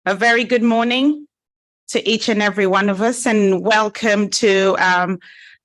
A very good morning to each and every one of us, and welcome to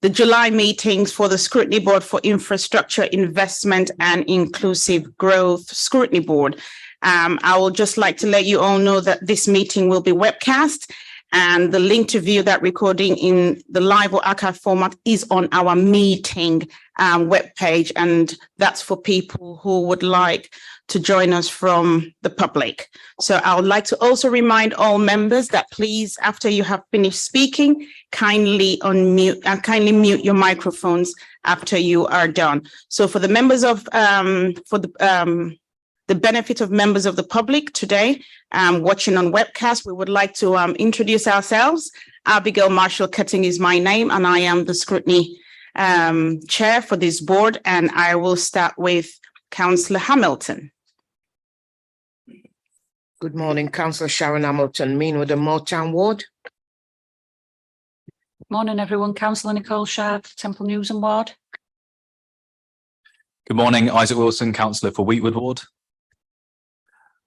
the July meetings for the Scrutiny Board for Infrastructure, Investment and Inclusive Growth Scrutiny Board. I will just like to let you all know that this meeting will be webcast, and the link to view that recording in the live or archive format is on our meeting webpage, and that's for people who would like to join us from the public. So I would like to also remind all members that please, after you have finished speaking, kindly unmute and kindly mute your microphones after you are done. So for the members of, the benefit of members of the public today watching on webcast, we would like to introduce ourselves. Abigail Marshall Cutting is my name, and I am the Scrutiny chair for this board, and I will start with Councillor Hamilton. Good morning, Councillor Sharon Hamilton, Meanwood and Moortown Ward. Morning, everyone. Councillor Nicole Sharp, Temple News and Ward. Good morning, Isaac Wilson, Councillor for Wheatwood Ward.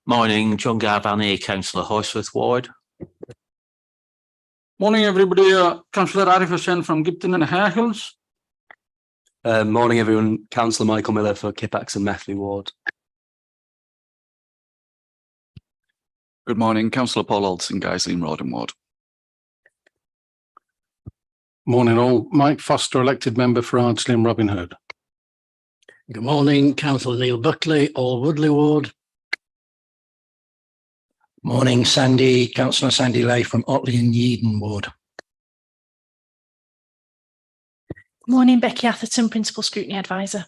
Morning, John Garvani, Councillor Horsforth Ward. Morning, everybody. Councillor Arif Hussain from Gipton and Hare Hills. Morning, everyone. Councillor Michael Miller for Kippax and Methley Ward. Good morning, Councillor Paul Alderson, Guiseley Road and Ward. Morning all. Mike Foster, elected member for Ardsley and Robin Hood. Good morning, Councillor Neil Buckley, All Woodley Ward. Morning, Councillor Sandy Lay from Otley and Yeadon Ward. Morning, Becky Atherton, Principal Scrutiny Advisor.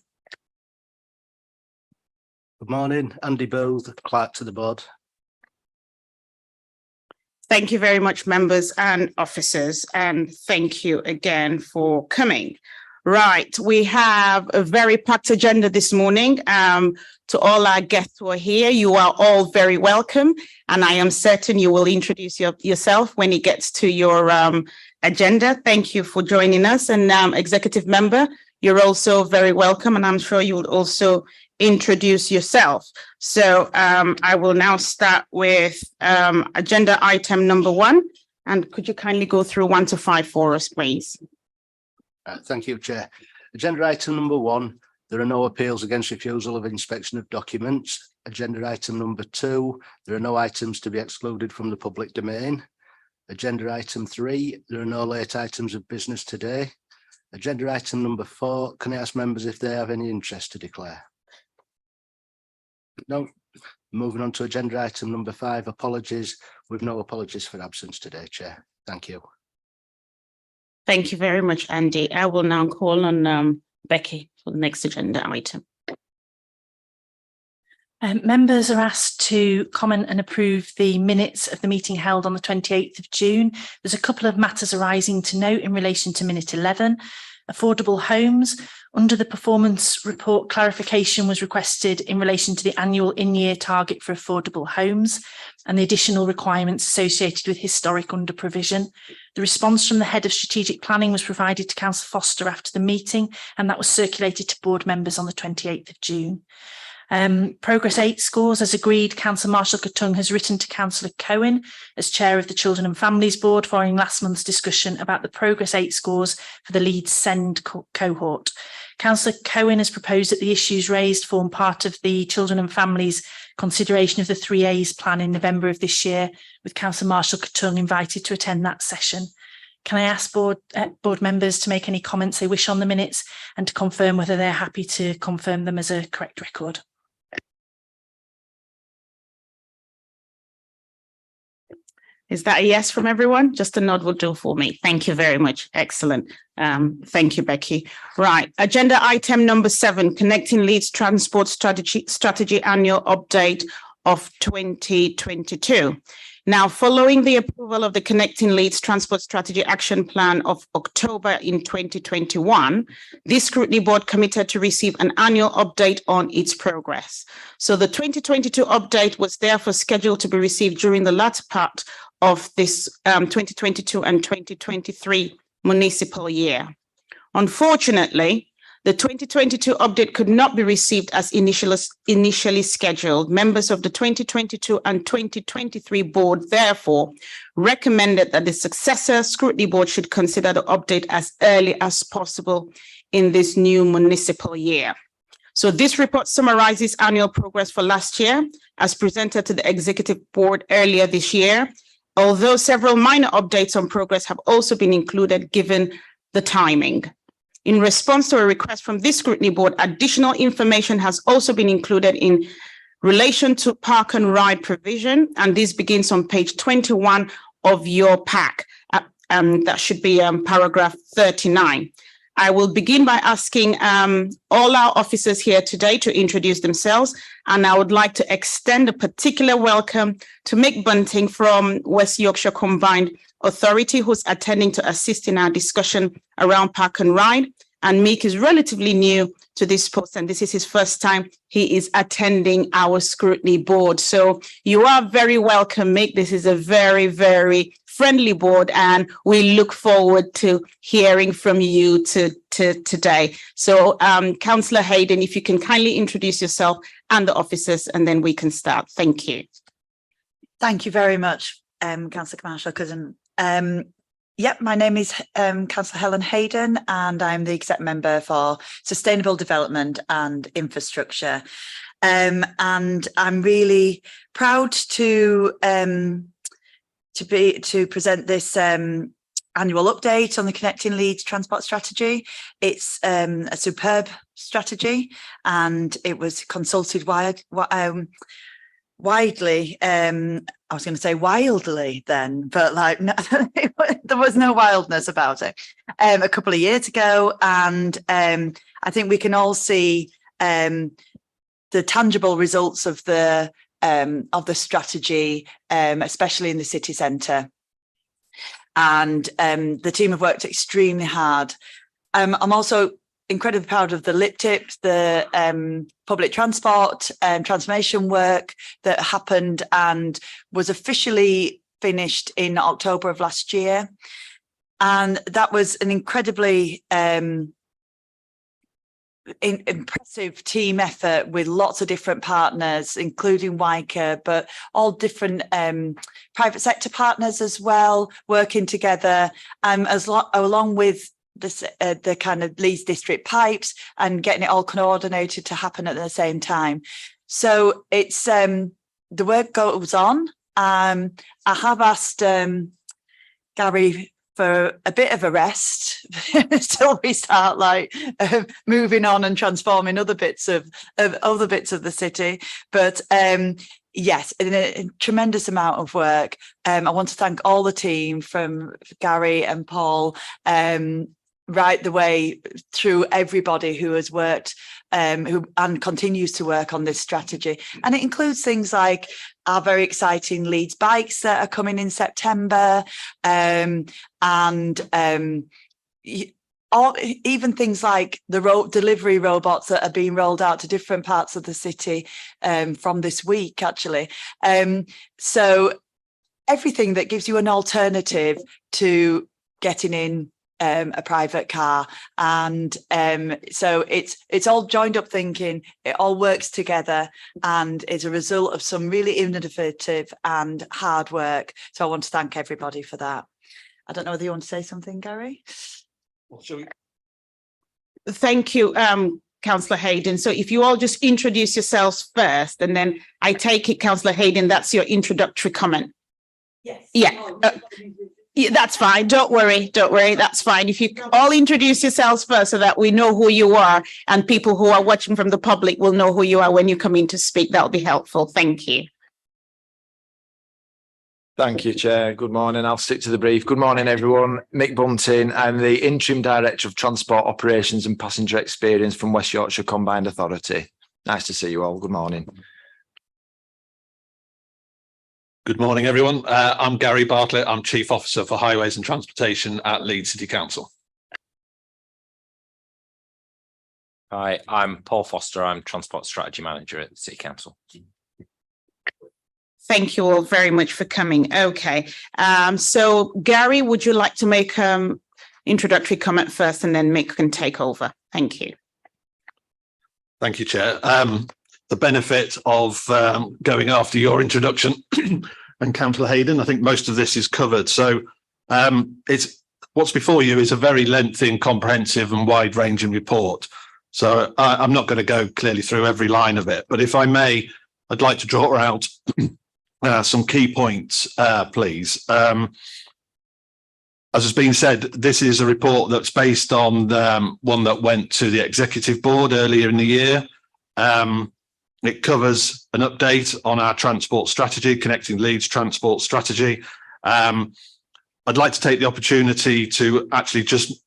Good morning, Andy Booth, Clerk to the Board. Thank you very much, members and officers, and thank you again for coming. Right, we have a very packed agenda this morning. To all our guests who are here, you are all very welcome, and I am certain you will introduce yourself when it gets to your agenda. Thank you for joining us, and executive member, you're also very welcome, and I'm sure you will also introduce yourself. So I will now start with agenda item number 1, and could you kindly go through 1 to 5 for us, please? Thank you, Chair. Agenda item number 1, there are no appeals against refusal of inspection of documents. Agenda item number 2, there are no items to be excluded from the public domain. Agenda item 3, there are no late items of business today. Agenda item number 4, can I ask members if they have any interest to declare? No. Moving on to agenda item number 5, apologies, with no apologies for absence today, Chair. Thank you. Thank you very much, Andy. I will now call on Becky for the next agenda item. Members are asked to comment and approve the minutes of the meeting held on the 28th of June. There's a couple of matters arising to note in relation to minute 11. Affordable homes. Under the performance report, clarification was requested in relation to the annual in-year target for affordable homes and the additional requirements associated with historic under provision. The response from the head of strategic planning was provided to Councillor Foster after the meeting, and that was circulated to board members on the 28th of June. Progress 8 scores, as agreed, Councillor Marshall Cutting has written to Councillor Cohen as chair of the Children and Families Board following last month's discussion about the Progress 8 scores for the Leeds Send cohort. Councillor Cohen has proposed that the issues raised form part of the Children and Families consideration of the 3A's plan in November of this year, with Councillor Marshall Cutting invited to attend that session. Can I ask board members to make any comments they wish on the minutes and to confirm whether they're happy to confirm them as a correct record? Is that a yes from everyone? Just a nod will do for me. Thank you very much. Excellent. Thank you, Becky. Right. Agenda item number 7, Connecting Leeds Transport Strategy Annual Update of 2022. Now, following the approval of the Connecting Leeds Transport Strategy Action Plan of October in 2021, this Scrutiny Board committed to receive an annual update on its progress. So the 2022 update was therefore scheduled to be received during the latter part of this 2022 and 2023 municipal year. Unfortunately, The 2022 update could not be received as initially scheduled. Members of the 2022 and 2023 board therefore recommended that the successor scrutiny board should consider the update as early as possible in this new municipal year. So this report summarizes annual progress for last year as presented to the executive board earlier this year, although several minor updates on progress have also been included given the timing. In response to a request from this scrutiny board, additional information has also been included in relation to park and ride provision, and this begins on page 21 of your pack. That should be paragraph 39. I will begin by asking all our officers here today to introduce themselves, and I would like to extend a particular welcome to Mick Bunting from West Yorkshire Combined Authority, who's attending to assist in our discussion around park and ride. And Mick is relatively new to this post, and this is his first time he is attending our scrutiny board. So you are very welcome, Mick. This is a very, very friendly board, and we look forward to hearing from you today. So Councillor Hayden, if you can kindly introduce yourself and the officers, and then we can start. Thank you. Thank you very much, Councillor Cousin. Yep, my name is Councillor Helen Hayden, and I'm the exec member for Sustainable Development and Infrastructure. And I'm really proud to present this annual update on the Connecting Leeds Transport Strategy. It's a superb strategy, and it was consulted widely. I was going to say wildly then, but like no, there was no wildness about it a couple of years ago, and I think we can all see the tangible results of the strategy, especially in the city centre. And the team have worked extremely hard. I'm also incredibly proud of the LIPTIP, the public transport and transformation work that happened and was officially finished in October of last year. And that was an incredibly impressive team effort with lots of different partners, including WICA, but all different private sector partners as well, working together, along with the kind of Leeds district pipes, and getting it all coordinated to happen at the same time. So it's the work goes on. I have asked Gary for a bit of a rest until we start moving on and transforming other bits of the city. But yes, a tremendous amount of work. I want to thank all the team from Gary and Paul, right the way through everybody who has worked and continues to work on this strategy. And it includes things like our very exciting Leeds bikes that are coming in September, and even things like the delivery robots that are being rolled out to different parts of the city from this week, actually. So everything that gives you an alternative to getting in a private car, and so it's all joined up thinking. It all works together, and is a result of some really innovative and hard work. So I want to thank everybody for that. I don't know whether you want to say something, Gary. Thank you, Councillor Hayden. So if you all just introduce yourselves first, and then I take it, Councillor Hayden, that's your introductory comment. Yes. Yeah. Yeah, that's fine. Don't worry. That's fine. If you all introduce yourselves first so that we know who you are, and people who are watching from the public will know who you are when you come in to speak, that'll be helpful. Thank you. Thank you, Chair. Good morning. I'll stick to the brief. Good morning, everyone. Mick Bunting. I'm the Interim Director of Transport Operations and Passenger Experience from West Yorkshire Combined Authority. Nice to see you all. Good morning. Good morning, everyone. I'm Gary Bartlett. I'm Chief Officer for Highways and Transportation at Leeds City Council. Hi, I'm Paul Foster. I'm Transport Strategy Manager at the City Council. Thank you all very much for coming. Okay, so Gary, would you like to make introductory comment first, and then Mick can take over? Thank you. Thank you, Chair. The benefit of going after your introduction and Councillor Hayden, I think most of this is covered. So it's what's before you is a very lengthy and comprehensive and wide-ranging report. So I'm not going to go clearly through every line of it, but if I may, I'd like to draw out some key points, please. As has been said, this is a report that's based on one that went to the Executive Board earlier in the year. It covers an update on our transport strategy, Connecting Leeds transport strategy. I'd like to take the opportunity to actually just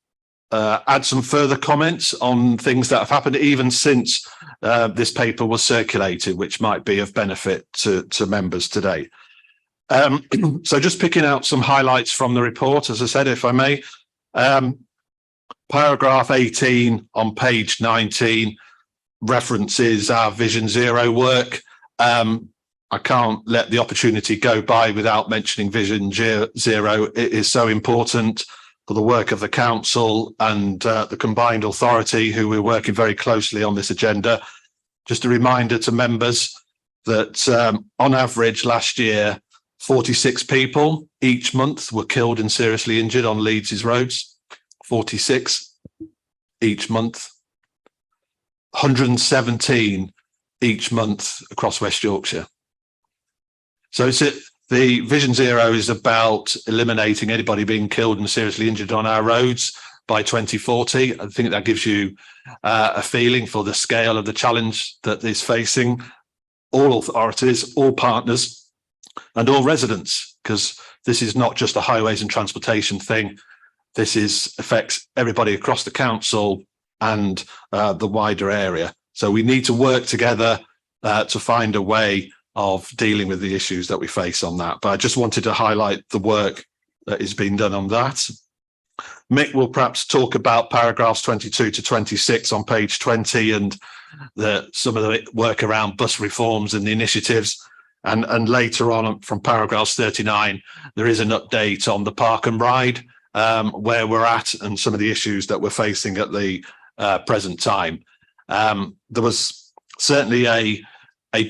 add some further comments on things that have happened even since this paper was circulated, which might be of benefit to members today. So just picking out some highlights from the report, as I said, if I may. Paragraph 18 on page 19 references our Vision Zero work. I can't let the opportunity go by without mentioning Vision Zero. It is so important for the work of the council and the combined authority, who we're working very closely on this agenda. Just a reminder to members that on average last year, 46 people each month were killed and seriously injured on Leeds' roads. 46 each month. 117 each month across West Yorkshire. So the Vision Zero is about eliminating anybody being killed and seriously injured on our roads by 2040. I think that gives you a feeling for the scale of the challenge that is facing all authorities, all partners, and all residents, because this is not just a highways and transportation thing. This affects everybody across the council and the wider area. So we need to work together to find a way of dealing with the issues that we face on that. But I just wanted to highlight the work that is being done on that. Mick will perhaps talk about paragraphs 22 to 26 on page 20 and some of the work around bus reforms and the initiatives. And later on from paragraphs 39, there is an update on the park and ride, where we're at and some of the issues that we're facing at the present time. There was certainly a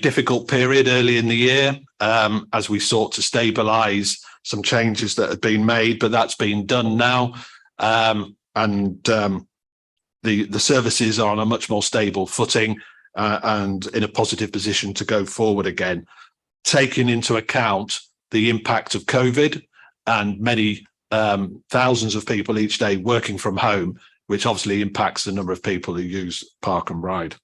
difficult period early in the year as we sought to stabilise some changes that had been made, but that's been done now. The services are on a much more stable footing and in a positive position to go forward again, taking into account the impact of COVID and many thousands of people each day working from home, which obviously impacts the number of people who use park and ride.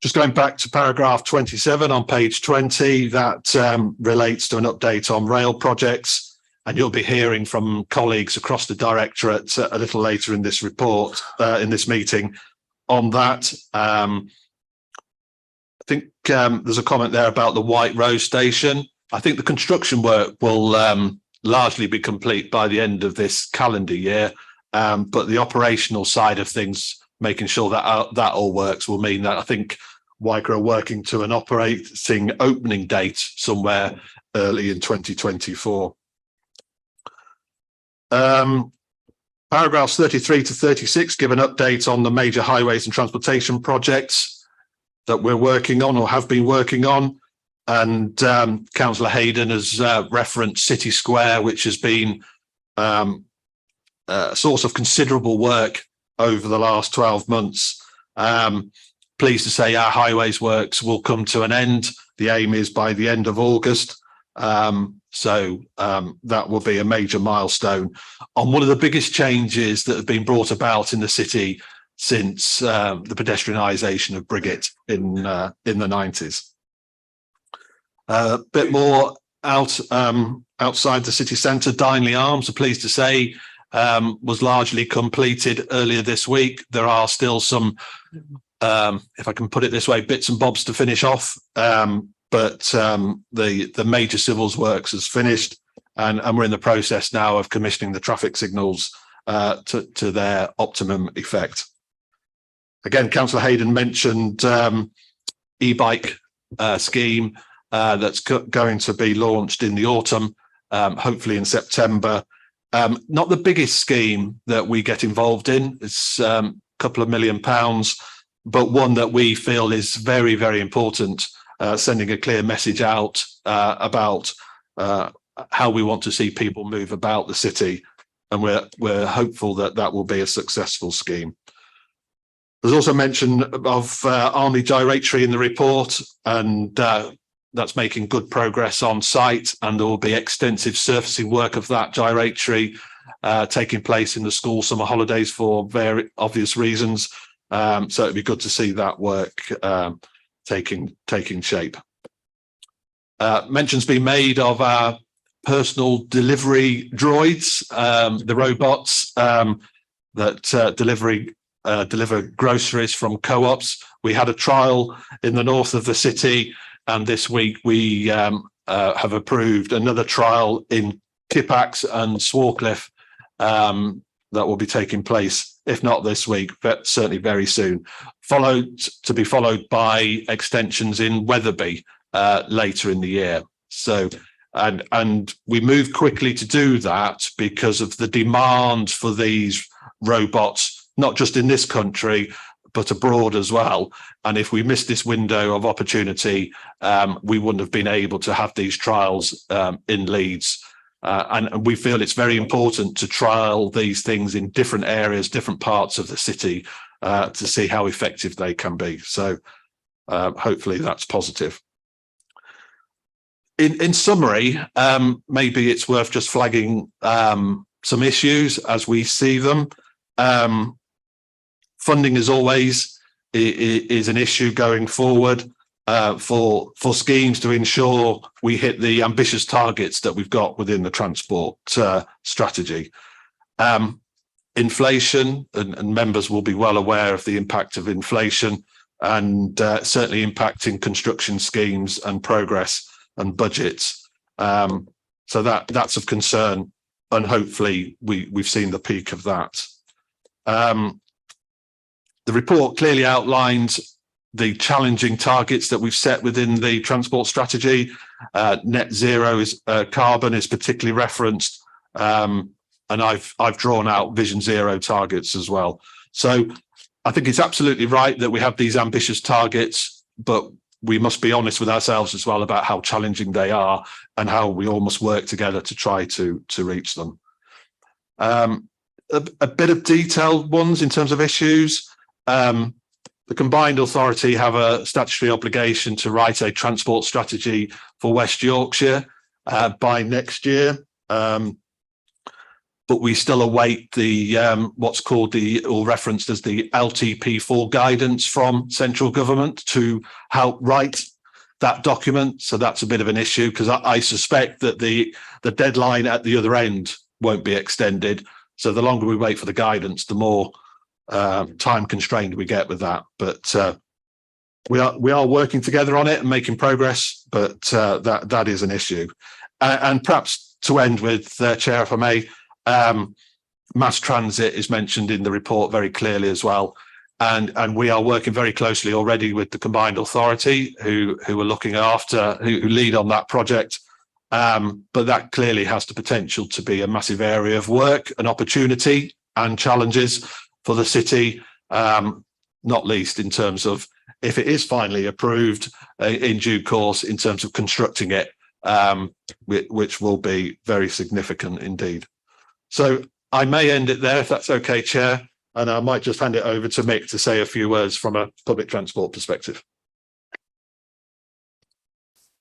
Just going back to paragraph 27 on page 20, that relates to an update on rail projects, and you'll be hearing from colleagues across the directorate a little later in this report, in this meeting on that. I think there's a comment there about the White Rose station. I think the construction work will largely be complete by the end of this calendar year, but the operational side of things, making sure that that all works, will mean that I think WICA are working to an operating opening date somewhere early in 2024. Paragraphs 33 to 36 give an update on the major highways and transportation projects that we're working on or have been working on. And Councillor Hayden has referenced City Square, which has been a source of considerable work over the last 12 months. Pleased to say our highways works will come to an end. The aim is by the end of August. So that will be a major milestone on one of the biggest changes that have been brought about in the city since the pedestrianisation of Briggate in the 90s. A bit more outside the city centre, Dineley Arms, I'm pleased to say, was largely completed earlier this week. There are still some, if I can put it this way, bits and bobs to finish off, but the major civils works has finished, and we're in the process now of commissioning the traffic signals to their optimum effect. Again, Councillor Hayden mentioned e-bike scheme that's going to be launched in the autumn, hopefully in September. Not the biggest scheme that we get involved in. It's a couple of £1 million, but one that we feel is very, very important, sending a clear message out about how we want to see people move about the city. And we're hopeful that that will be a successful scheme. There's also mention of Army Directory in the report, and that's making good progress on site, and there will be extensive surfacing work of that directory taking place in the school summer holidays for very obvious reasons. So it'd be good to see that work taking shape. Mention's been made of our personal delivery droids, the robots that deliver groceries from co-ops. We had a trial in the north of the city, and this week we have approved another trial in Kippax and Swarcliffe that will be taking place, if not this week, but certainly very soon. To be followed by extensions in Wetherby later in the year. So, and we moved quickly to do that because of the demand for these robots, not just in this country, but abroad as well. And if we missed this window of opportunity, we wouldn't have been able to have these trials in Leeds. And we feel it's very important to trial these things in different areas, different parts of the city, to see how effective they can be. So hopefully that's positive. In summary, maybe it's worth just flagging some issues as we see them. Funding, as always, is an issue going forward for schemes to ensure we hit the ambitious targets that we've got within the transport strategy. Inflation, and members will be well aware of the impact of inflation, and certainly impacting construction schemes and progress and budgets. So that's of concern, and hopefully we've seen the peak of that. The report clearly outlines the challenging targets that we've set within the transport strategy. Net zero carbon is particularly referenced, and I've drawn out Vision Zero targets as well. So I think it's absolutely right that we have these ambitious targets, but we must be honest with ourselves as well about how challenging they are and how we all must work together to try to reach them. A bit of detailed ones in terms of issues. The combined authority have a statutory obligation to write a transport strategy for West Yorkshire by next year. But we still await the what's called or referenced as the LTP4 guidance from central government to help write that document. So that's a bit of an issue, because I suspect that the deadline at the other end won't be extended. So the longer we wait for the guidance, the more time constrained we get with that. But we are working together on it and making progress, but that is an issue. And perhaps to end with, Chair, if I may, mass transit is mentioned in the report very clearly as well, and we are working very closely already with the combined authority who are looking after, who lead on that project. But that clearly has the potential to be a massive area of work and opportunity and challenges for the city, not least in terms of if it is finally approved in due course in terms of constructing it, which will be very significant indeed. So I may end it there if that's okay, Chair, and I might just hand it over to Mick to say a few words from a public transport perspective.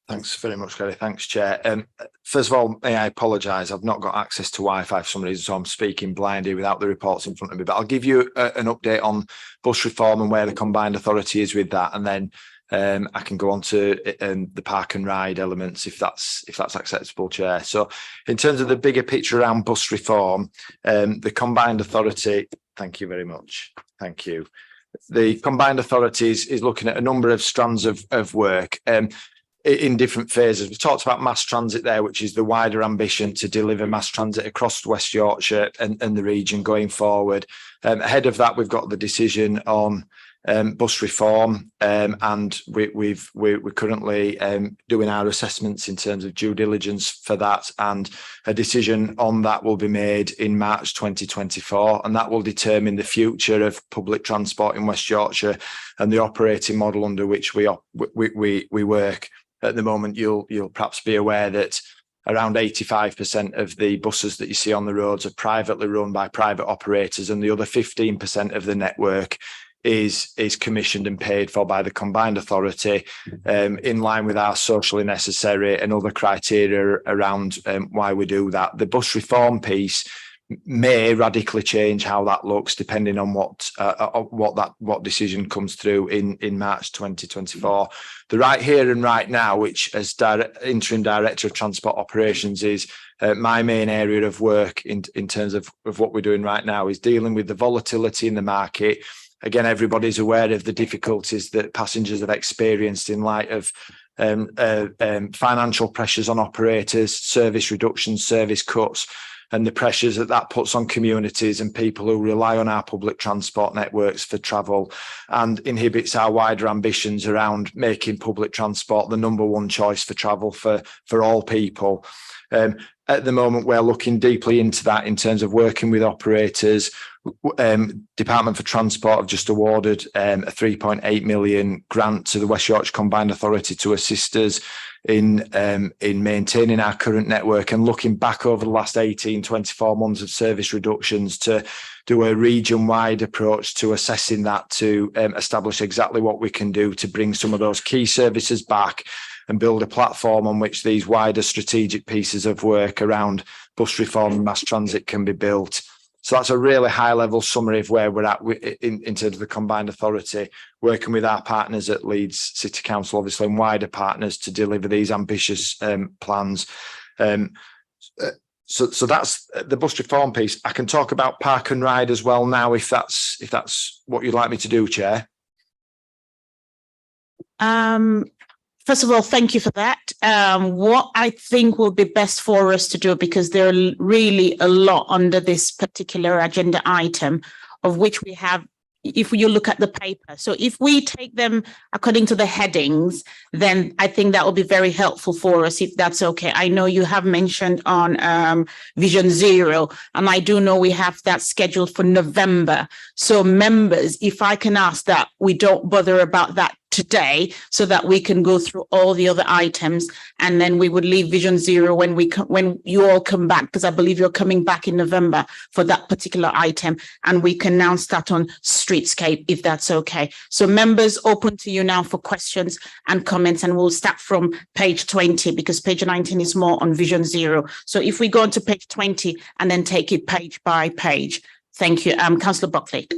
Thanks very much, Gary. Thanks, Chair. First of all, may I apologise? I've not got access to Wi-Fi for some reason, so I'm speaking blindly without the reports in front of me. But I'll give you an update on bus reform and where the combined authority is with that, and then I can go on to the park and ride elements if that's acceptable, Chair. So, in terms of the bigger picture around bus reform, the combined authority. Thank you very much. Thank you. The combined authority is looking at a number of strands of work. In different phases. We talked about mass transit there, which is the wider ambition to deliver mass transit across West Yorkshire and the region going forward. Ahead of that, we've got the decision on bus reform, and we're currently doing our assessments in terms of due diligence for that, and a decision on that will be made in March 2024, and that will determine the future of public transport in West Yorkshire and the operating model under which we work. At the moment, you'll perhaps be aware that around 85% of the buses that you see on the roads are privately run by private operators, and the other 15% of the network is commissioned and paid for by the combined authority, in line with our socially necessary and other criteria around why we do that. The bus reform piece may radically change how that looks, depending on what decision comes through in March 2024. The right here and right now, which as interim director of transport operations is my main area of work in terms of what we're doing right now, is dealing with the volatility in the market. Again, everybody's aware of the difficulties that passengers have experienced in light of financial pressures on operators, service reductions, service cuts, and the pressures that puts on communities and people who rely on our public transport networks for travel, and inhibits our wider ambitions around making public transport the number one choice for travel for all people. At the moment, we're looking deeply into that in terms of working with operators. Department for Transport have just awarded a 3.8 million grant to the West Yorkshire Combined Authority to assist us in maintaining our current network, and looking back over the last 24 months of service reductions to do a region-wide approach to assessing that, to establish exactly what we can do to bring some of those key services back and build a platform on which these wider strategic pieces of work around bus reform and mass transit can be built. So that's a really high-level summary of where we're at in terms of the combined authority, working with our partners at Leeds City Council, obviously, and wider partners to deliver these ambitious plans. So that's the bus reform piece. I can talk about park and ride as well now, if that's what you'd like me to do, Chair. First of all, thank you for that. What I think will be best for us to do, because there are really a lot under this particular agenda item, of which we have, if you look at the paper. So if we take them according to the headings, then I think that will be very helpful for us, if that's okay. I know you have mentioned on Vision Zero, and I do know we have that scheduled for November. So members, if I can ask that we don't bother about that today, so that we can go through all the other items, and then we would leave Vision Zero when you all come back, because I believe you're coming back in November for that particular item, and we can now start on Streetscape, if that's okay. So members, open to you now for questions and comments, and we'll start from page 20, because page 19 is more on Vision Zero. So if we go on to page 20 and then take it page by page. Thank you. Councillor Buckley.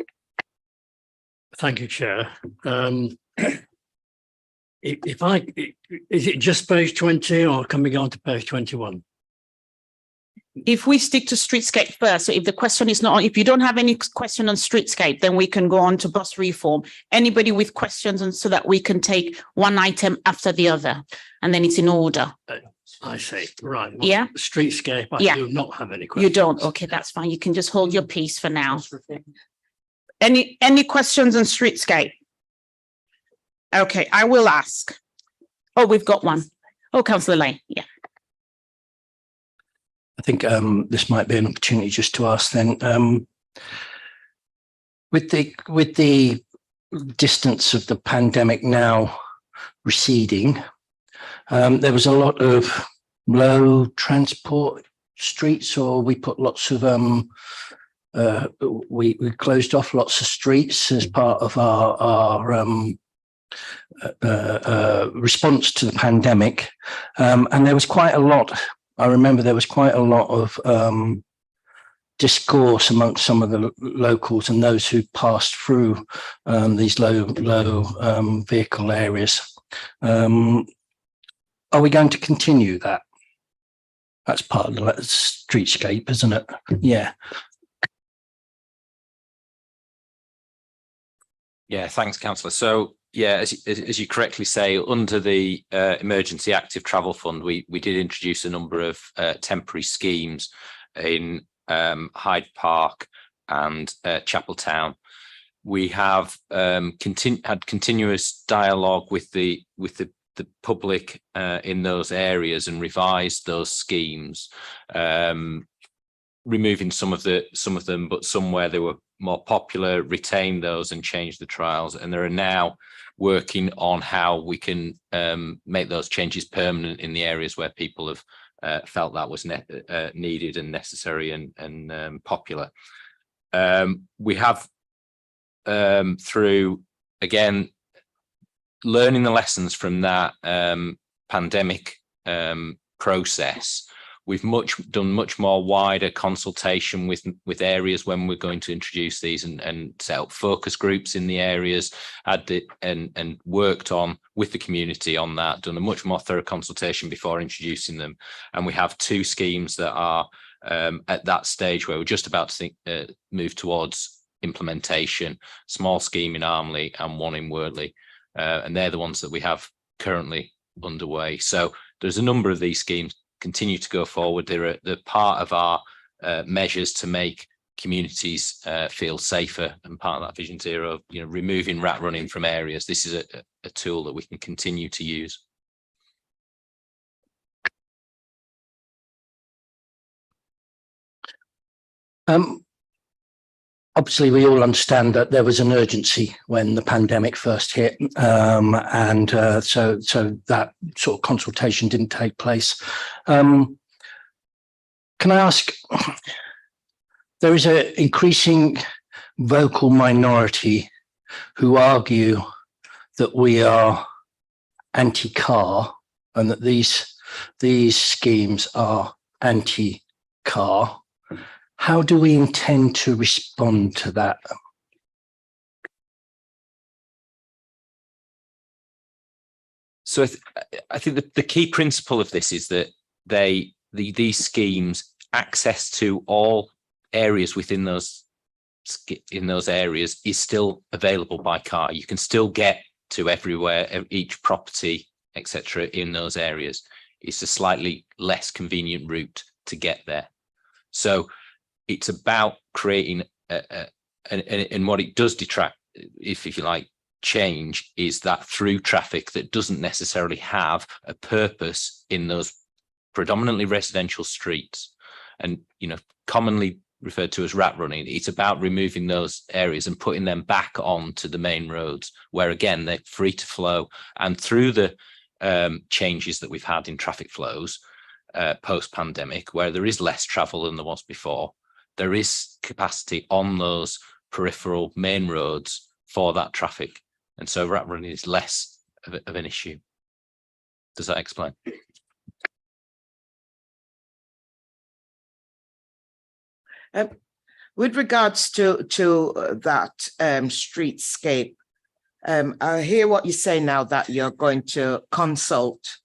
Thank you, Chair. Is it just page 20, or can we go on to page 21? If we stick to Streetscape first, so if the question is not, if you don't have any question on Streetscape, then we can go on to bus reform. Anybody with questions, and so that we can take one item after the other, and then it's in order. I see. Right. Well, yeah. Streetscape, I do not have any questions. You don't? Okay, that's fine. You can just hold your peace for now. Any questions on Streetscape? Okay, I will ask. Oh, we've got one. Oh, Councillor Lane. Yeah. I think this might be an opportunity just to ask then. With the distance of the pandemic now receding, there was a lot of low transport streets, or we put lots of we closed off lots of streets as part of our response to the pandemic, and there was quite a lot. I remember there was quite a lot of discourse amongst some of the locals and those who passed through these low vehicle areas. Are we going to continue that? That's part of the Streetscape, isn't it? Yeah. Yeah, thanks, Councillor. So, yeah, as you correctly say, under the Emergency Active Travel Fund, we did introduce a number of temporary schemes in Hyde Park and Chapel Town. We have had continuous dialogue with the public in those areas and revised those schemes, removing some of them, but some where they were more popular, retained those and changed the trials. And there are now working on how we can make those changes permanent in the areas where people have felt that was needed and necessary and popular. We have through, again, learning the lessons from that pandemic process, we've done much more wider consultation with areas when we're going to introduce these and set up focus groups in the areas, and worked on with the community on that, done a much more thorough consultation before introducing them. And we have 2 schemes that are at that stage where we're just about to move towards implementation, small scheme in Armley and one in Wortley. And they're the ones that we have currently underway. So there's a number of these schemes continue to go forward. They're part of our measures to make communities feel safer, and part of that Vision Zero, removing rat running from areas. This is a tool that we can continue to use. Obviously, we all understand that there was an urgency when the pandemic first hit, and so that sort of consultation didn't take place. Can I ask, there is an increasing vocal minority who argue that we are anti-car and that these schemes are anti-car. How do we intend to respond to that? So I think the key principle of this is that these schemes access to all areas within those areas is still available by car. You can still get to everywhere, each property, etc. in those areas. It's a slightly less convenient route to get there. So it's about creating and what it does detract, if you like, change, is that through traffic that doesn't necessarily have a purpose in those predominantly residential streets, and commonly referred to as rat running. It's about removing those areas and putting them back onto the main roads, where again they're free to flow. And through the changes that we've had in traffic flows post-pandemic, where there is less travel than there was before, there is capacity on those peripheral main roads for that traffic. And so rat running is less of an issue. Does that explain? With regards to that streetscape, I hear what you say now, that you're going to consult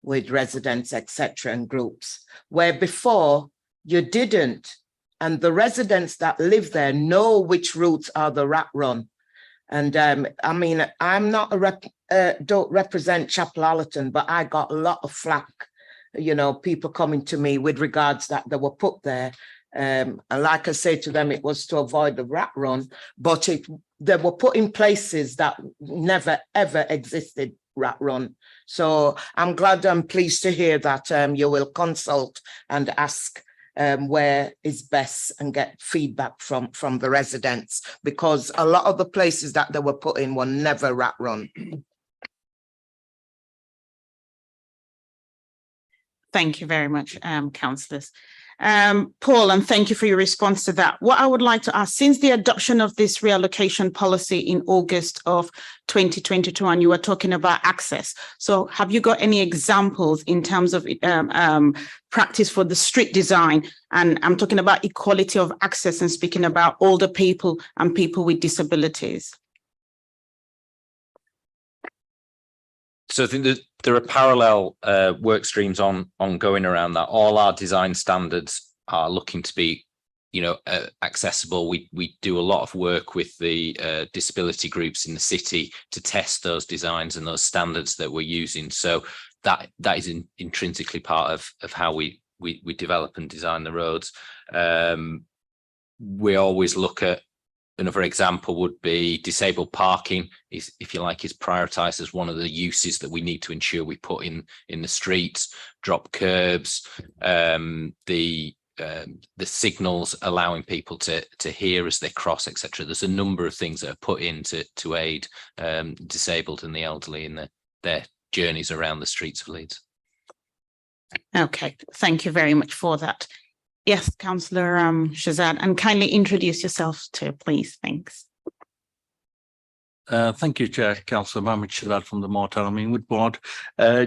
with residents, etc., and groups, where before you didn't. And the residents that live there know which routes are the rat run. And I mean, I'm not don't represent Chapel Allerton, but I got a lot of flack, people coming to me with regards that they were put there. And like I say to them, it was to avoid the rat run, but they were put in places that never, ever existed rat run. So I'm glad and pleased to hear that you will consult and ask where is best and get feedback from the residents, because a lot of the places that they were put in were never rat run. Thank you very much, councillors. Paul, and thank you for your response to that. What I would like to ask, since the adoption of this reallocation policy in August of 2022, and you were talking about access, so have you got any examples in terms of practice for the street design? And I'm talking about equality of access and speaking about older people and people with disabilities. So I think that there are parallel work streams ongoing around that. All our design standards are looking to be, accessible. We do a lot of work with the disability groups in the city to test those designs and those standards that we're using. So that is intrinsically part of how we develop and design the roads. We always look at Another example would be disabled parking is, if you like, is prioritised as one of the uses that we need to ensure we put in the streets. Drop curbs, the signals allowing people to hear as they cross, etc. There's a number of things that are put in to aid disabled and the elderly in their journeys around the streets of Leeds. Okay, thank you very much for that. Yes, Councillor Shazad, and kindly introduce yourself too, please. Thanks. Thank you, Chair. Councillor Mohammed Shazad from the Mortar Meanwood Ward.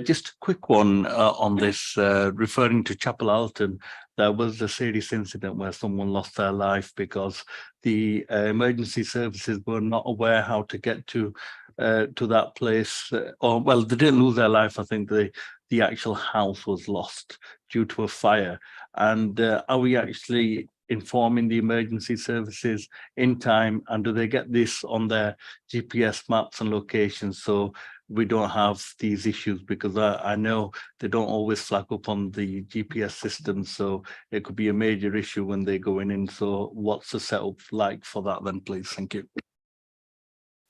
Just a quick one on this, referring to Chapel Alton. There was a serious incident where someone lost their life because the emergency services were not aware how to get to that place. Or, well, they didn't lose their life. I think the actual house was lost due to a fire. And are we actually informing the emergency services in time, and do they get this on their GPS maps and locations so we don't have these issues? Because I know they don't always flag up on the GPS system, so it could be a major issue when they're going in. So what's the setup like for that then, please? Thank you.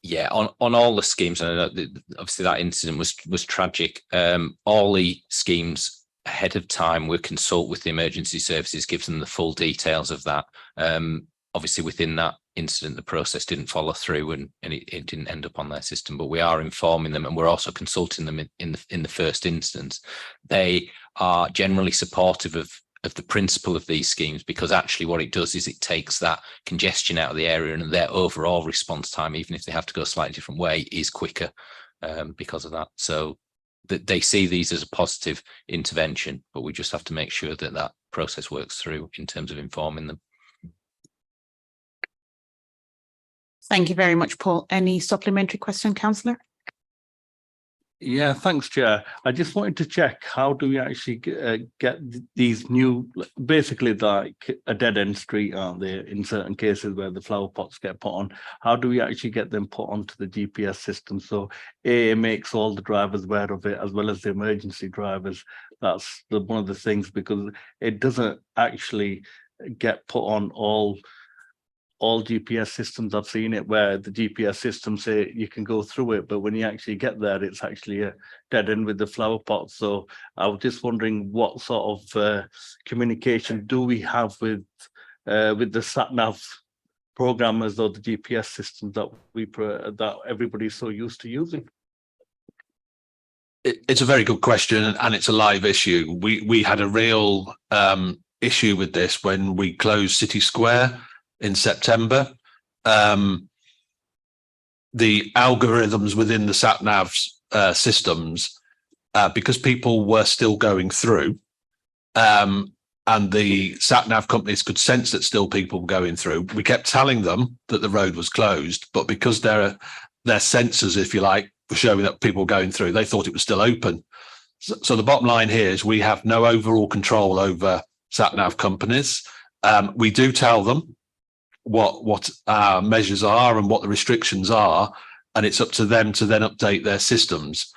Yeah, on all the schemes, and obviously that incident was tragic. All the schemes ahead of time, we consult with the emergency services, gives them the full details of that. Obviously, within that incident, the process didn't follow through, and it didn't end up on their system. But we are informing them, and we're also consulting them in the first instance. They are generally supportive of the principle of these schemes, because actually what it does is it takes that congestion out of the area, and their overall response time, even if they have to go a slightly different way, is quicker because of that. So that they see these as a positive intervention, but we just have to make sure that that process works through in terms of informing them. Thank you very much, Paul. Any supplementary question, Councillor? Yeah, thanks, Chair. I just wanted to check, how do we actually get these new, basically like a dead end street, aren't they, in certain cases where the flower pots get put on? How do we actually get them put onto the GPS system? So it makes all the drivers aware of it, as well as the emergency drivers. That's one of the things, because it doesn't actually get put on all GPS systems. I've seen it where the GPS systems say you can go through it, but when you actually get there, it's actually a dead end with the flower pot. So I was just wondering, what sort of communication do we have with the sat-nav programmers or the GPS systems that everybody's so used to using? It's a very good question, and it's a live issue. We had a real issue with this when we closed City Square in September. The algorithms within the sat-nav's systems, because people were still going through, and the sat-nav companies could sense that still people were going through, we kept telling them that the road was closed, but because their sensors, if you like, were showing that people were going through, they thought it was still open. So the bottom line here is we have no overall control over sat-nav companies. We do tell them what our measures are and what the restrictions are, and it's up to them to then update their systems.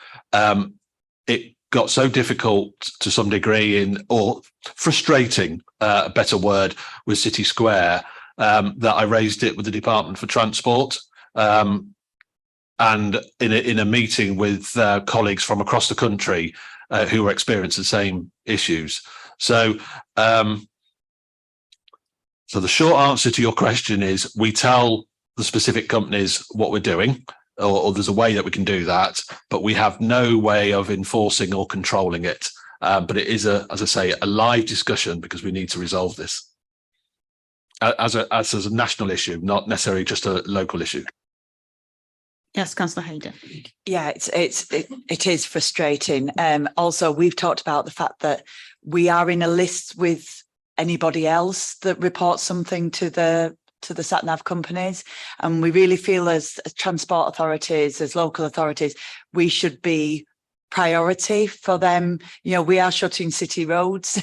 It got so difficult to some degree, or frustrating, a better word, with City Square, that I raised it with the Department for Transport, and in a meeting with colleagues from across the country who were experiencing the same issues. So the short answer to your question is, we tell the specific companies what we're doing, or there's a way that we can do that, but we have no way of enforcing or controlling it. But it is, as I say, a live discussion, because we need to resolve this as a national issue, not necessarily just a local issue. Yes, Councillor Hayden. Yeah, it is frustrating. Also, we've talked about the fact that we are in a list with anybody else that reports something to the sat-nav companies, and we really feel as transport authorities, as local authorities, we should be priority for them. You know, we are shutting city roads.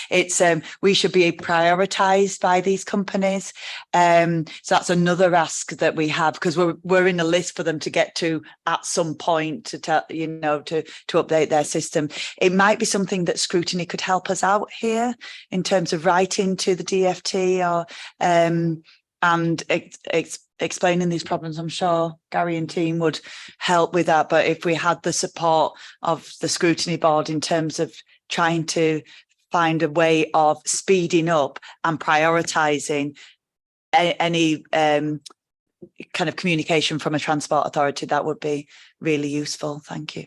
It's we should be prioritized by these companies. So that's another ask that we have, because we're in a list for them to get to at some point to tell, to update their system. It might be something that Scrutiny could help us out here in terms of writing to the DFT, or and explaining these problems. I'm sure Gary and team would help with that. But if we had the support of the Scrutiny Board in terms of trying to find a way of speeding up and prioritising any kind of communication from a transport authority, that would be really useful. Thank you.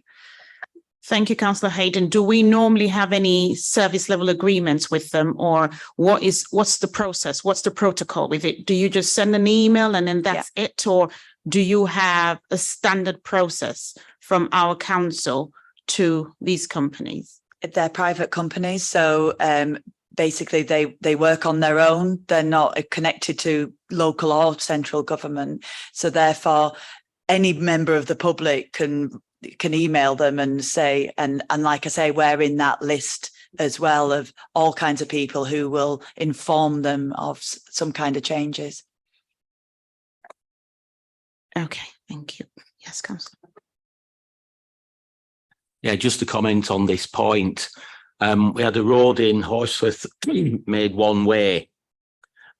Thank you, Councillor Hayden. Do we normally have any service level agreements with them, or what's the process? What's the protocol with it? Do you just send an email and then that's it, or do you have a standard process from our council to these companies? They're private companies, so basically they work on their own. They're not connected to local or central government, so therefore any member of the public can email them and say, and like I say, we're in that list as well of all kinds of people who will inform them of some kind of changes. Okay, thank you. Yes, Councillor. Yeah, just to comment on this point, we had a road in Horsforth made one way,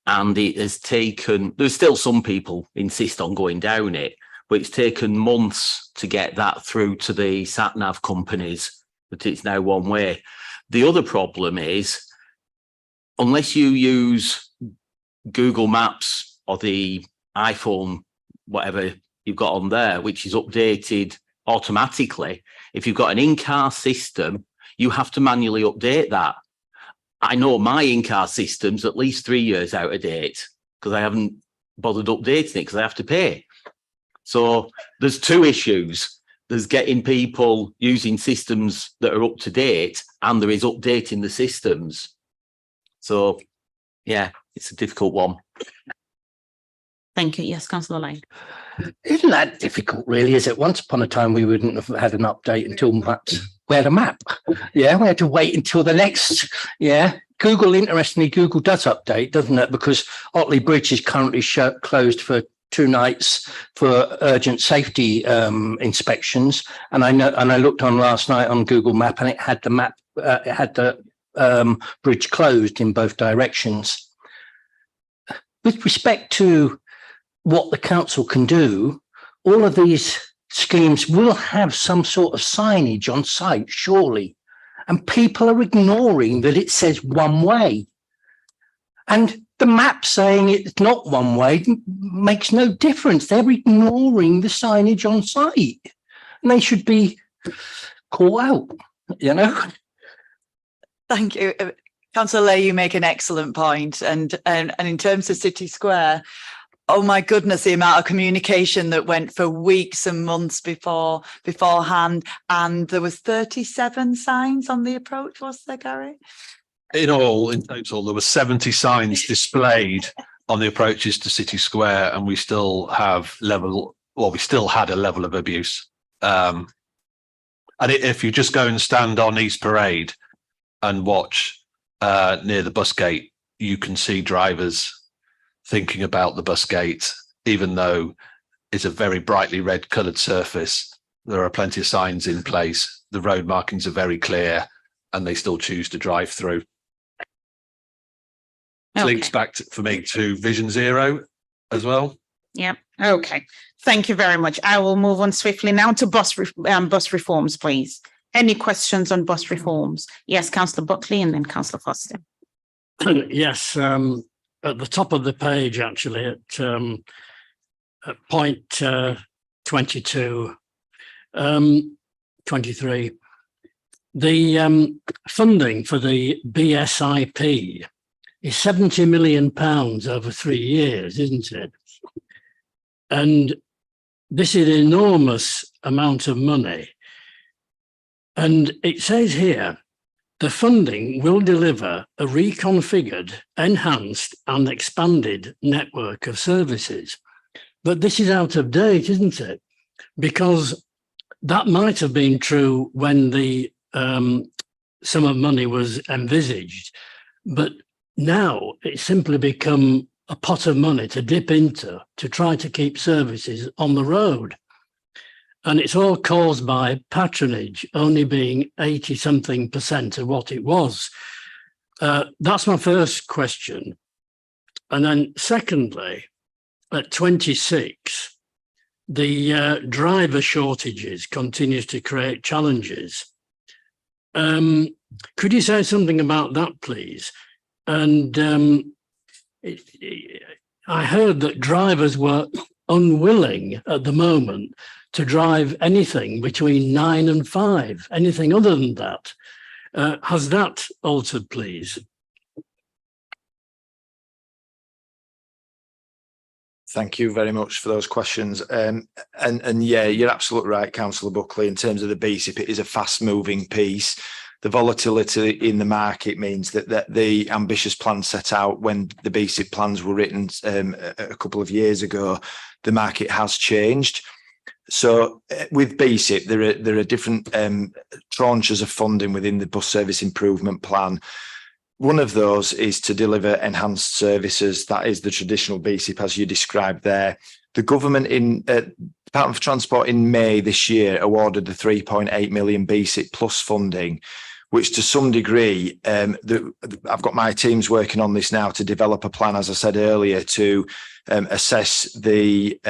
and it has taken, there's still some people insist on going down it, but it's taken months to get that through to the sat-nav companies, but it's now one way. The other problem is, unless you use Google Maps or the iPhone, whatever you've got on there, which is updated automatically, if you've got an in-car system, you have to manually update that. I know my in-car system's at least 3 years out of date because I haven't bothered updating it because I have to pay. So there's two issues. There's getting people using systems that are up to date, and there is updating the systems. So, yeah, it's a difficult one. Thank you. Yes, Councillor Lane. Isn't that difficult, really? Is it? Once upon a time, we wouldn't have had an update until maps. We had a map. Yeah, we had to wait until the next. Yeah, Google, interestingly, Google does update, doesn't it? Because Otley Bridge is currently closed for 2 nights for urgent safety inspections. And I looked on last night on Google Map, and it had the map. It had the bridge closed in both directions. With respect to what the council can do, all of these schemes will have some sort of signage on site, surely. And people are ignoring that it says one way. And the map saying it's not one way makes no difference. They're ignoring the signage on site. And they should be called out, you know? Thank you. Councillor Lay, you make an excellent point. And in terms of City Square, oh my goodness, the amount of communication that went for weeks and months beforehand. And there was 37 signs on the approach, was there, Gary? In total, there were 70 signs displayed on the approaches to City Square, and we still had a level of abuse. And if you just go and stand on East Parade and watch near the bus gate, you can see drivers thinking about the bus gate, even though it's a very brightly red coloured surface. There are plenty of signs in place. The road markings are very clear, and they still choose to drive through. It links back for me to Vision Zero as well. Yeah. Okay. Thank you very much. I will move on swiftly now to bus reforms, please. Any questions on bus reforms? Yes, Councillor Buckley and then Councillor Foster. Yes. At the top of the page, actually, at point 22, 23, the funding for the BSIP is £70 million over 3 years, isn't it? And this is an enormous amount of money. And it says here, the funding will deliver a reconfigured, enhanced and expanded network of services. But this is out of date, isn't it? Because that might have been true when the sum of money was envisaged. But now it's simply become a pot of money to dip into to try to keep services on the road. And it's all caused by patronage only being 80-something% of what it was. That's my first question. And then secondly, at 26, the driver shortages continues to create challenges. Could you say something about that, please? And I heard that drivers were unwilling at the moment to drive anything between 9 and 5, anything other than that. Has that altered, please? Thank you very much for those questions. And yeah, you're absolutely right, Councillor Buckley, in terms of the BSIP, it is a fast moving piece. The volatility in the market means that the ambitious plan set out when the BSIP plans were written a couple of years ago, the market has changed. So with BSIP, there are different tranches of funding within the bus service improvement plan. One of those is to deliver enhanced services. That is the traditional BSIP as you described there. The government in Department of Transport in May this year awarded the 3.8 million BSIP plus funding, which to some degree, I've got my teams working on this now to develop a plan, as I said earlier, to assess the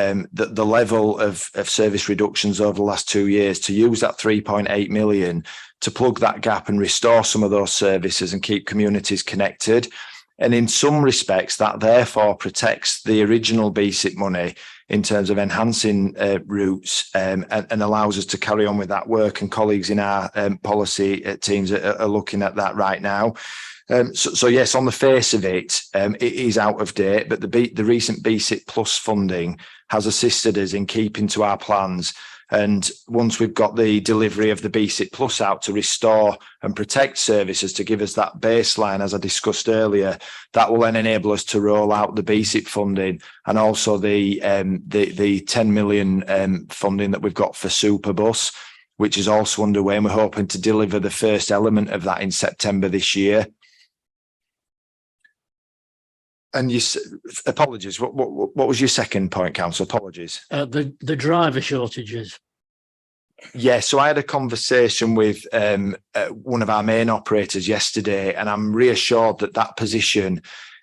level of service reductions over the last 2 years, to use that 3.8 million to plug that gap and restore some of those services and keep communities connected. And in some respects, that therefore protects the original BSIP money in terms of enhancing routes and allows us to carry on with that work. And colleagues in our policy teams are looking at that right now. So yes, on the face of it, it is out of date, but the recent BSIP Plus funding has assisted us in keeping to our plans. And once we've got the delivery of the BSIP Plus out to restore and protect services to give us that baseline, as I discussed earlier, that will then enable us to roll out the BSIP funding and also the 10 million funding that we've got for Superbus, which is also underway. And we're hoping to deliver the first element of that in September this year. And you, apologies, what was your second point, Council? Apologies. The driver shortages. Yeah, so I had a conversation with one of our main operators yesterday, and I'm reassured that that position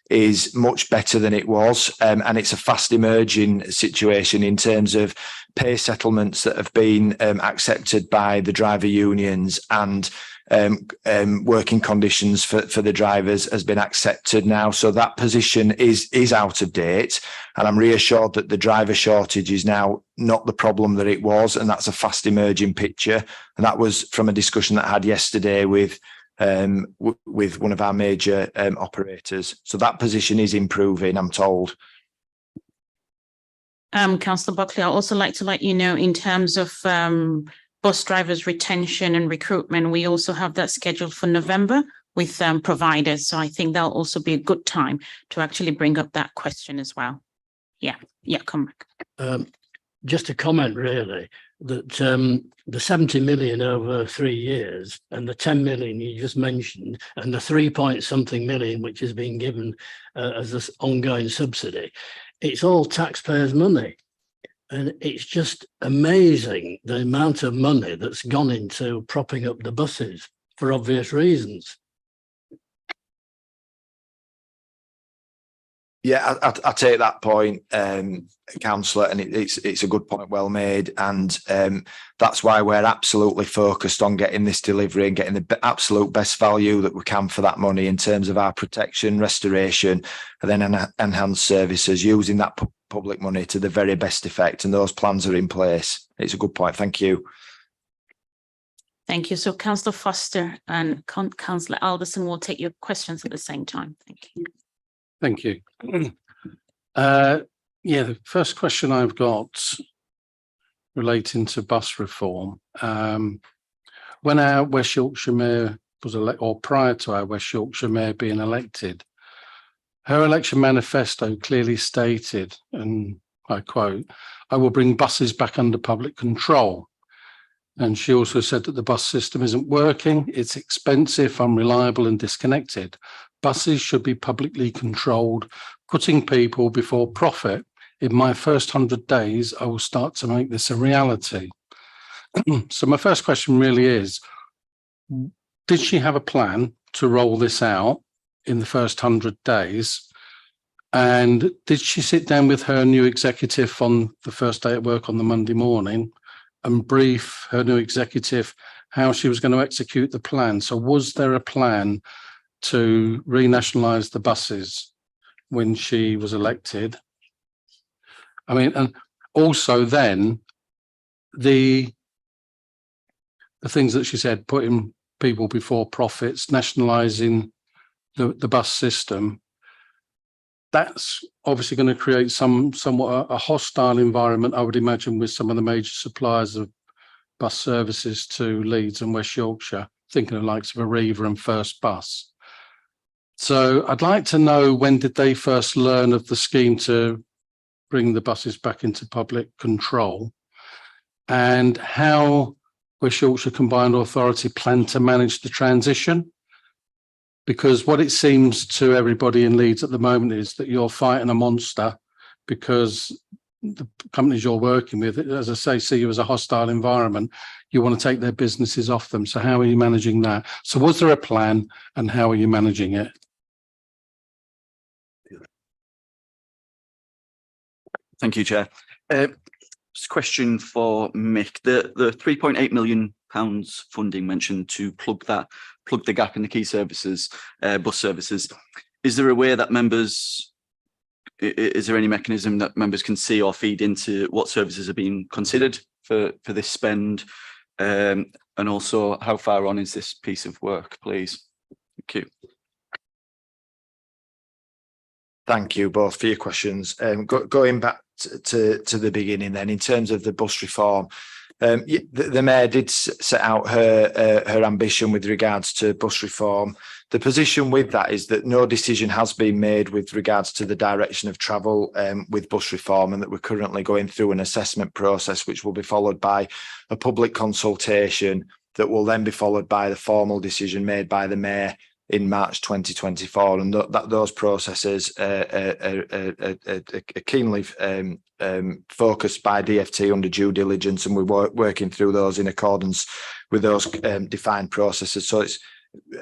is much better than it was. And it's a fast emerging situation in terms of pay settlements that have been accepted by the driver unions, and working conditions for the drivers has been accepted now. So that position is out of date, and I'm reassured that the driver shortage is now not the problem that it was, and that's a fast emerging picture. And that was from a discussion that I had yesterday with one of our major operators. So that position is improving, I'm told. Councillor Buckley, I'd also like to let you know, in terms of bus drivers retention and recruitment, we also have that scheduled for November with providers. So I think that'll also be a good time to actually bring up that question as well. Yeah, come back. Just a comment, really, that the 70 million over 3 years and the 10 million you just mentioned and the 3-point-something million which is being given as this ongoing subsidy, it's all taxpayers' money. And it's just amazing the amount of money that's gone into propping up the buses for obvious reasons. Yeah, I take that point, Councillor, and it's a good point, well made, and that's why we're absolutely focused on getting this delivery and getting the absolute best value that we can for that money in terms of our protection, restoration, and then enhanced services, using that public money to the very best effect, and those plans are in place. It's a good point. Thank you. Thank you. So Councillor Foster and Councillor Alderson will take your questions at the same time. Thank you. Thank you. Yeah, the first question I've got relating to bus reform. When our West Yorkshire Mayor was elected, or prior to our West Yorkshire Mayor being elected, her election manifesto clearly stated, and I quote, "I will bring buses back under public control." And she also said that the bus system isn't working, it's expensive, unreliable and disconnected. Buses should be publicly controlled, putting people before profit. In my first 100 days, I will start to make this a reality. So my first question really is, did she have a plan to roll this out in the first 100 days? And did she sit down with her new executive on the first day at work on the Monday morning and brief her new executive how she was going to execute the plan? So was there a plan to renationalise the buses when she was elected? I mean, and also then the things that she said, putting people before profits, nationalising the bus system, that's obviously going to create somewhat a hostile environment, I would imagine, with some of the major suppliers of bus services to Leeds and West Yorkshire, thinking of likes of Arriva and First Bus. So I'd like to know, when did they first learn of the scheme to bring the buses back into public control, and how West Yorkshire Combined Authority plan to manage the transition? Because what it seems to everybody in Leeds at the moment is that you're fighting a monster, because the companies you're working with, as I say, see you as a hostile environment. You want to take their businesses off them. So how are you managing that? So was there a plan, and how are you managing it? Thank you, Chair. Just a question for Mick. The £3.8 million funding mentioned to plug the gap in the key services, bus services. Is there a way that members, is there any mechanism that members can see or feed into what services are being considered for this spend? And also, how far on is this piece of work, please? Thank you. Thank you both for your questions. Going back to the beginning then, in terms of the bus reform, the Mayor did set out her ambition with regards to bus reform. The position with that is that no decision has been made with regards to the direction of travel with bus reform, and that we're currently going through an assessment process, which will be followed by a public consultation that will then be followed by the formal decision made by the Mayor in March 2024, and that those processes are keenly focused by DfT under due diligence, and we're working through those in accordance with those defined processes. So it's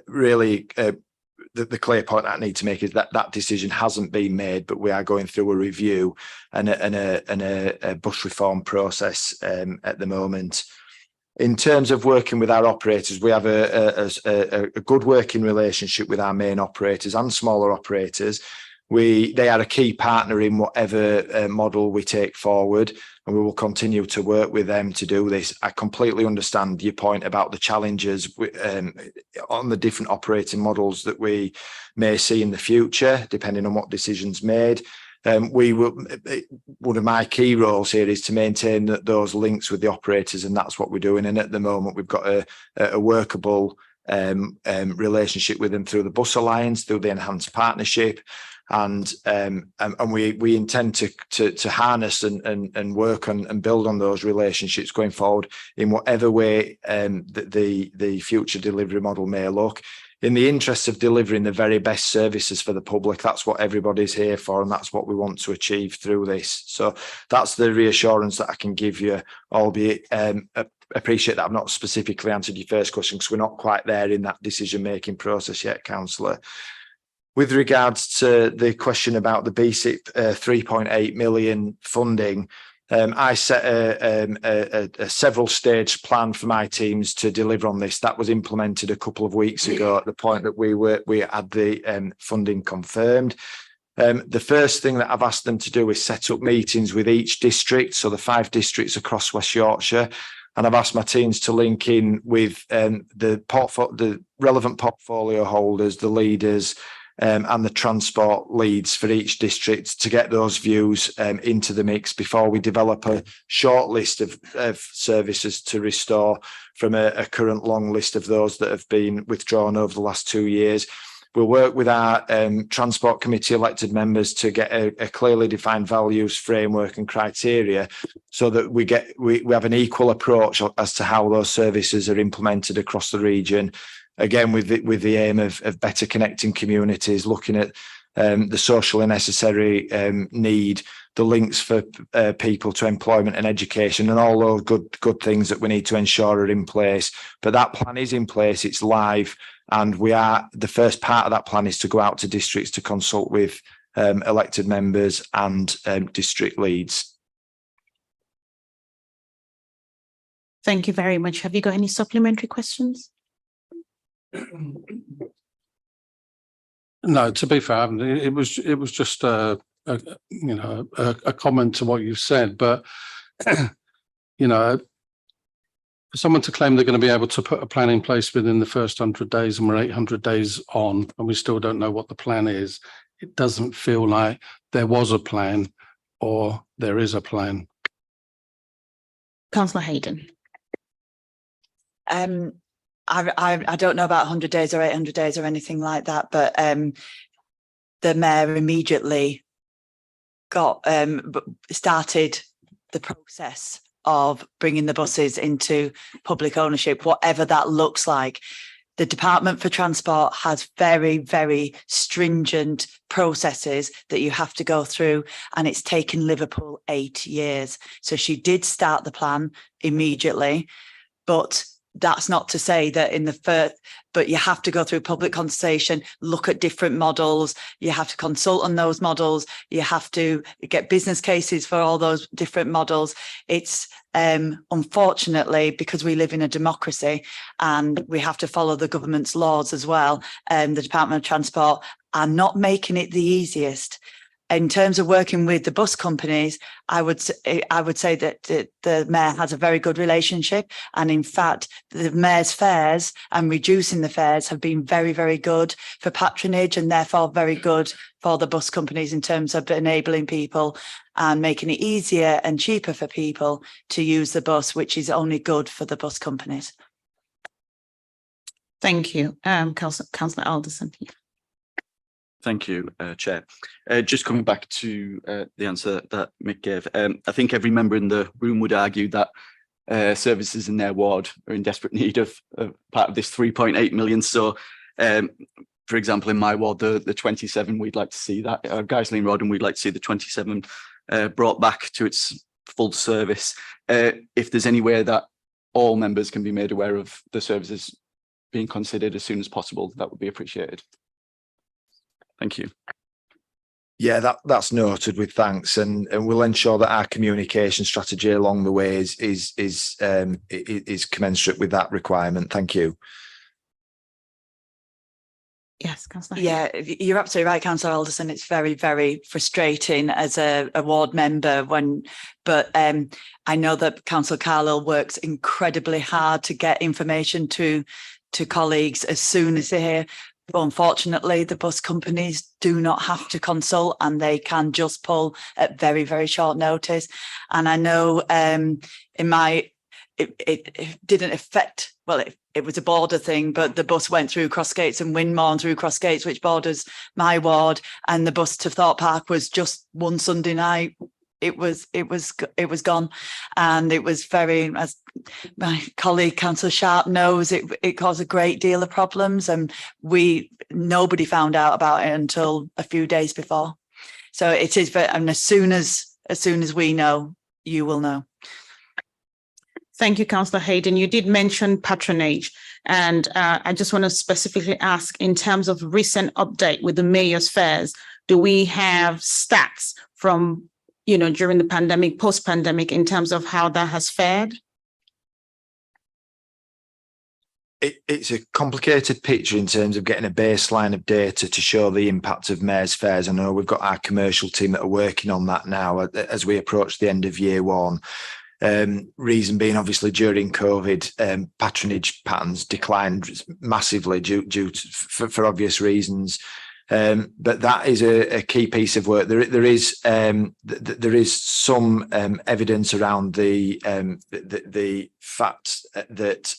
really the clear point I need to make is that that decision hasn't been made, but we are going through a review and a bus reform process at the moment. In terms of working with our operators, we have a good working relationship with our main operators and smaller operators. They are a key partner in whatever model we take forward, and we will continue to work with them to do this. I completely understand your point about the challenges on the different operating models that we may see in the future, depending on what decisions made. One of my key roles here is to maintain those links with the operators, and that's what we're doing. And at the moment, we've got a workable relationship with them through the Bus Alliance, through the enhanced partnership, and we intend to harness and work on and build on those relationships going forward in whatever way the future delivery model may look, in the interest of delivering the very best services for the public. That's what everybody's here for, and that's what we want to achieve through this. So that's the reassurance that I can give you, albeit appreciate that I've not specifically answered your first question, because we're not quite there in that decision-making process yet, Councillor. With regards to the question about the BSIP 3.8 million funding, I set a several stage plan for my teams to deliver on this. That was implemented a couple of weeks ago at the point that we had the funding confirmed. The first thing that I've asked them to do is set up meetings with each district, so the 5 districts across West Yorkshire, and I've asked my teams to link in with the relevant portfolio holders, the leaders, and the transport leads for each district to get those views into the mix before we develop a short list of services to restore from a current long list of those that have been withdrawn over the last 2 years. We'll work with our Transport Committee elected members to get a clearly defined values framework and criteria, so that we have an equal approach as to how those services are implemented across the region. Again, with the aim of better connecting communities, looking at the socially necessary need, the links for people to employment and education, and all those good things that we need to ensure are in place. But that plan is in place, it's live, and the first part of that plan is to go out to districts to consult with elected members and district leads. Thank you very much. Have you got any supplementary questions? No, to be fair, it was just a comment to what you said, but you know, for someone to claim they're going to be able to put a plan in place within the first 100 days and we're 800 days on and we still don't know what the plan is, it doesn't feel like there was a plan or there is a plan. Councillor Hayden. I don't know about 100 days or 800 days or anything like that, but the mayor immediately started the process of bringing the buses into public ownership, whatever that looks like. The Department for Transport has very, very stringent processes that you have to go through, and it's taken Liverpool 8 years. So she did start the plan immediately, but that's not to say that in the first, but you have to go through public consultation, look at different models, you have to consult on those models, you have to get business cases for all those different models. It's unfortunately, because we live in a democracy and we have to follow the government's laws as well, the Department of Transport are not making it the easiest. In terms of working with the bus companies, I would say that the mayor has a very good relationship, and in fact, the mayor's fares and reducing the fares have been very, very good for patronage, and therefore very good for the bus companies in terms of enabling people and making it easier and cheaper for people to use the bus, which is only good for the bus companies. Thank you, Councillor Alderson. Thank you, Chair. Just coming back to the answer that Mick gave, I think every member in the room would argue that services in their ward are in desperate need of part of this 3.8 million. So, for example, in my ward, the 27, we'd like to see that, Geislin Road, and we'd like to see the 27 brought back to its full service. If there's any way that all members can be made aware of the services being considered as soon as possible, that would be appreciated. Thank you. Yeah, that's noted with thanks, and we'll ensure that our communication strategy along the way is commensurate with that requirement. Thank you. Yes, Councillor. Yeah, you're absolutely right, Councillor Alderson. It's very, very frustrating as a ward member but I know that Councillor Carlisle works incredibly hard to get information to colleagues as soon as they hear. But unfortunately, the bus companies do not have to consult, and they can just pull at very, very short notice. And I know it didn't affect, well, it was a border thing, but the bus went through Crossgates and Whinmoor and through Crossgates, which borders my ward, and the bus to Thorpe Park was just one Sunday night. It was gone, and it was very, as my colleague Councillor Sharp knows, it caused a great deal of problems, and nobody found out about it until a few days before. So it is very, and as soon as we know, you will know. Thank you, Councillor Hayden. You did mention patronage, and I just want to specifically ask, in terms of recent update with the mayor's fares, do we have stats from during the pandemic, post-pandemic, in terms of how that has fared? It's a complicated picture in terms of getting a baseline of data to show the impact of mayor's fares. I know we've got our commercial team that are working on that now as we approach the end of year one. Reason being, obviously, during COVID, patronage patterns declined massively due to for obvious reasons. But that is a key piece of work. There is some evidence around the fact that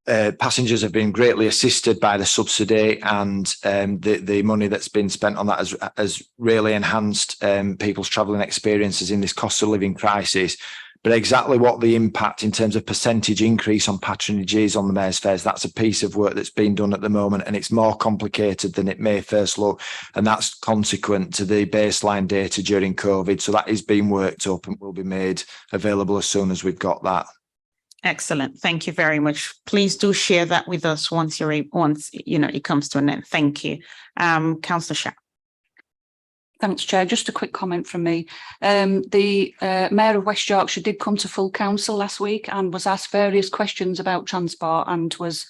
passengers have been greatly assisted by the subsidy, and the money that's been spent on that has really enhanced people's travelling experiences in this cost of living crisis. But exactly what the impact in terms of percentage increase on patronage is on the mayor's fares, that's a piece of work that's being done at the moment, and it's more complicated than it may first look, and that's consequent to the baseline data during COVID. So that is being worked up and will be made available as soon as we've got that. Excellent. Thank you very much. Please do share that with us once it comes to an end. Thank you. Councillor Sharp. Thanks, Chair. Just a quick comment from me. The Mayor of West Yorkshire did come to full council last week and was asked various questions about transport and was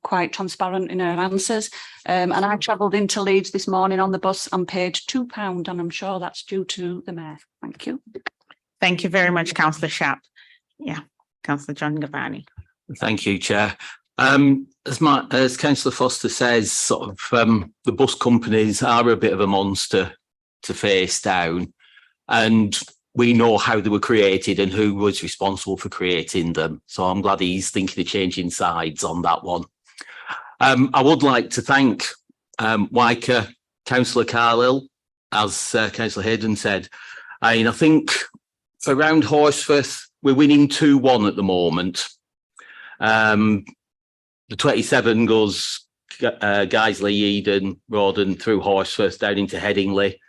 quite transparent in her answers. And I travelled into Leeds this morning on the bus and paid £2, and I'm sure that's due to the Mayor. Thank you. Thank you very much, Councillor Sharp. Yeah, Councillor John Gavani. Thank you, Chair. As Councillor Foster says, sort of the bus companies are a bit of a monster to face down, and we know how they were created and who was responsible for creating them. So I'm glad he's thinking of changing sides on that one. I would like to thank Wyker, Councillor Carlill, as Councillor Hayden said. I think around Horsforth, we're winning 2-1 at the moment. The 27 goes Guiseley, Eden, Rawdon through Horsforth down into Headingley,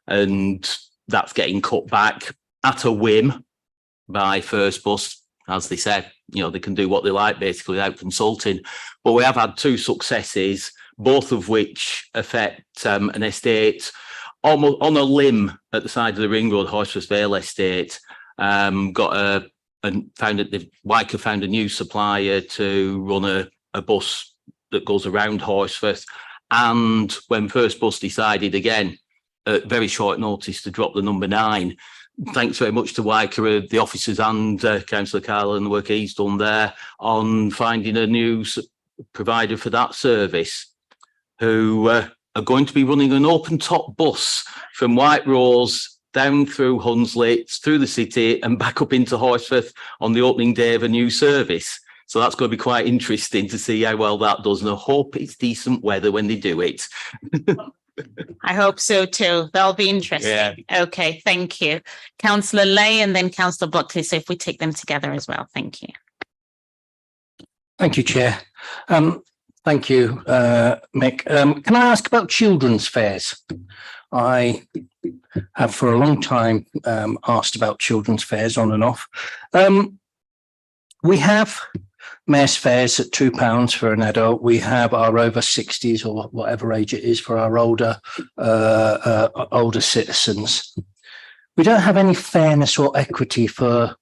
and that's getting cut back at a whim by First Bus. As they said, you know, they can do what they like basically without consulting. But we have had 2 successes, both of which affect an estate almost on a limb at the side of the Ring Road, Horsforth Vale estate. Wyker found a new supplier to run a bus that goes around Horsforth. And when First Bus decided again, at very short notice, to drop the number 9, thanks very much to Wyker, the officers and Councillor Carl and the work he's done there on finding a new provider for that service, who are going to be running an open top bus from White Rose down through Hunsley, through the city and back up into Horsforth on the opening day of a new service. So that's going to be quite interesting to see how well that does. And I hope it's decent weather when they do it. I hope so too. That'll be interesting. Yeah. Okay, thank you. Councillor Lay and then Councillor Buckley. So if we take them together as well. Thank you. Thank you, Chair. Thank you, Mick. Can I ask about children's fairs? I have for a long time asked about children's fairs on and off. We have mass fares at £2 for an adult. We have our over 60s or whatever age it is for our older citizens. We don't have any fairness or equity for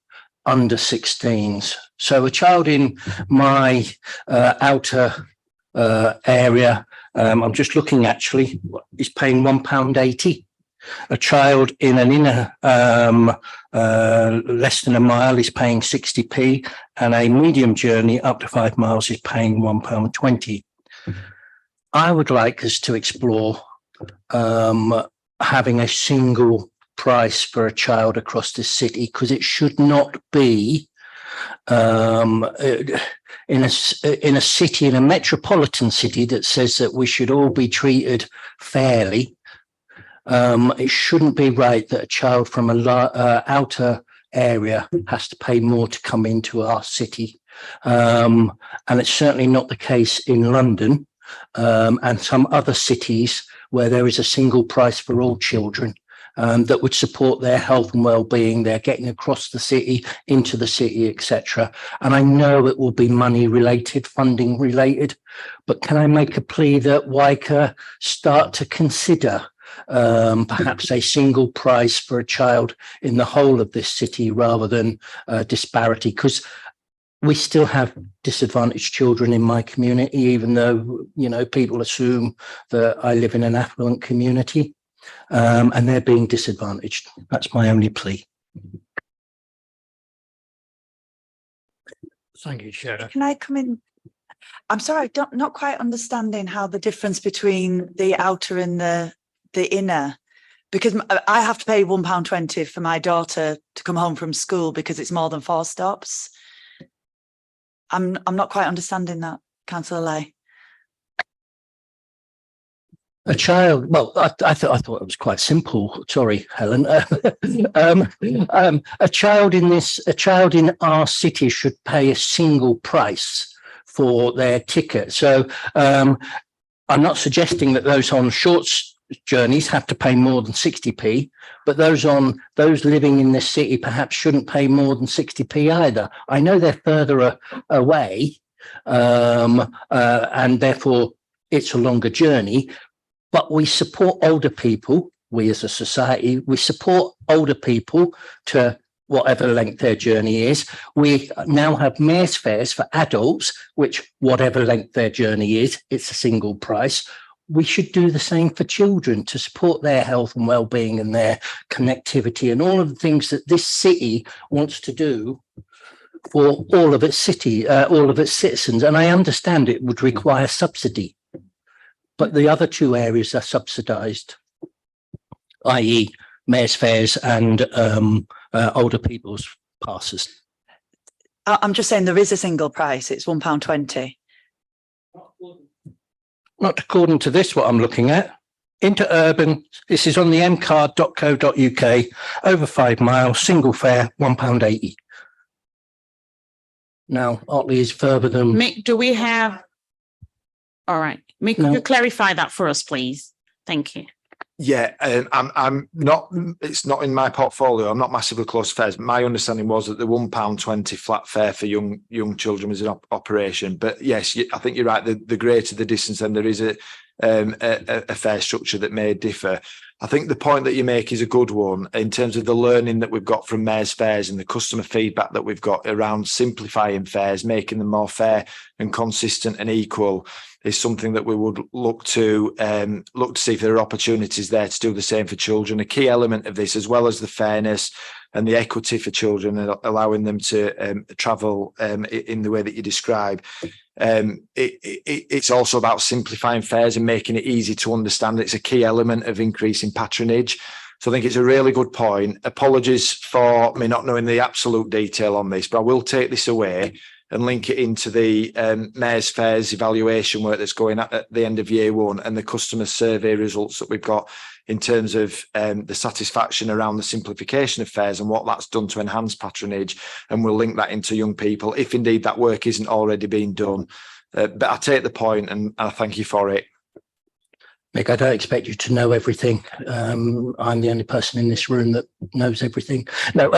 under 16s. So a child in my outer area, I'm just looking actually, is paying £1.80. A child in an inner less than a mile is paying 60p, and a medium journey up to 5 miles is paying £1.20. I would like us to explore having a single price for a child across the city, because it should not be in a city, in a metropolitan city that says that we should all be treated fairly. It shouldn't be right that a child from a outer area has to pay more to come into our city. And it's certainly not the case in London and some other cities where there is a single price for all children that would support their health and well-being. They're getting across the city, into the city, etc. And I know it will be money related, funding related, but can I make a plea that Wyker start to consider perhaps a single price for a child in the whole of this city rather than disparity, because we still have disadvantaged children in my community, even though, you know, people assume that I live in an affluent community, and they're being disadvantaged. That's my only plea. Thank you, Chair. Can I come in? I'm sorry, not quite understanding how the difference between the outer and the inner, because I have to pay £1.20 for my daughter to come home from school because it's more than 4 stops. I'm not quite understanding that, Councillor Lay. A child, well, I thought it was quite simple. Sorry, Helen. A child in our city should pay a single price for their ticket. So I'm not suggesting that those on short journeys have to pay more than 60p, but those living in this city perhaps shouldn't pay more than 60p either. I know they're further away, and therefore it's a longer journey, but we support older people we as a society, we support older people to whatever length their journey is. We now have mares fares for adults, which whatever length their journey is, it's a single price. We should do the same for children to support their health and well-being and their connectivity and all of the things that this city wants to do for all of its citizens. And I understand it would require subsidy, but the other two areas are subsidised, i.e. mares fares and older people's passes. I'm just saying there is a single price. It's £1.20. Not according to this, what I'm looking at. Interurban, this is on the mcard.co.uk, over 5 miles, single fare, £1.80. Now, Otley is further than... Mick, do we have? All right. Mick, could you clarify that for us, please? Thank you. Yeah, I'm not. It's not in my portfolio. I'm not massively close to fares. But my understanding was that the £1.20 flat fare for young children was an operation. But yes, I think you're right. The greater the distance, then there is a fare structure that may differ. I think the point that you make is a good one in terms of the learning that we've got from mares fares and the customer feedback that we've got around simplifying fares, making them more fair and consistent and equal, is something that we would look to see if there are opportunities there to do the same for children. A key element of this, as well as the fairness and the equity for children and allowing them to travel in the way that you describe, it's also about simplifying fares and making it easy to understand. It's a key element of increasing patronage. So I think it's a really good point. Apologies for me not knowing the absolute detail on this, but I will take this away and link it into the mares fares evaluation work that's going at the end of year one and the customer survey results that we've got in terms of the satisfaction around the simplification of fares and what that's done to enhance patronage. And we'll link that into young people if indeed that work isn't already being done. But I take the point and I thank you for it. Mick, I don't expect you to know everything. I'm the only person in this room that knows everything. No,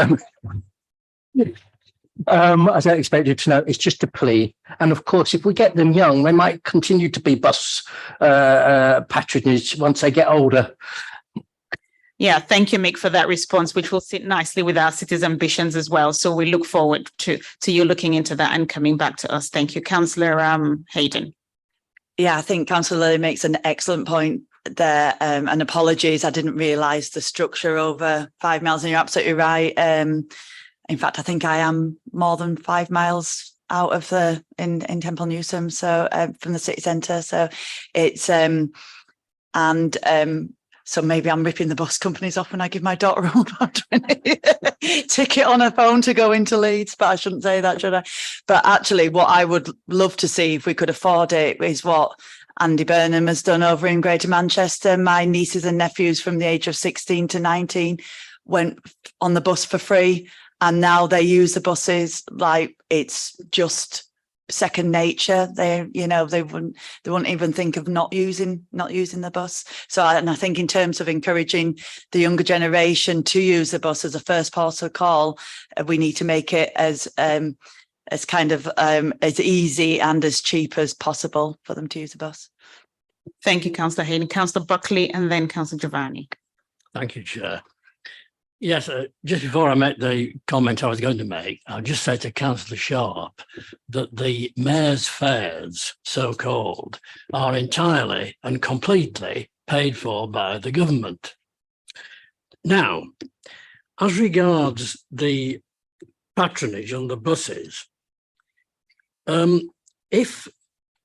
I don't expect you to know. It's just a plea. And of course, if we get them young, they might continue to be bus patronage once they get older. Yeah, thank you, Mick, for that response, which will sit nicely with our city's ambitions as well. So we look forward to you looking into that and coming back to us. Thank you, Councillor Hayden. Yeah, I think Councillor Lilly makes an excellent point there. And apologies, I didn't realise the structure over 5 miles, and you're absolutely right. In fact, I think I am more than 5 miles out of in Temple Newsome, so from the city centre. So it's so maybe I'm ripping the bus companies off when I give my daughter a £1.20 ticket on her phone to go into Leeds, but I shouldn't say that, should I? But actually, what I would love to see, if we could afford it, is what Andy Burnham has done over in Greater Manchester. My nieces and nephews from the age of 16 to 19 went on the bus for free. And now they use the buses like it's just second nature. They wouldn't even think of not using the bus. So, and I think in terms of encouraging the younger generation to use the bus as a first port of call, we need to make it as easy and as cheap as possible for them to use the bus. Thank you, Councillor Hayden. Councillor Buckley and then Councillor Giovanni. Thank you, Chair. Yes, just before I make the comment I was going to make, I'll just say to Councillor Sharp that the mayor's fares, so-called, are entirely and completely paid for by the government. Now, as regards the patronage on the buses, if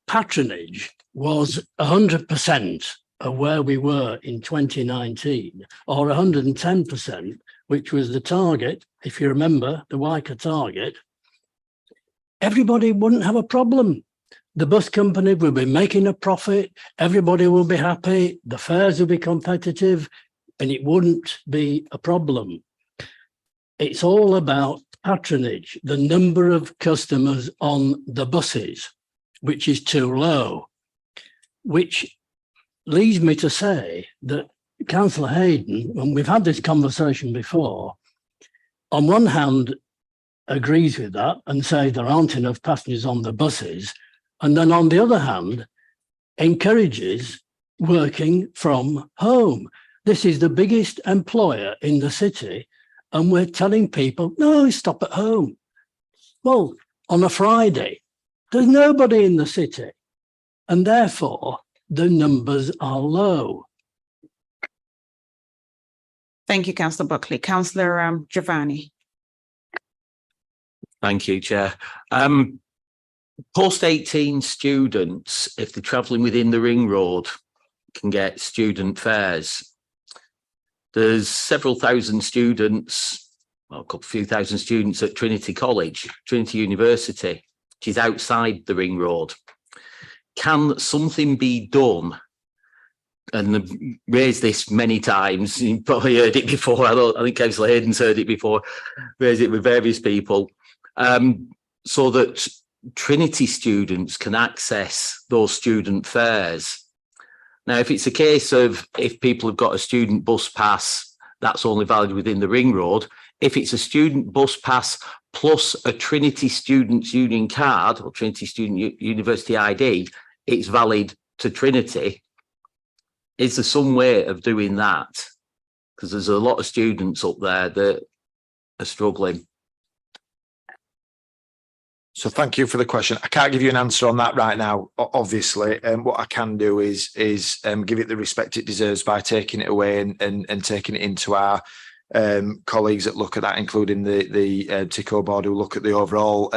patronage was 100% of where we were in 2019, or 110%, which was the target, if you remember, the WICA target, everybody wouldn't have a problem. The bus company will be making a profit, everybody will be happy, the fares will be competitive, and it wouldn't be a problem. It's all about patronage, the number of customers on the buses, which is too low, which leads me to say that Councillor Hayden, and we've had this conversation before, on one hand agrees with that and says there aren't enough passengers on the buses, and then on the other hand encourages working from home. This is the biggest employer in the city, and we're telling people, no, stop at home. Well, on a Friday, there's nobody in the city, and therefore the numbers are low. Thank you, Councillor Buckley. Councillor Giovanni. Thank you, Chair. Post-18 students, if they're travelling within the ring road, can get student fares. There's several thousand students, well, a few thousand students at Trinity College, Trinity University, which is outside the ring road. Can something be done? And I've raised this many times. You probably heard it before. I think Councillor Hayden's heard it before. Raised it with various people, so that Trinity students can access those student fares. Now, if it's a case of if people have got a student bus pass, that's only valid within the ring road. If it's a student bus pass plus a Trinity Students' Union card or Trinity Student University ID, it's valid to Trinity. Is there some way of doing that? Because there's a lot of students up there that are struggling. So thank you for the question. I can't give you an answer on that right now, obviously. What I can do is give it the respect it deserves by taking it away and taking it into our colleagues that look at that, including the TICO board who look at the overall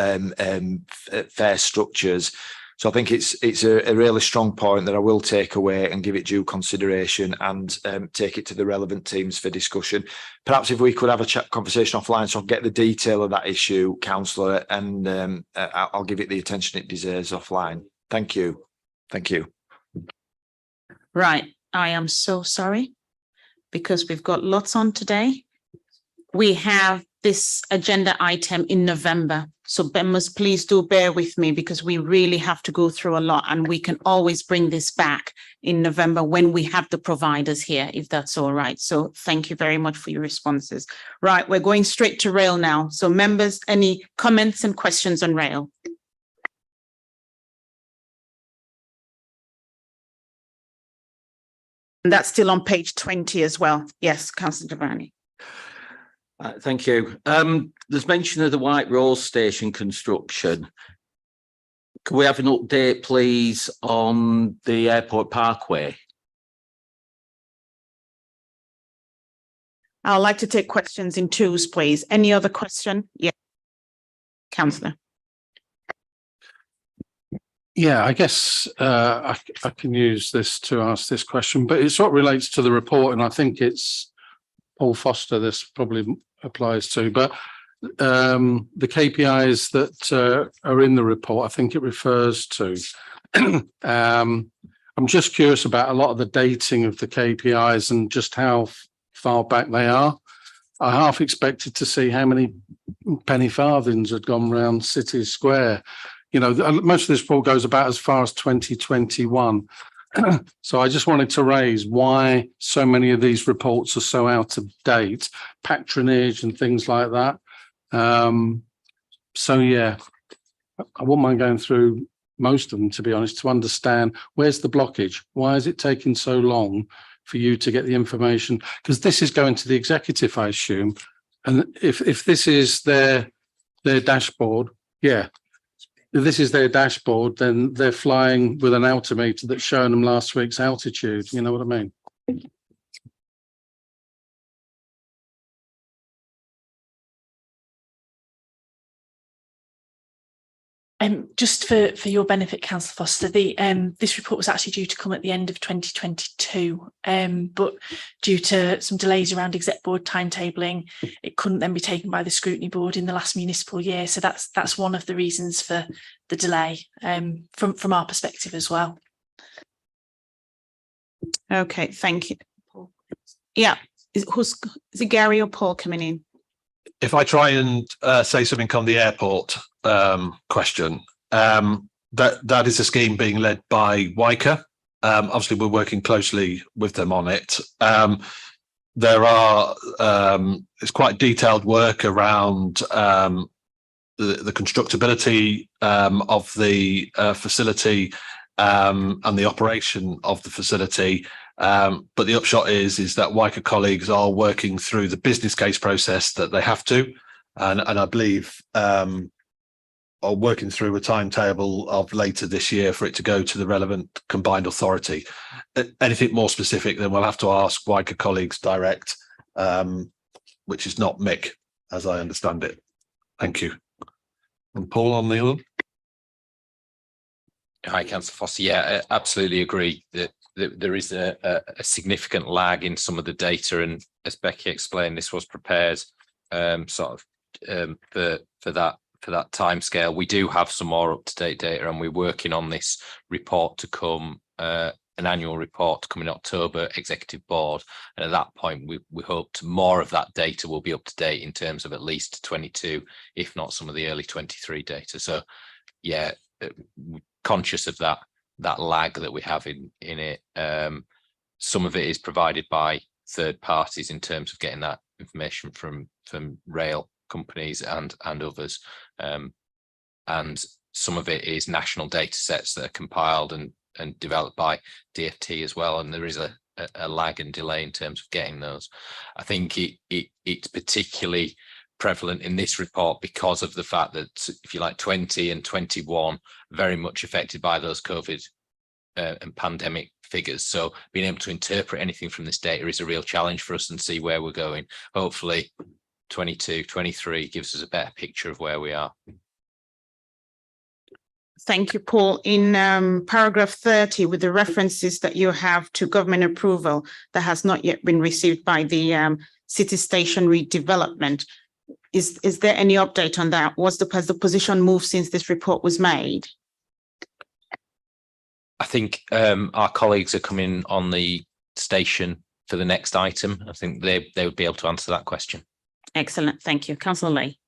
fare structures. So I think it's a really strong point that I will take away and give it due consideration and take it to the relevant teams for discussion. Perhaps if we could have a conversation offline so I can get the detail of that issue, Councillor, and I'll give it the attention it deserves offline. Thank you. Thank you. Right. I am so sorry because we've got lots on today. We have this agenda item in November. So members, please do bear with me because we really have to go through a lot, and we can always bring this back in November when we have the providers here, if that's all right. So thank you very much for your responses. Right, we're going straight to rail now. So members, any comments and questions on rail? And that's still on page 20 as well. Yes, Councillor Giovanni. Thank you. There's mention of the White Rose Station construction. Can we have an update, please, on the Airport Parkway? I'd like to take questions in twos, please. Any other question? Yeah. Councillor. Yeah, I guess I can use this to ask this question, but it sort of relates to the report, and I think it's Paul Foster this probably applies to, but the KPIs that are in the report, I think it refers to. I'm just curious about a lot of the dating of the KPIs and just how far back they are. I half expected to see how many penny farthings had gone round City Square. You know, most of this report goes about as far as 2021. So I just wanted to raise why so many of these reports are so out of date, patronage and things like that. So yeah, I wouldn't mind going through most of them, to be honest, to understand where's the blockage? Why is it taking so long for you to get the information? Because this is going to the executive, I assume. And if this is their dashboard, yeah. If this is their dashboard, then they're flying with an altimeter that's showing them last week's altitude. You know what I mean? Just for your benefit, Councillor Foster, this report was actually due to come at the end of 2022, but due to some delays around exec board timetabling, it couldn't then be taken by the scrutiny board in the last municipal year. So that's one of the reasons for the delay from our perspective as well. Okay, thank you. Yeah, is it Gary or Paul coming in? If I try and say something on the airport question, that is a scheme being led by WICA. Obviously, we're working closely with them on it. There are it's quite detailed work around the constructability of the facility and the operation of the facility. But the upshot is that WICA colleagues are working through the business case process that they have to, and I believe are working through a timetable of later this year for it to go to the relevant combined authority. Anything more specific, then we'll have to ask WICA colleagues direct, which is not Mick, as I understand it. Thank you. And Paul on the other. Hi, Councillor Foster. Yeah, I absolutely agree that there is a significant lag in some of the data, and as Becky explained, this was prepared for that timescale. We do have some more up-to-date data, and we're working on this report to come, an annual report to come in October, Executive Board, and at that point we hope more of that data will be up to date in terms of at least 22, if not some of the early 23 data. So yeah, conscious of that lag that we have in it. Some of it is provided by third parties in terms of getting that information from rail companies and others, and some of it is national data sets that are compiled and developed by DFT as well, and there is a lag and delay in terms of getting those. I think it's particularly prevalent in this report because of the fact that, if you like, 20 and 21 very much affected by those COVID and pandemic figures. So being able to interpret anything from this data is a real challenge for us and see where we're going. Hopefully 22, 23 gives us a better picture of where we are. Thank you, Paul. In paragraph 30, with the references that you have to government approval that has not yet been received by the city station redevelopment, is there any update on that? Has the position moved since this report was made? I think our colleagues are coming on the station for the next item. I think they would be able to answer that question. Excellent. Thank you. Councillor Lay.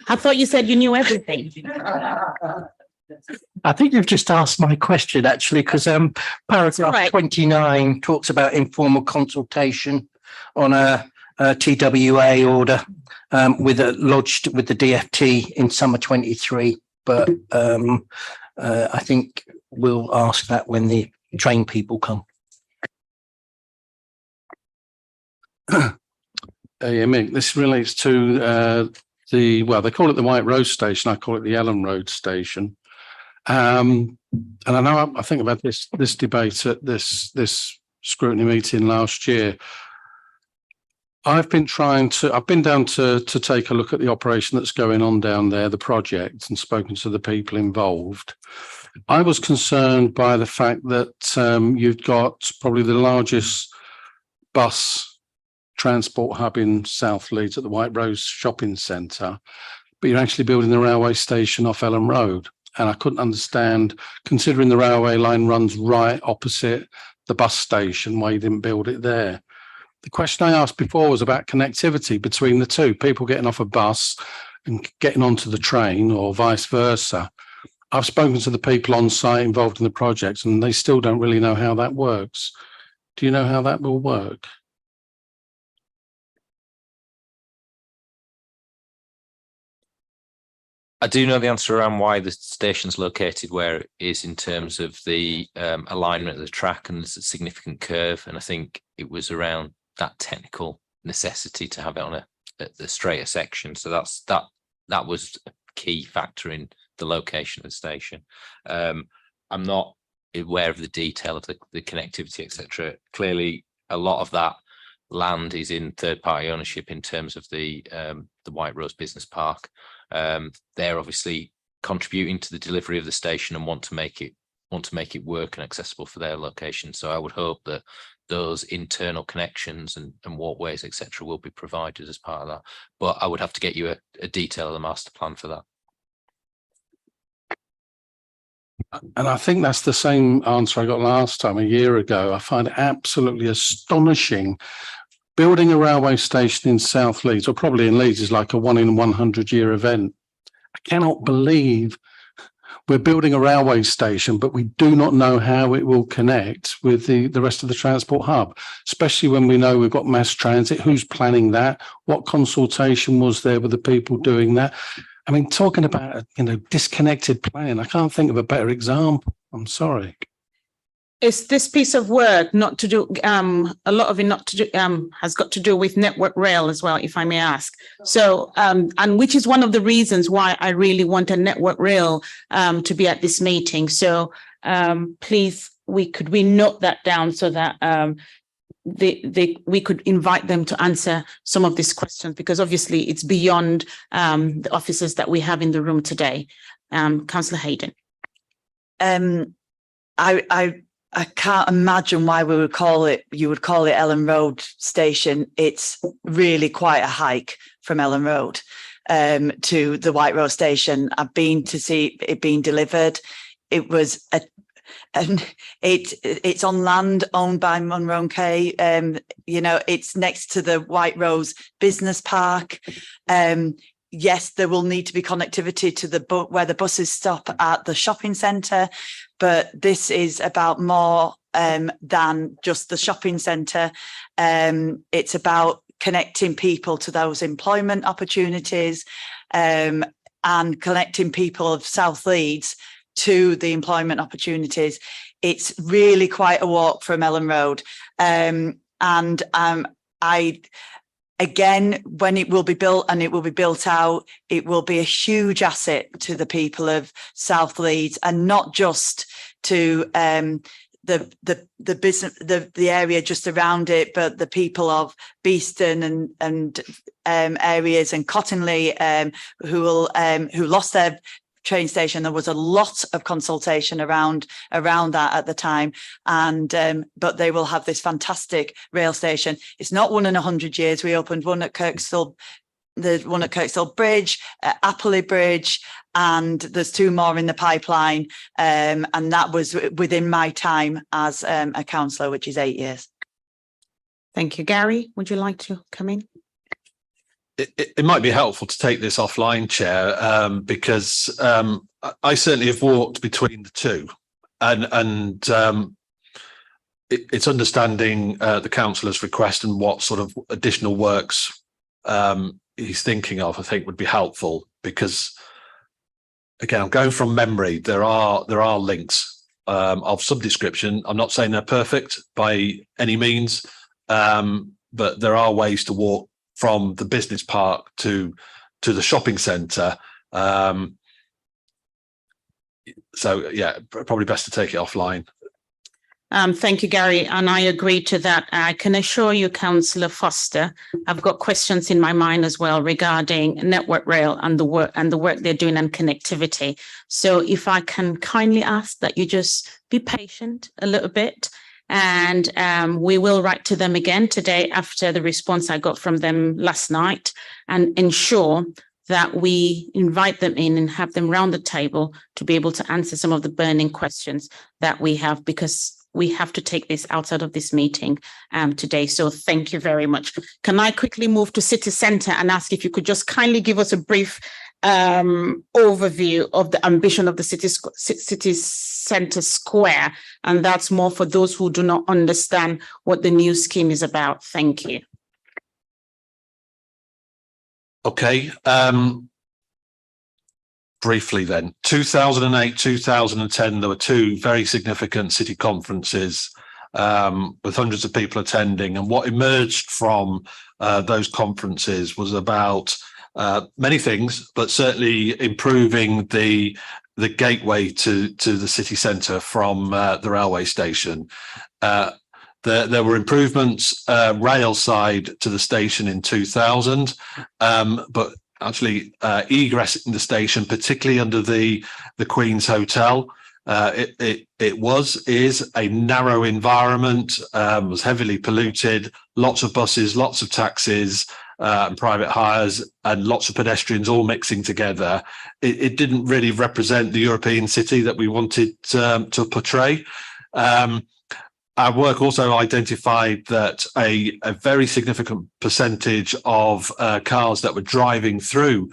I thought you said you knew everything. I think you've just asked my question, actually, because paragraph 29 talks about informal consultation on a TWA order lodged with the DFT in summer 23. But I think we'll ask that when the train people come. Mick, this relates to they call it the White Rose Station. I call it the Ellen Road Station. And I know I think about this debate at this scrutiny meeting last year. I've been down to take a look at the operation that's going on down there, the project, and spoken to the people involved. I was concerned by the fact that you've got probably the largest bus transport hub in South Leeds at the White Rose Shopping Centre, but you're actually building the railway station off Ellen Road. And I couldn't understand, considering the railway line runs right opposite the bus station, why you didn't build it there. The question I asked before was about connectivity between the two, people getting off a bus and getting onto the train or vice versa. I've spoken to the people on site involved in the project and they still don't really know how that works. Do you know how that will work? I do know the answer around why the station's located where it is in terms of the alignment of the track, and there's a significant curve. And I think it was around that technical necessity to have it on the straighter section. So that was a key factor in the location of the station. I'm not aware of the detail of the connectivity, etc. Clearly, a lot of that land is in third-party ownership in terms of the White Rose Business Park. They're obviously contributing to the delivery of the station and want to make it work and accessible for their location. So I would hope that those internal connections and walkways, etc., will be provided as part of that. But I would have to get you a detail of the master plan for that. And I think that's the same answer I got last time, a year ago. I find it absolutely astonishing. Building a railway station in South Leeds, or probably in Leeds, is like a 1 in 100 year event. I cannot believe we're building a railway station, but we do not know how it will connect with the rest of the transport hub, especially when we know we've got mass transit. Who's planning that? What consultation was there with the people doing that? I mean, talking about, disconnected plan, I can't think of a better example. I'm sorry. It's this piece of work not to do, a lot of it not to do, has got to do with Network Rail as well, if I may ask. So, and which is one of the reasons why I really want a Network Rail to be at this meeting. So please, we note that down so that we could invite them to answer some of these questions, because obviously it's beyond the officers that we have in the room today. Councillor Hayden. I can't imagine why you would call it Ellen Road Station. It's really quite a hike from Ellen Road to the White Rose Station. I've been to see it being delivered. It was it's on land owned by Munro and Kay. It's next to the White Rose Business Park. Yes, there will need to be connectivity to where the buses stop at the shopping centre, but this is about more than just the shopping centre. It's about connecting people to those employment opportunities and connecting people of South Leeds to the employment opportunities. It's really quite a walk from Ellen Road. Again, when it will be built and it will be built out, it will be a huge asset to the people of South Leeds, and not just to the business, the area just around it, but the people of Beeston and areas and Cottingley who lost their train station. There was a lot of consultation around that at the time, and but they will have this fantastic rail station. It's not one in 100 years. We opened one at Kirkstall, the one at Kirkstall Bridge, Appley Bridge, and there's two more in the pipeline, and that was within my time as a councillor, which is 8 years. Thank you. Gary, would you like to come in? It might be helpful to take this offline, Chair, because I certainly have walked between the two, and it's understanding the councillor's request and what sort of additional works he's thinking of, I think would be helpful, because again, I'm going from memory. There are links of some description. I'm not saying they're perfect by any means, but there are ways to walk from the business park to the shopping centre. So yeah, probably best to take it offline. Thank you, Gary, and I agree to that. I can assure you, Councillor Foster, I've got questions in my mind as well regarding Network Rail and the work they're doing and connectivity. So if I can kindly ask that you just be patient a little bit, and we will write to them again today after the response I got from them last night, and ensure that we invite them in and have them round the table to be able to answer some of the burning questions that we have, because we have to take this outside of this meeting today. So thank you very much. Can I quickly move to City Centre and ask if you could just kindly give us a brief overview of the ambition of the City Centre Square, and that's more for those who do not understand what the new scheme is about. Thank you. Okay. Briefly then, 2008, 2010, there were two very significant city conferences with hundreds of people attending, and what emerged from those conferences was about many things, but certainly improving the gateway to the city centre from the railway station. There were improvements rail side to the station in 2000, but actually egressing the station, particularly under the Queen's Hotel. It is a narrow environment, was heavily polluted, lots of buses, lots of taxis, and private hires, and lots of pedestrians all mixing together. It didn't really represent the European city that we wanted to portray. Our work also identified that a very significant percentage of cars that were driving through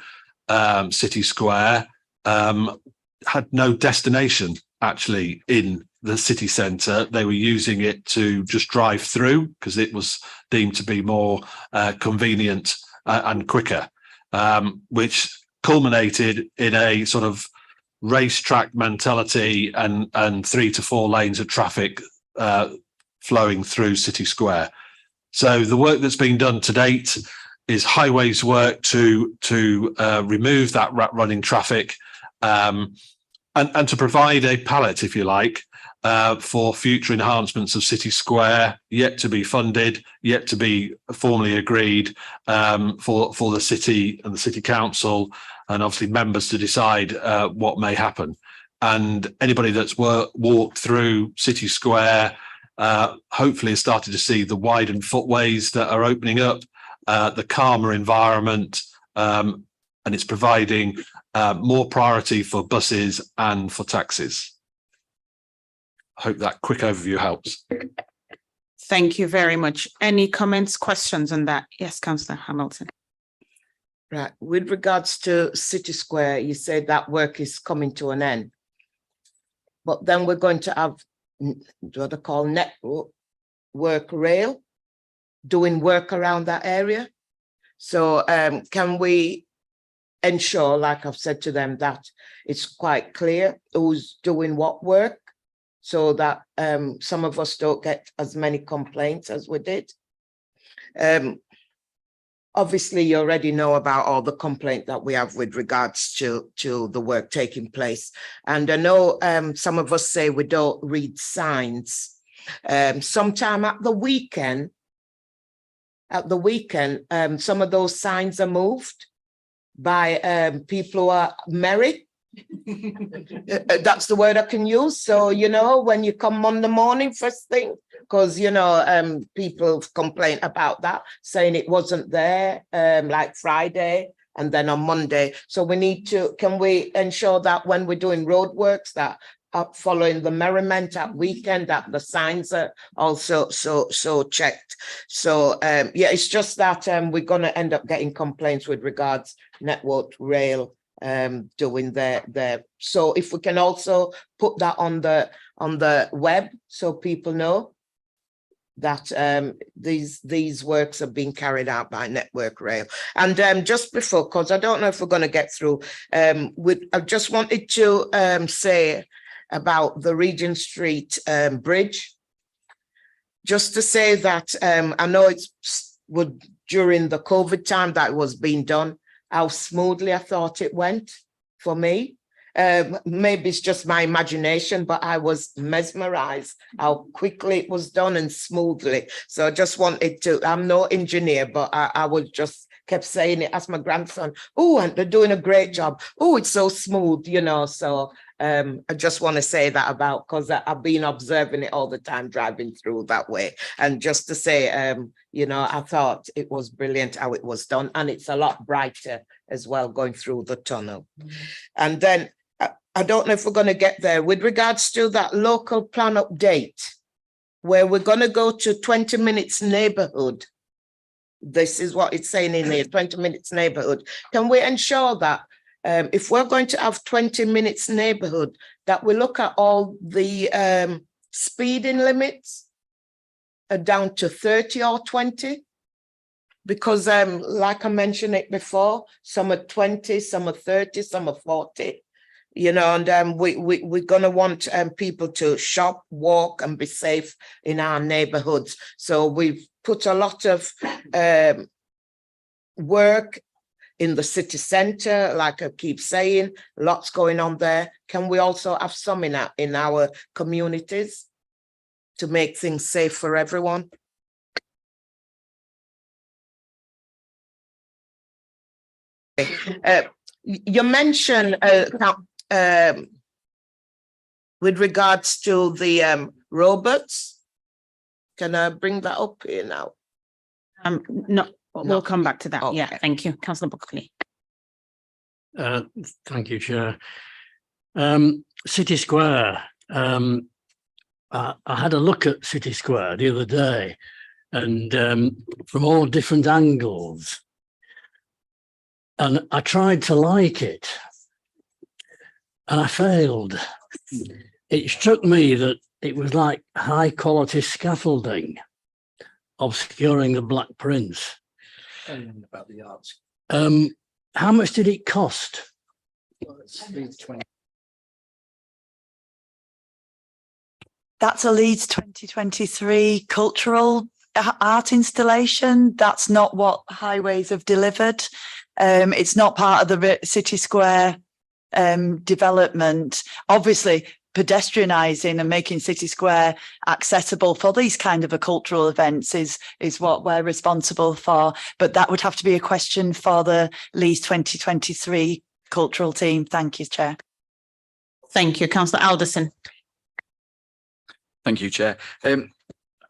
City Square had no destination actually in the city centre. They were using it to just drive through because it was deemed to be more convenient and quicker, which culminated in a sort of racetrack mentality and 3 to 4 lanes of traffic flowing through City Square. So the work that's been done to date is highways work to remove that running traffic and to provide a palette, if you like, for future enhancements of City Square, yet to be funded, yet to be formally agreed for the city and the city council, and obviously members to decide what may happen. And anybody that's walked through City Square hopefully has started to see the widened footways that are opening up, the calmer environment, and it's providing more priority for buses and for taxis. I hope that quick overview helps. Thank you very much. Any comments, questions on that? Yes, Councillor Hamilton. Right. With regards to City Square, you said that work is coming to an end. But then we're going to have what I call network rail doing work around that area. So can we ensure, like I've said to them, that it's quite clear who's doing what work, so that some of us don't get as many complaints as we did? Obviously, you already know about all the complaint that we have with regards to the work taking place. And I know some of us say we don't read signs. Sometime at the weekend, some of those signs are moved by people who are merry. That's the word I can use. So, you know, when you come Monday morning first thing, because, you know, people complain about that, saying it wasn't there like Friday and then on Monday. So we need to, can we ensure that when we're doing roadworks that are following the merriment at weekend, that the signs are also so checked? So yeah, it's just that we're going to end up getting complaints with regards network rail doing their. So if we can also put that on the web, so people know that these works are being carried out by Network Rail. And just before, because I don't know if we're going to get through, I just wanted to say about the Regent Street bridge, just to say that I know it's during the COVID time that was being done, how smoothly I thought it went for me. Maybe it's just my imagination, but I was mesmerized how quickly it was done and smoothly. So I just wanted to, I'm no engineer, but I was just kept saying it as my grandson. Oh, and they're doing a great job. Oh, it's so smooth, you know. So I just want to say that about, because I've been observing it all the time driving through that way. And just to say, you know, I thought it was brilliant how it was done. And it's a lot brighter as well going through the tunnel. And then I don't know if we're going to get there with regards to that local plan update, where we're going to go to 20 minutes neighborhood. This is what it's saying in here, 20 minutes neighborhood. Can we ensure that if we're going to have 20 minutes neighborhood, that we look at all the speeding limits down to 30 or 20? Because like I mentioned it before, some are 20, some are 30, some are 40. You know, and we're going to want people to shop, walk, and be safe in our neighborhoods. So we've put a lot of work in the city centre, like I keep saying, lots going on there. Can we also have some in our communities to make things safe for everyone? You mentioned with regards to the robots. Can I bring that up here now? No, we'll come back to that. Okay. Yeah, thank you. Councillor Buckley. Thank you, Chair. City Square. I had a look at City Square the other day, and from all different angles. And I tried to like it, and I failed. It struck me that it was like high quality scaffolding, obscuring the Black Prince. About the arts. how much did it cost? That's a Leeds 2023 cultural art installation. That's not what Highways have delivered. It's not part of the City Square development. Obviously, pedestrianising and making City Square accessible for these kind of a cultural events is what we're responsible for. But that would have to be a question for the Leeds 2023 cultural team. Thank you, Chair. Thank you, Councillor Alderson. Thank you, Chair. I'm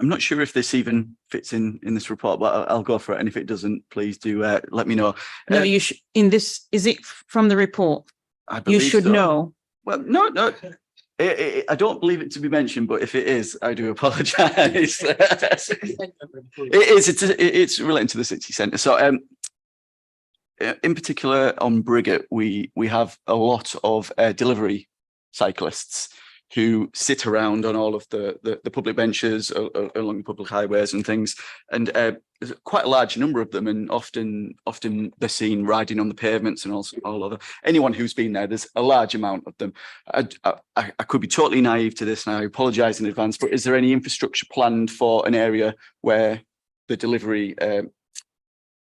not sure if this even fits in this report, but I'll go for it. And if it doesn't, please do let me know. No, you should. In this, is it from the report? I You believe should so. know. Well, no. I don't believe it to be mentioned, but if it is, I do apologise. It's relating to the city centre. So, in particular on Briggate, we have a lot of delivery cyclists who sit around on all of the public benches along the public highways and things, and there's quite a large number of them, and often they're seen riding on the pavements and also all over. Anyone who's been there, there's a large amount of them. I could be totally naive to this, and I apologise in advance, but is there any infrastructure planned for an area where the delivery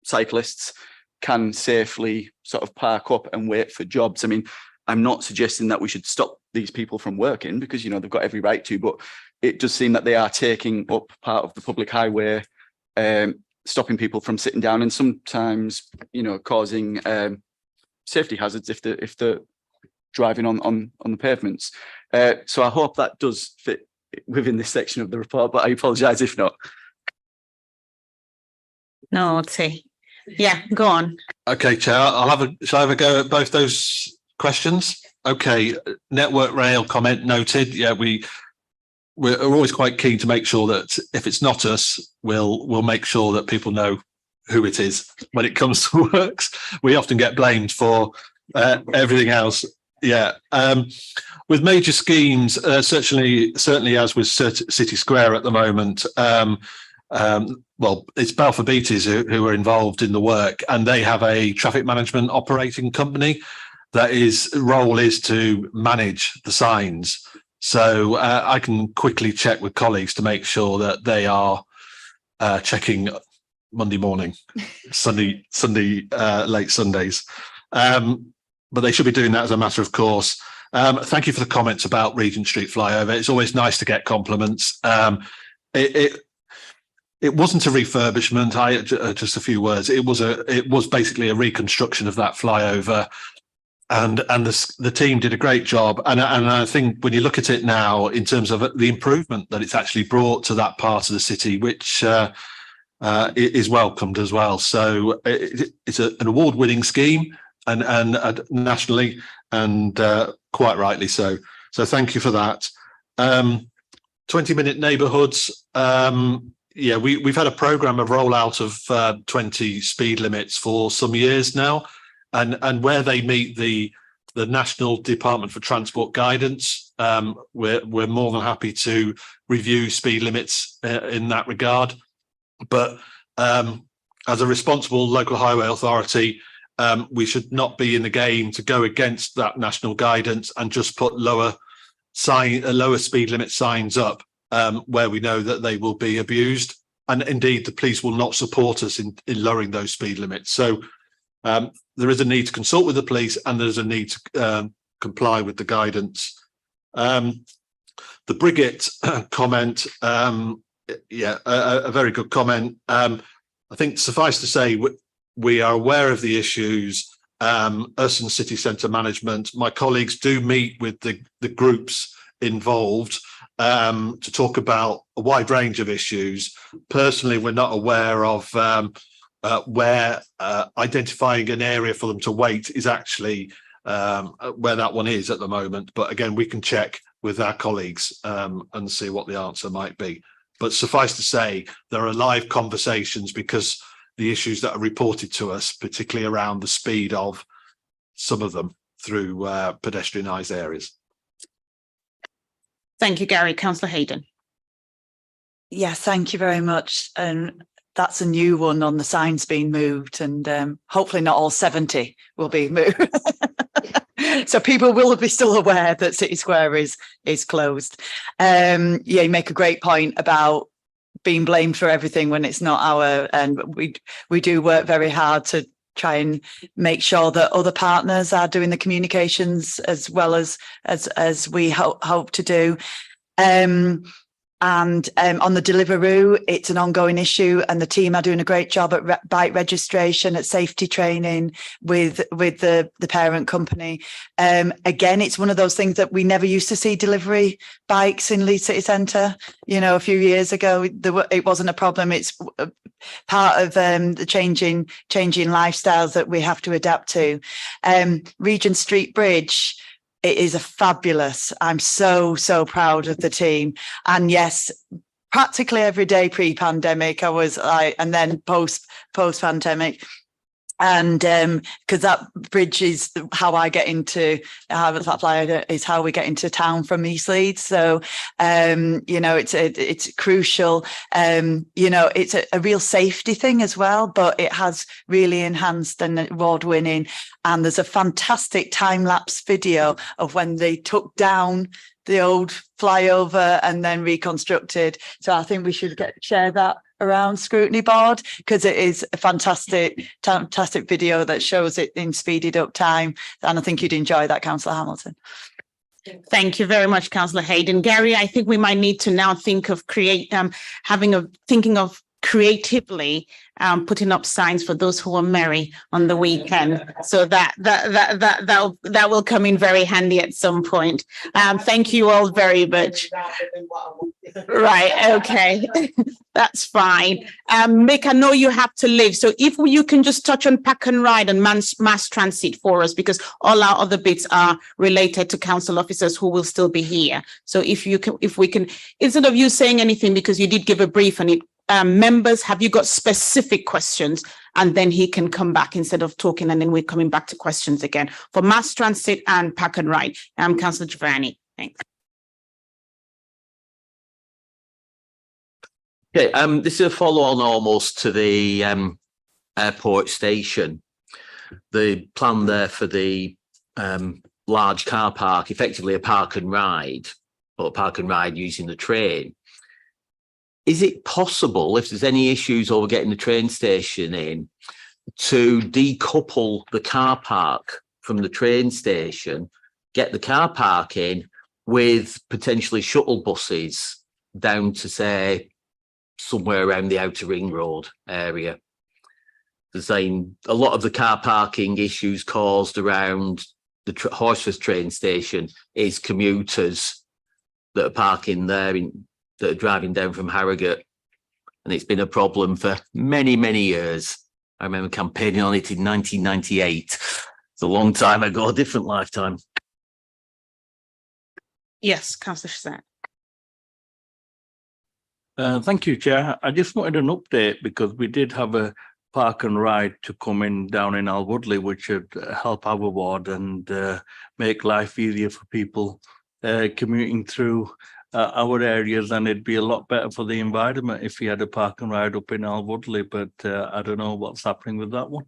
cyclists can safely sort of park up and wait for jobs? I mean, I'm not suggesting that we should stop these people from working, because, you know, they've got every right to, but it does seem that they are taking up part of the public highway, stopping people from sitting down, and sometimes, you know, causing safety hazards if they're driving on the pavements. So I hope that does fit within this section of the report, but I apologise if not. No, I'd say. Yeah, go on. Okay, Chair, shall I have a go at both those questions? Okay, Network Rail comment noted. Yeah, we're always quite keen to make sure that if it's not us, we'll make sure that people know who it is when it comes to works. We often get blamed for everything else. Yeah, with major schemes, certainly as with City Square at the moment. Well, it's Balfour Beatties who are involved in the work, and they have a traffic management operating company that role is to manage the signs. So I can quickly check with colleagues to make sure that they are checking Monday morning, Sunday, late Sundays. But they should be doing that as a matter of course. Thank you for the comments about Regent Street flyover. It's always nice to get compliments. It wasn't a refurbishment. Just a few words. It was basically a reconstruction of that flyover. And the team did a great job, and I think when you look at it now in terms of the improvement that it's actually brought to that part of the city, which is welcomed as well. So it's an award-winning scheme, and nationally, and quite rightly so. So thank you for that. 20-minute neighbourhoods. Yeah, we've had a programme of rollout of 20 speed limits for some years now. And where they meet the National Department for Transport guidance, we're more than happy to review speed limits in that regard. But as a responsible local highway authority, we should not be in the game to go against that national guidance and just put lower speed limit signs up where we know that they will be abused. And indeed, the police will not support us in lowering those speed limits. So there is a need to consult with the police, and there's a need to comply with the guidance. The Briggate comment, yeah, a very good comment. I think suffice to say, we are aware of the issues, us and city centre management. My colleagues do meet with the groups involved to talk about a wide range of issues. Personally, we're not aware of where identifying an area for them to wait is actually where that one is at the moment. But again, we can check with our colleagues and see what the answer might be. But suffice to say, there are live conversations because the issues that are reported to us, particularly around the speed of some of them through pedestrianised areas. Thank you, Gary. Councillor Hayden. Yes, thank you very much. And that's a new one on the signs being moved, and hopefully not all 70 will be moved. So people will be still aware that City Square is closed. Yeah, you make a great point about being blamed for everything when it's not our, and we do work very hard to try and make sure that other partners are doing the communications as well as we hope to do. And on the Deliveroo, it's an ongoing issue, and the team are doing a great job at bike registration, at safety training with the parent company. Again, it's one of those things that we never used to see delivery bikes in Leeds City Centre. You know, a few years ago, it wasn't a problem. It's part of the changing lifestyles that we have to adapt to. Regent Street Bridge. It is a fabulous. I'm so proud of the team. And yes, practically every day pre-pandemic, and then post-pandemic. And because that bridge is how I get into, is how we get into town from East Leeds. So, you know, it's crucial. You know, it's a real safety thing as well, but it has really enhanced and award-winning. And there's a fantastic time-lapse video of when they took down the old flyover and then reconstructed. So I think we should share that around Scrutiny Board, because it is a fantastic video that shows it in speeded up time. And I think you'd enjoy that, Councillor Hamilton. Thank you very much, Councillor Hayden. Gary, I think we might need to now think of thinking of creatively putting up signs for those who are merry on the weekend. So that will come in very handy at some point. Thank you all very much. Right, okay. That's fine. Mick, I know you have to leave. So if you can just touch on Park and Ride and mass transit for us, because all our other bits are related to council officers who will still be here. So if we can, instead of you saying anything, because you did give a brief on it, members, have you got specific questions? And then he can come back instead of talking, and then we're coming back to questions again for mass transit and Park and Ride. Councillor Giovanni, thanks. Okay, this is a follow-on almost to the airport station. The plan there for the large car park, effectively a park and ride, or a park and ride using the train. Is it possible, if there's any issues over getting the train station in, to decouple the car park from the train station, get the car park in with potentially shuttle buses down to, say, somewhere around the Outer Ring Road area? They're saying a lot of the car parking issues caused around the Horsforth train station is commuters that are parking there, that are driving down from Harrogate. And it's been a problem for many, many years. I remember campaigning on it in 1998. It's a long time ago, a different lifetime. Yes, Councillor Shazad. Thank you, Chair. I just wanted an update because we did have a Park and Ride to come in down in Alwoodley, which would help our ward and make life easier for people commuting through our areas, and it'd be a lot better for the environment if we had a Park and Ride up in Alwoodley, but I don't know what's happening with that one.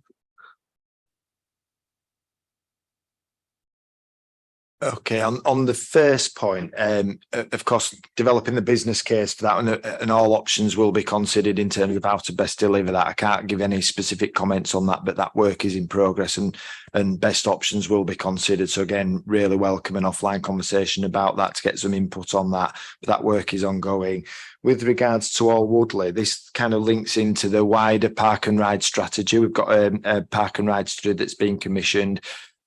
Okay, on the first point, of course, developing the business case for that, and all options will be considered in terms of how to best deliver that. I can't give any specific comments on that, but that work is in progress, and best options will be considered. So again, really welcome an offline conversation about that to get some input on that. But that work is ongoing. With regards to Alwoodley, this kind of links into the wider Park and Ride strategy. We've got a Park and Ride study that's been commissioned.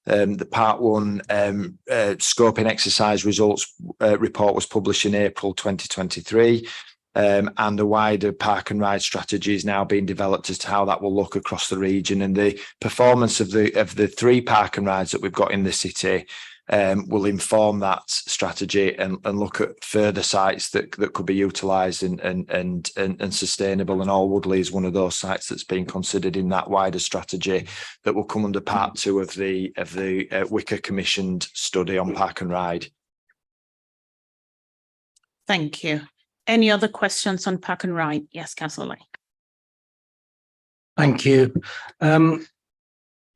The Part 1 scoping exercise results report was published in April 2023, and the wider Park and Ride strategy is now being developed as to how that will look across the region, and the performance of the 3 Park and Rides that we've got in the city will inform that strategy and look at further sites that could be utilised and sustainable. And Alwoodley is one of those sites that's being considered in that wider strategy that will come under Part 2 of the Wicker commissioned study on Park and Ride. Thank you. Any other questions on Park and Ride? Yes, Councillor Lay. Thank you.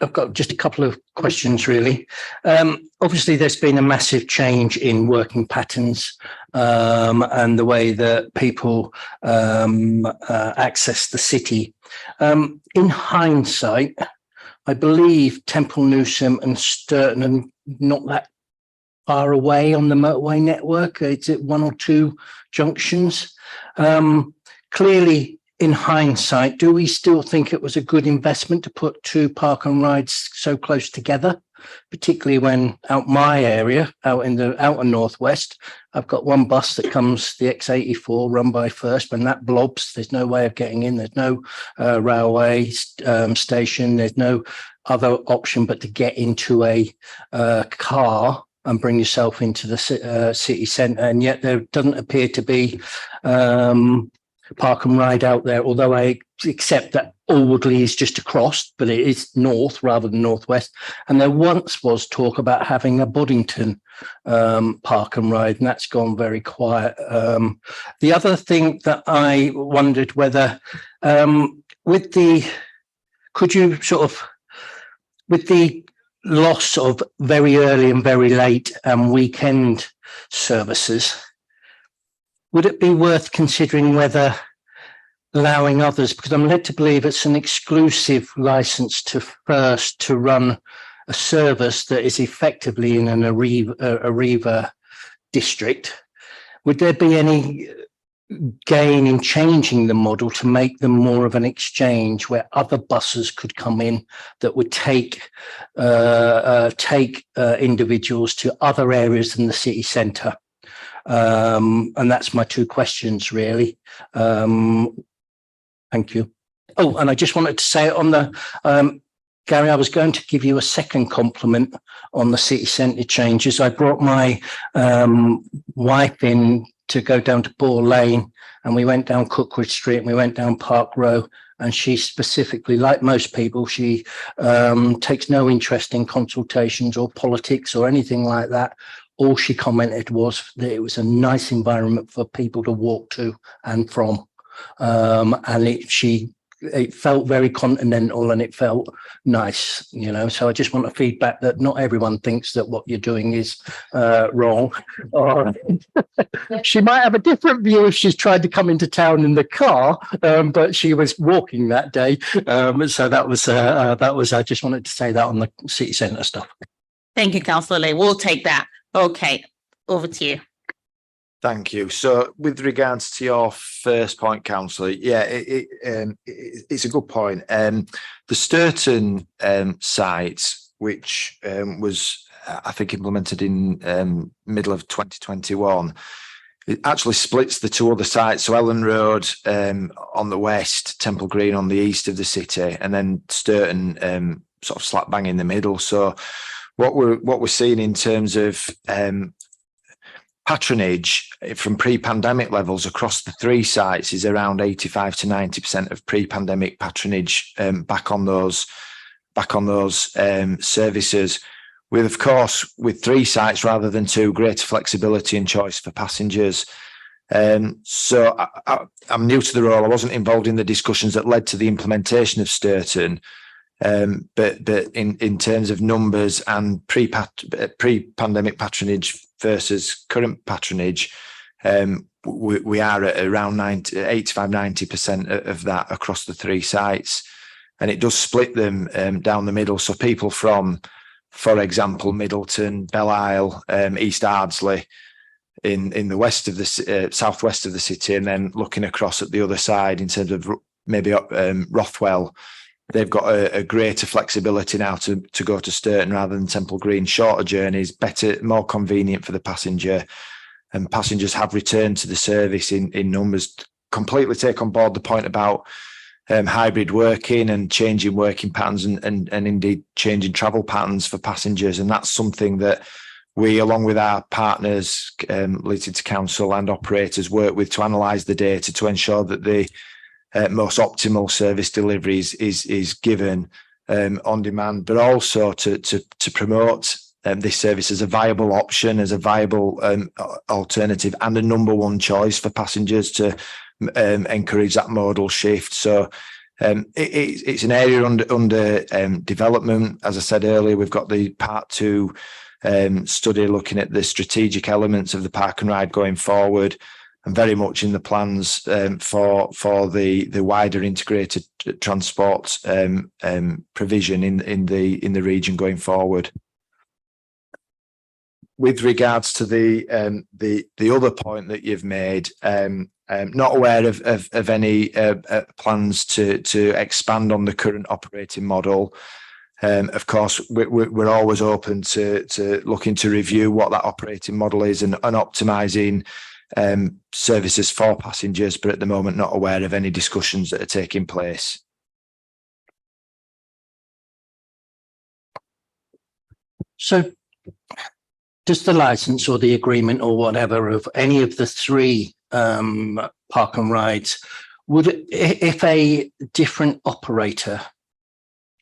I've got just a couple of questions, really. Obviously, there's been a massive change in working patterns and the way that people access the city. In hindsight, I believe Temple Newsam and Sturton are not that far away on the motorway network. It's at one or two junctions. Clearly, in hindsight, do we still think it was a good investment to put two park and rides so close together, particularly when out my area, out in the outer northwest, I've got one bus that comes, the X84 run by First. When that blobs, there's no way of getting in. There's no railway station. There's no other option but to get into a car and bring yourself into the city centre. And yet there doesn't appear to be park and ride out there, although I accept that Alwoodley is just across, but it is north rather than northwest. And there once was talk about having a Boddington park and ride, and that's gone very quiet. The other thing that I wondered whether with the loss of very early and very late and weekend services, would it be worth considering whether allowing others, because I'm led to believe it's an exclusive license to First to run a service that is effectively in an Arriva district, would there be any gain in changing the model to make them more of an exchange where other buses could come in that would take individuals to other areas than the city centre? And that's my two questions, really. Thank you. Oh, and I just wanted to say on the Gary, I was going to give you a second compliment on the city centre changes. I brought my wife in to go down to Boar Lane, and we went down Cookwood Street and we went down Park Row. And she specifically, like most people, she takes no interest in consultations or politics or anything like that. All she commented was that it was a nice environment for people to walk to and from. And it felt very continental and it felt nice, you know. So I just want to feedback that not everyone thinks that what you're doing is wrong. Or she might have a different view if she's tried to come into town in the car, but she was walking that day. So that was I just wanted to say that on the city centre stuff. Thank you, Councillor Lay. We'll take that. Okay, over to you. Thank you. So with regards to your first point, Councillor, yeah, it's a good point. The Sturton site, which was, I think, implemented in middle of 2021, it actually splits the two other sites. So Ellen Road on the west, Temple Green on the east of the city, and then Sturton sort of slap bang in the middle. So what we're seeing in terms of patronage from pre-pandemic levels across the three sites is around 85 to 90% of pre-pandemic patronage back on those services, with, of course, with three sites rather than two, greater flexibility and choice for passengers. So I'm new to the role. I wasn't involved in the discussions that led to the implementation of Sturton. But in terms of numbers and pre-pandemic patronage versus current patronage, we are at around 85-90% of that across the three sites, and it does split them down the middle. So people from, for example, Middleton, Belle Isle, East Ardsley, in the west of the southwest of the city, and then looking across at the other side in terms of maybe Rothwell. They've got a greater flexibility now to go to Sturton rather than Temple Green. Shorter journeys, better, more convenient for the passenger, and passengers have returned to the service in numbers. Completely take on board the point about hybrid working and changing working patterns and indeed changing travel patterns for passengers. And that's something that we, along with our partners, Leeds City Council and operators, work with to analyse the data to ensure that the most optimal service delivery is given on demand, but also to promote this service as a viable option, as a viable alternative, and a number one choice for passengers to encourage that modal shift. So It's an area under development. As I said earlier, we've got the part 2 study looking at the strategic elements of the park and ride going forward, and very much in the plans for the wider integrated transport provision in the region going forward. With regards to the other point that you've made, not aware of any plans to expand on the current operating model. Of course, we're always open to looking to review what that operating model is and optimising services for passengers, but at the moment not aware of any discussions that are taking place. So does the license or the agreement or whatever of any of the 3 park and rides, if a different operator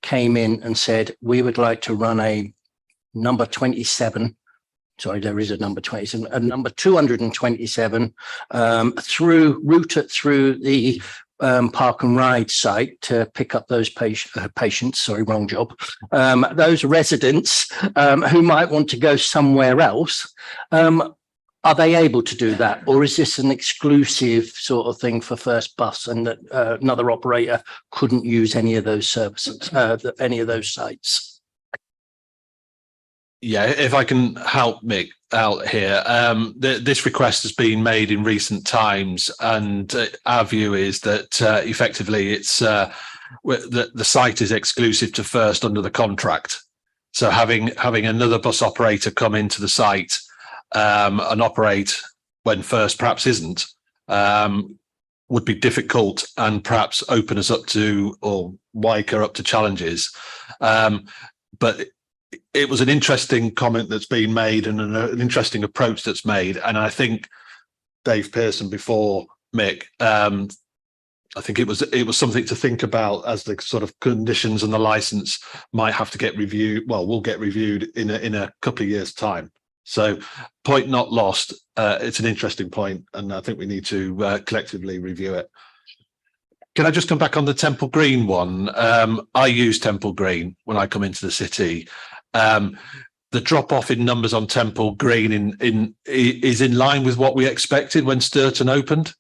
came in and said, we would like to run a number 27, sorry, there is a number 27, a number 227 route it through the park and ride site to pick up those patients, sorry, wrong job, those residents who might want to go somewhere else, are they able to do that? Or is this an exclusive sort of thing for First Bus, and that another operator couldn't use any of those services, any of those sites? Yeah, if I can help Mick out here, this request has been made in recent times, and our view is that effectively it's the site is exclusive to First under the contract. So having another bus operator come into the site and operate when First perhaps isn't would be difficult, and perhaps open us up to, or WICA up to, challenges. But it was an interesting comment that's been made, and an interesting approach that's made. And I think Dave Pearson before Mick, I think it was something to think about, as the sort of conditions and the license might have to get reviewed. Well, will get reviewed in a couple of years' time. So point not lost. It's an interesting point, and I think we need to collectively review it. Can I just come back on the Temple Green one? I use Temple Green when I come into the city. The drop off in numbers on Temple Green is in line with what we expected when Sturton opened.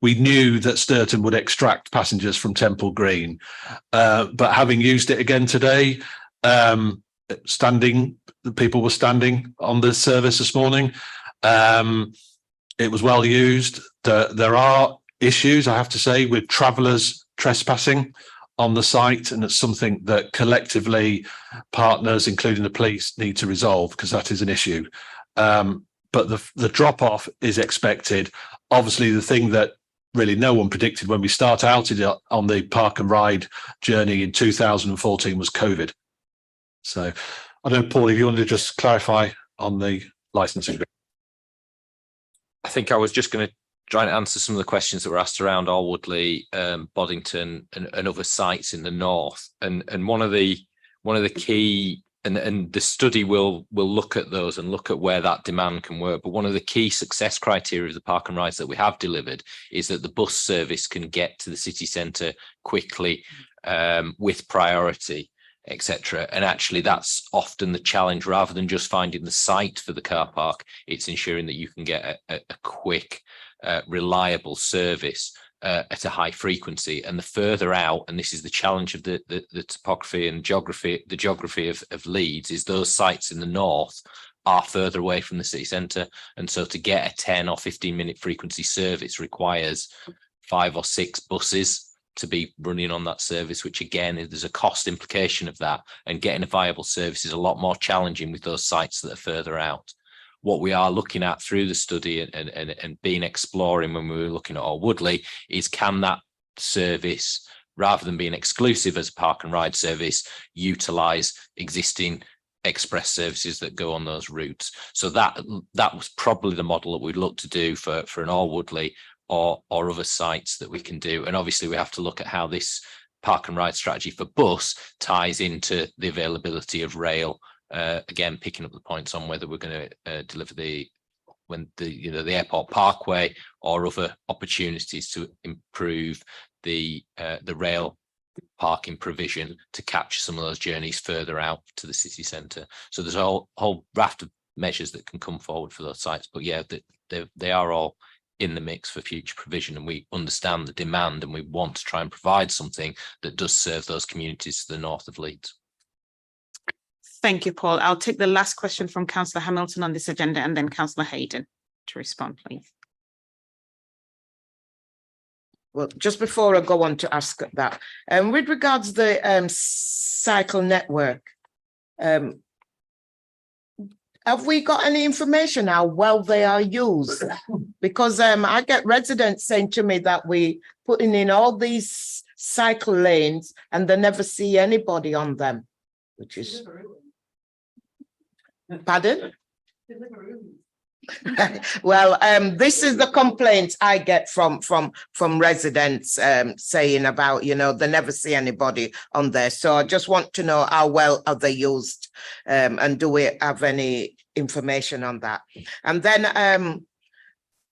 We knew that Sturton would extract passengers from Temple Green, but having used it again today, people were standing on the service this morning. It was well used. There are issues, I have to say, with travellers trespassing on the site, and it's something that collectively partners, including the police, need to resolve, because that is an issue. But the drop off is expected. Obviously, the thing that really no one predicted when we start out on the park and ride journey in 2014 was COVID. So I don't know, Paul, if you wanted to just clarify on the licensing. I think I was just going to try and answer some of the questions that were asked around Alwoodley, Boddington, and other sites in the north. And one of the key, and the study will look at those and look at where that demand can work. But one of the key success criteria of the park and rides that we have delivered is that the bus service can get to the city centre quickly, with priority, etc. And actually, that's often the challenge. Rather than just finding the site for the car park, it's ensuring that you can get a quick, reliable service at a high frequency. And the further out, and this is the challenge of the topography and geography, the geography of Leeds, is those sites in the north are further away from the city centre. And so to get a 10 or 15 minute frequency service requires 5 or 6 buses to be running on that service, which again, there's a cost implication of that, and getting a viable service is a lot more challenging with those sites that are further out. What we are looking at through the study and being exploring when we were looking at Alwoodley is, can that service, rather than being exclusive as a park and ride service, utilise existing express services that go on those routes? So that was probably the model that we'd look to do for an Alwoodley or other sites that we can do. And obviously we have to look at how this park and ride strategy for bus ties into the availability of rail. Again, picking up the points on whether we're going to deliver the airport parkway or other opportunities to improve the rail parking provision to capture some of those journeys further out to the city centre. So there's a whole raft of measures that can come forward for those sites. But yeah, they are all in the mix for future provision, and we understand the demand, and we want to try and provide something that does serve those communities to the north of Leeds. Thank you, Paul. I'll take the last question from Councillor Hamilton on this agenda, and then Councillor Hayden to respond, please. Well, just before I go on to ask that, with regards to the cycle network, have we got any information how well they are used? Because I get residents saying to me that we putting in all these cycle lanes and they never see anybody on them, which is. Pardon? Well, this is the complaint I get from residents saying about, you know, they never see anybody on there. So I just want to know how well are they used, and do we have any information on that? And then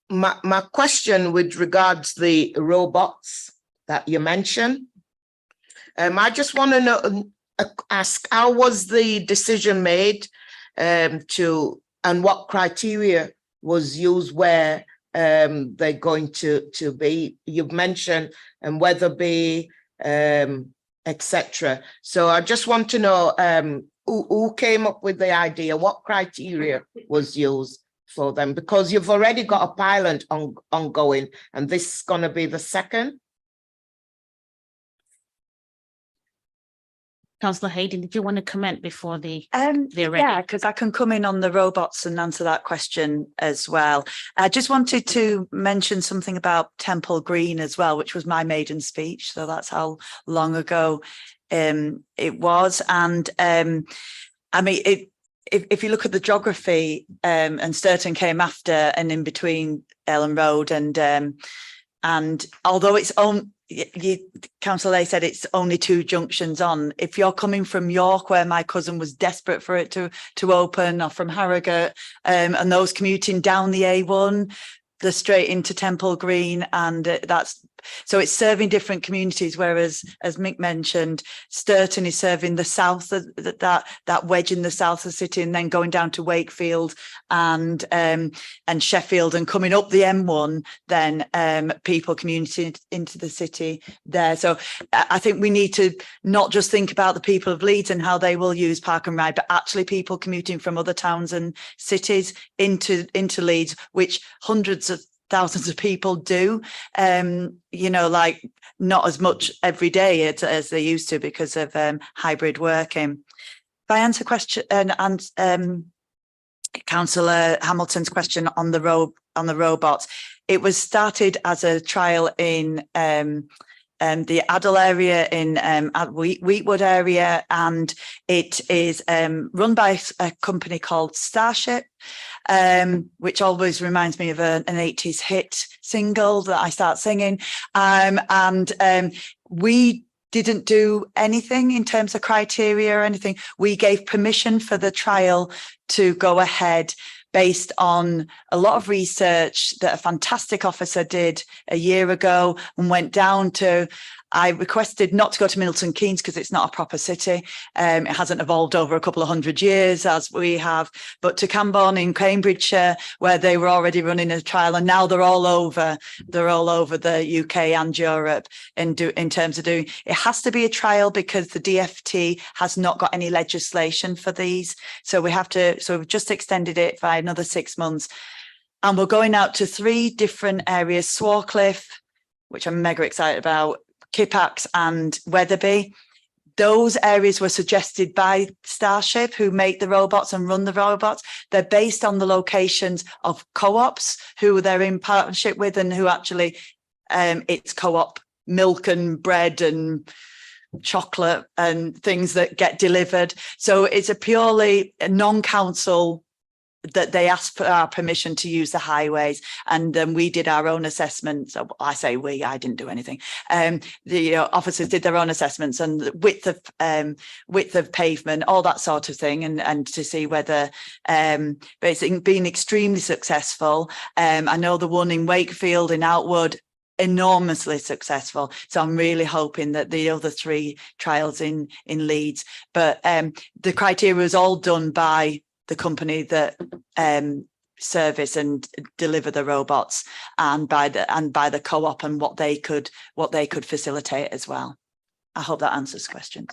my question with regards the robots that you mentioned, I just want to know, ask, how was the decision made and what criteria was used where they're going to be? You've mentioned and Weatherby, etc. So I just want to know who came up with the idea, what criteria was used for them, because you've already got a pilot ongoing, and this is going to be the second. Councillor Hayden, did you want to comment before the yeah, because I can come in on the robots and answer that question as well. I just wanted to mention something about Temple Green as well, which was my maiden speech. So that's how long ago it was. And I mean, if you look at the geography, and Sturton came after and in between Ellen Road, and although it's on. Councillor A said it's only 2 junctions on. If you're coming from York, where my cousin was desperate for it to open, or from Harrogate, and those commuting down the A1, they're straight into Temple Green, and that's so it's serving different communities. Whereas, as Mick mentioned, Sturton is serving the south of that wedge in the south of the city, and then going down to Wakefield and Sheffield, and coming up the M1, then people commuting into the city there. So I think we need to not just think about the people of Leeds and how they will use Park and Ride, but actually people commuting from other towns and cities into Leeds, which hundreds of thousands of people do, you know, like not as much every day as they used to because of hybrid working. If I answer question and Councillor Hamilton's question on the robots, it was started as a trial in the Adel area, in Wheatwood area, and it is run by a company called Starship, which always reminds me of an 80s hit single that I start singing. We didn't do anything in terms of criteria or anything. We gave permission for the trial to go ahead based on a lot of research that a fantastic officer did a year ago, and went down to, I requested not to go to Milton Keynes because it's not a proper city. It hasn't evolved over a couple of 100 years as we have, but to Camborne in Cambridgeshire, where they were already running a trial, and now they're all over the UK and Europe in terms of doing. It has to be a trial because the DfT has not got any legislation for these. So we've just extended it by another 6 months. And we're going out to 3 different areas: Swarcliffe, which I'm mega excited about, Kippax and Weatherby. Those areas were suggested by Starship, who make the robots and run the robots. They're based on the locations of co-ops who they're in partnership with, and who actually, it's co-op milk and bread and chocolate and things that get delivered. So it's a purely non-council that they asked for our permission to use the highways, and then we did our own assessments. I say we, I didn't do anything. The officers did their own assessments and the width of pavement, all that sort of thing, and to see whether but it's been extremely successful. I know the one in Wakefield, in Outwood, enormously successful. So I'm really hoping that the other 3 trials in Leeds, but the criteria was all done by the company that service and deliver the robots, and by the co-op and what they could facilitate as well. I hope that answers questions.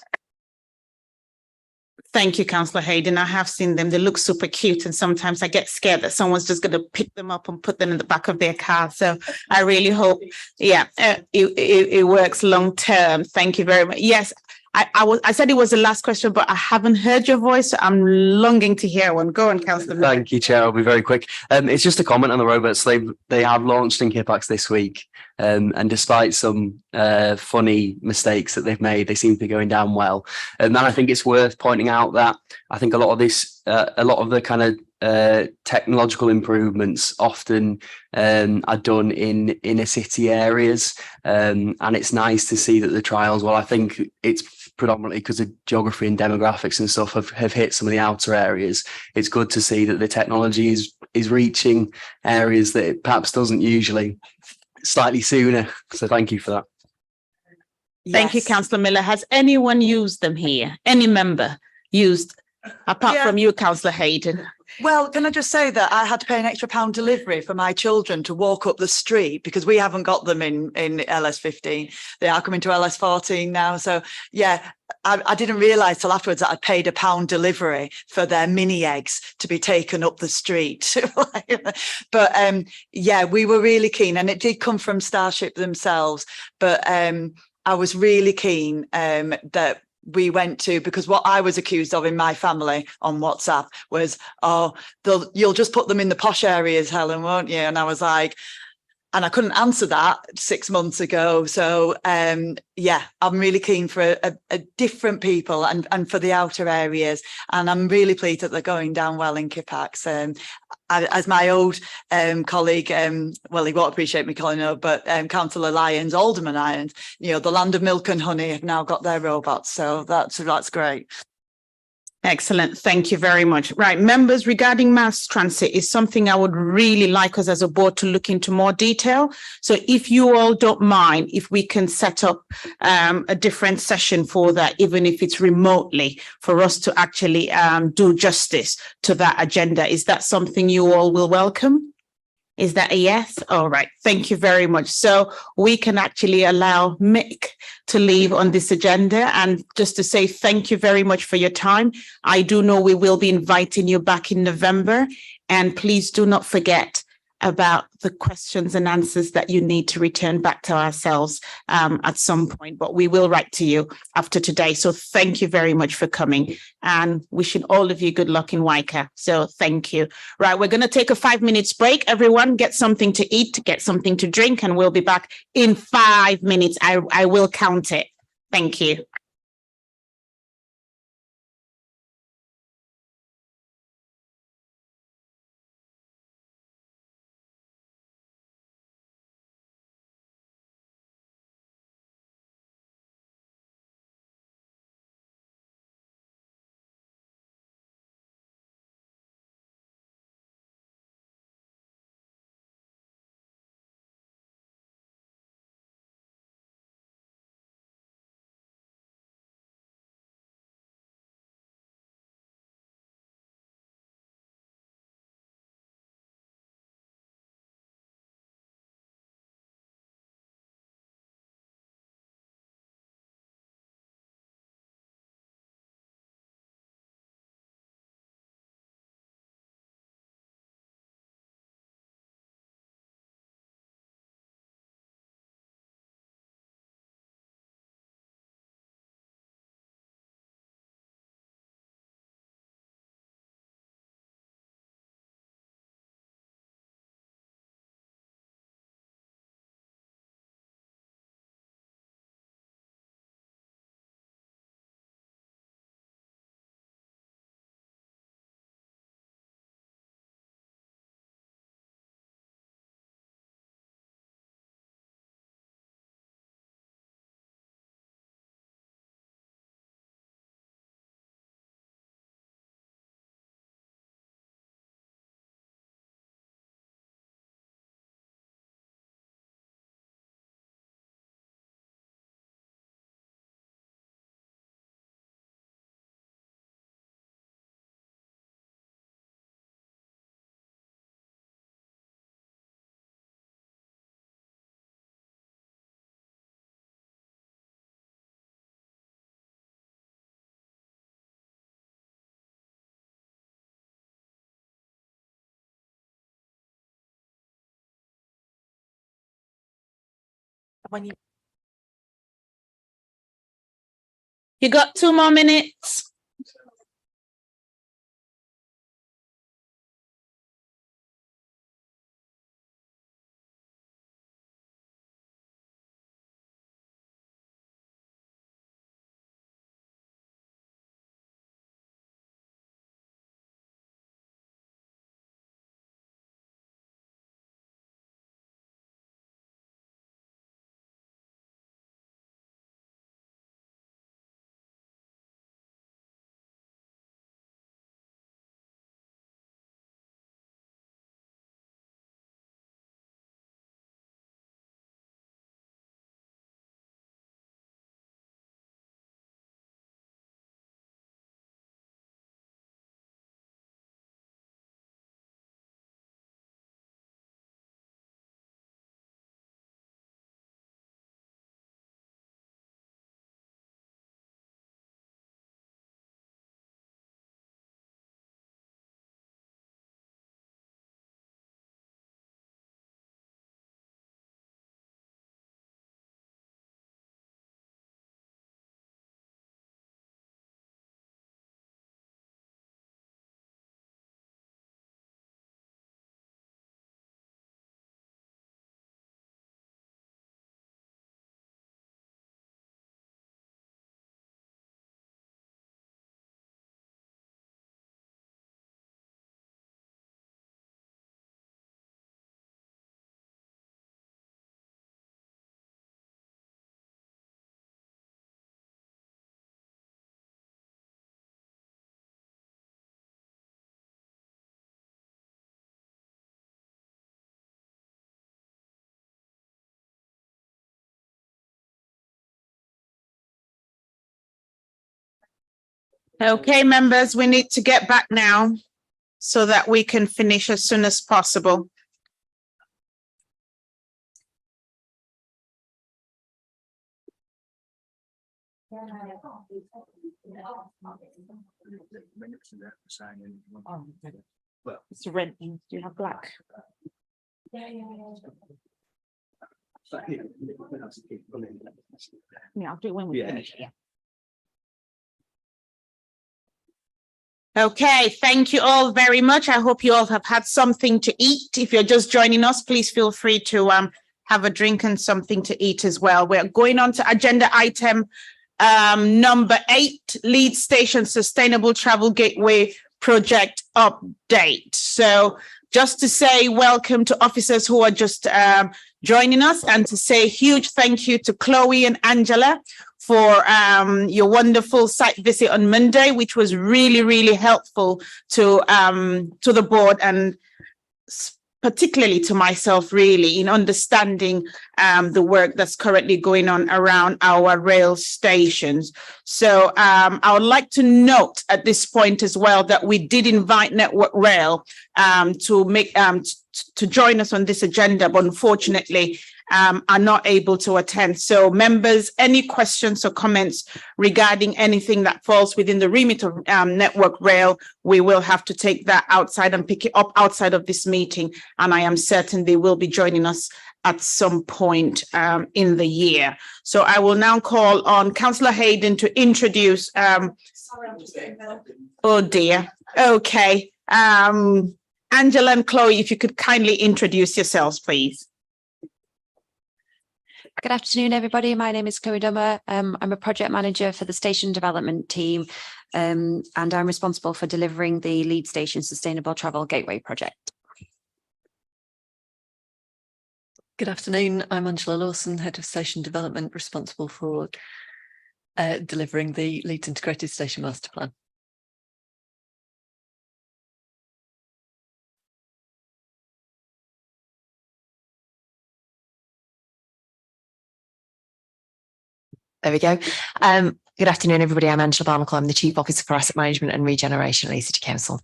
Thank you, Councillor Hayden. I have seen them. They look super cute. And sometimes I get scared that someone's just going to pick them up and put them in the back of their car. So I really hope, it works long term. Thank you very much. Yes, I said it was the last question, but I haven't heard your voice. So I'm longing to hear one. Go on, Councillor. Thank you, Chair. I'll be very quick. It's just a comment on the robots. They have launched in Kipax this week. And despite some funny mistakes that they've made, they seem to be going down well. And then I think it's worth pointing out that I think a lot of the kind of technological improvements often are done in inner city areas. And it's nice to see that the trials, well, I think it's predominantly because of geography and demographics and stuff have hit some of the outer areas. It's good to see that the technology is reaching areas that it perhaps doesn't usually, slightly sooner. So thank you for that. Thank you, Councillor Miller. Has anyone used them here? Any member used, apart from you, Councillor Hayden? Well, can I just say that I had to pay an extra £1 delivery for my children to walk up the street because we haven't got them in LS15. They are coming to LS14 now. So yeah, I didn't realise till afterwards that I'd paid £1 delivery for their mini eggs to be taken up the street. But yeah, we were really keen, and it did come from Starship themselves. But I was really keen that we went to, because what I was accused of in my family on WhatsApp was, you'll just put them in the posh areas, Helen, won't you? And I was like, and I couldn't answer that 6 months ago. So yeah, I'm really keen for a different people and for the outer areas. And I'm really pleased that they're going down well in Kipax. As my old colleague, well, he won't appreciate me calling her, but Councillor Lyons, Alderman Lyons, the Land of Milk and Honey have now got their robots. So that's great. Excellent. Thank you very much. Right. Members, regarding mass transit is something I would really like us as a board to look into more detail. So if you all don't mind, if we can set up a different session for that, even if it's remotely, for us to actually do justice to that agenda. Is that something you all will welcome? Is that a yes? All right. Thank you very much. So we can actually allow Mick to leave on this agenda, and just to say thank you very much for your time. I do know we will be inviting you back in November, and please do not forget about the questions and answers that you need to return back to ourselves at some point, but we will write to you after today. So thank you very much for coming, and wishing all of you good luck in Waika. So thank you. Right, we're going to take a 5 minutes break. Everyone get something to eat, get something to drink, and we'll be back in 5 minutes. I will count it. Thank you. You got 2 more minutes. Okay, members, we need to get back now so that we can finish as soon as possible. Well, it's red. Do you have black? Yeah, I'll do it when we finish. Yeah. Okay, thank you all very much. I hope you all have had something to eat. If you're just joining us, please feel free to have a drink and something to eat as well. We're going on to agenda item number 8, Leeds Station Sustainable Travel Gateway Project Update. So just to say welcome to officers who are just joining us, and to say a huge thank you to Chloe and Angela for your wonderful site visit on Monday, which was really, really helpful to the board, and particularly to myself, really, in understanding the work that's currently going on around our rail stations. So I would like to note at this point as well that we did invite Network Rail to join us on this agenda, but unfortunately are not able to attend. So members, any questions or comments regarding anything that falls within the remit of Network Rail, we will have to take that outside and pick it up outside of this meeting. And I am certain they will be joining us at some point in the year. So I will now call on Councillor Hayden to introduce. Oh dear. Okay. Angela and Chloe, if you could kindly introduce yourselves, please. Good afternoon, everybody. My name is Chloe Dummer. I'm a project manager for the station development team, and I'm responsible for delivering the Leeds Station Sustainable Travel Gateway project. Good afternoon. I'm Angela Lawson, Head of Station Development, responsible for delivering the Leeds Integrated Station Master Plan. There we go. Good afternoon, everybody. I'm Angela Barnacle. I'm the Chief Officer for Asset Management and Regeneration at Leeds City Council.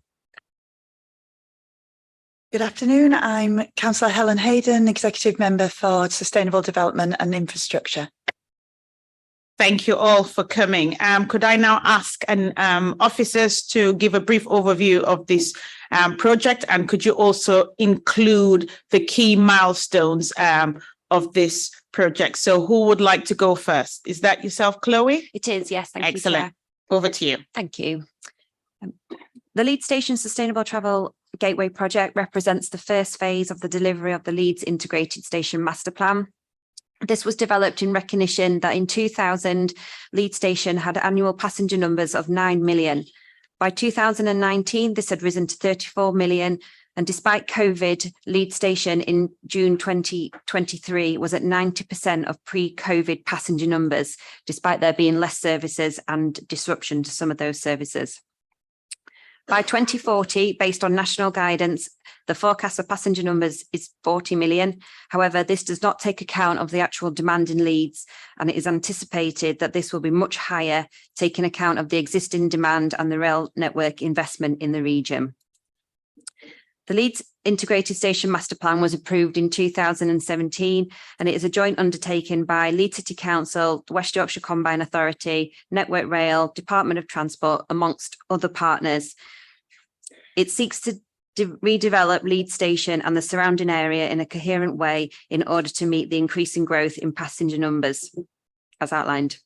Good afternoon. I'm Councillor Helen Hayden, Executive Member for Sustainable Development and Infrastructure. Thank you all for coming. Could I now ask officers to give a brief overview of this project, and could you also include the key milestones of this project. So who would like to go first? Is that yourself, Chloe? It is, yes. Thank you, Excellent. Chair. Over to you. Thank you. The Leeds Station Sustainable Travel Gateway project represents the first phase of the delivery of the Leeds Integrated Station Master Plan. This was developed in recognition that in 2000, Leeds Station had annual passenger numbers of 9 million. By 2019, this had risen to 34 million. And despite COVID, Leeds Station in June 2023 was at 90% of pre-COVID passenger numbers, despite there being less services and disruption to some of those services. By 2040, based on national guidance, the forecast for passenger numbers is 40 million. However, this does not take account of the actual demand in Leeds, and it is anticipated that this will be much higher, taking account of the existing demand and the rail network investment in the region. The Leeds Integrated Station Master Plan was approved in 2017, and it is a joint undertaking by Leeds City Council, the West Yorkshire Combined Authority, Network Rail, Department of Transport, amongst other partners. It seeks to redevelop Leeds Station and the surrounding area in a coherent way in order to meet the increasing growth in passenger numbers, as outlined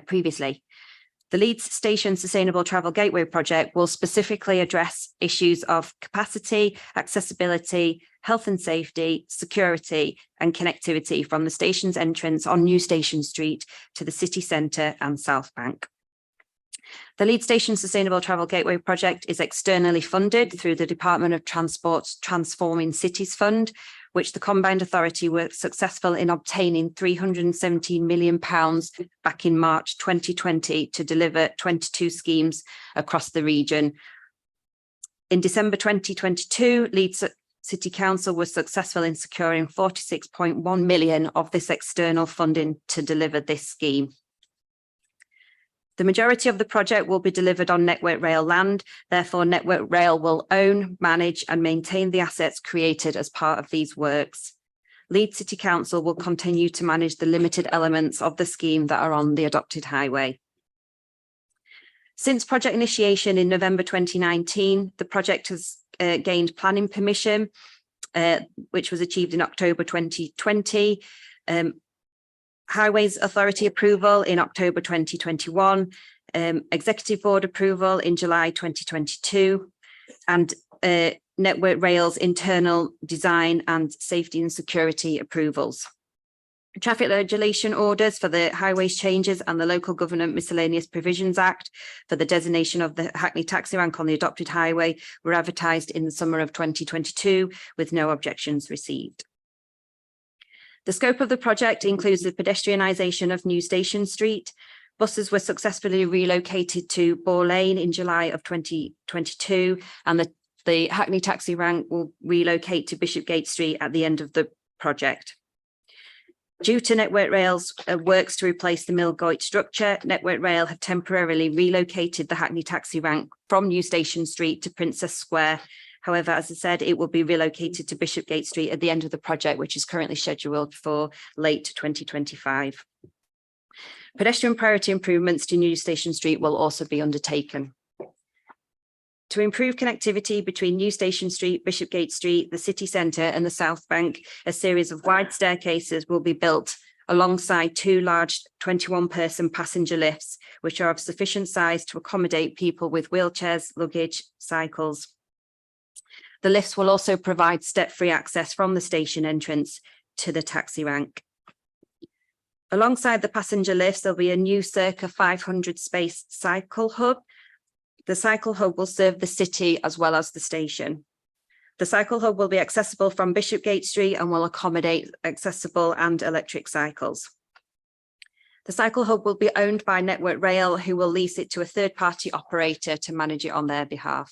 previously. The Leeds Station Sustainable Travel Gateway project will specifically address issues of capacity, accessibility, health and safety, security and connectivity from the station's entrance on New Station Street to the city centre and South Bank. The Leeds Station Sustainable Travel Gateway project is externally funded through the Department of Transport's Transforming Cities Fund, which the Combined Authority were successful in obtaining £317 million back in March 2020 to deliver 22 schemes across the region. In December 2022, Leeds City Council was successful in securing 46.1 million of this external funding to deliver this scheme. The majority of the project will be delivered on Network Rail land. Therefore, Network Rail will own, manage and maintain the assets created as part of these works. Leeds City Council will continue to manage the limited elements of the scheme that are on the adopted highway. Since project initiation in November 2019, the project has gained planning permission, which was achieved in October 2020. Highways Authority approval in October 2021, Executive Board approval in July 2022, and Network Rail's internal design and safety and security approvals. Traffic regulation orders for the highways changes and the Local Government Miscellaneous Provisions Act for the designation of the Hackney taxi rank on the adopted highway were advertised in the summer of 2022 with no objections received. The scope of the project includes the pedestrianisation of New Station Street. Buses were successfully relocated to Boar Lane in July of 2022, and the Hackney taxi rank will relocate to Bishopgate Street at the end of the project. Due to Network Rail's works to replace the Millgate structure, Network Rail have temporarily relocated the Hackney taxi rank from New Station Street to Princess Square. However, as I said, it will be relocated to Bishopgate Street at the end of the project, which is currently scheduled for late 2025. Pedestrian priority improvements to New Station Street will also be undertaken. To improve connectivity between New Station Street, Bishopgate Street, the city centre and the South Bank, a series of wide staircases will be built alongside two large 21-person passenger lifts, which are of sufficient size to accommodate people with wheelchairs, luggage, cycles. The lifts will also provide step-free access from the station entrance to the taxi rank. Alongside the passenger lifts, there'll be a new circa 500 space cycle hub. The cycle hub will serve the city as well as the station. The cycle hub will be accessible from Bishopgate Street and will accommodate accessible and electric cycles. The cycle hub will be owned by Network Rail, who will lease it to a third-party operator to manage it on their behalf.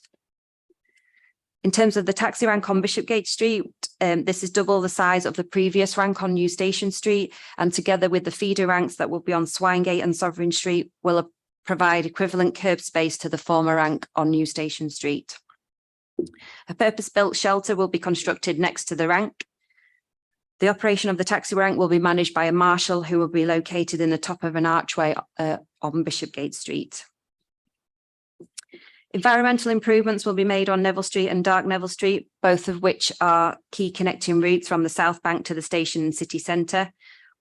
In terms of the taxi rank on Bishopgate Street, this is double the size of the previous rank on New Station Street, and together with the feeder ranks that will be on Swinegate and Sovereign Street will provide equivalent curb space to the former rank on New Station Street. A purpose-built shelter will be constructed next to the rank. The operation of the taxi rank will be managed by a marshal who will be located in the top of an archway on Bishopgate Street. Environmental improvements will be made on Neville Street and Dark Neville Street, both of which are key connecting routes from the South Bank to the station and city centre.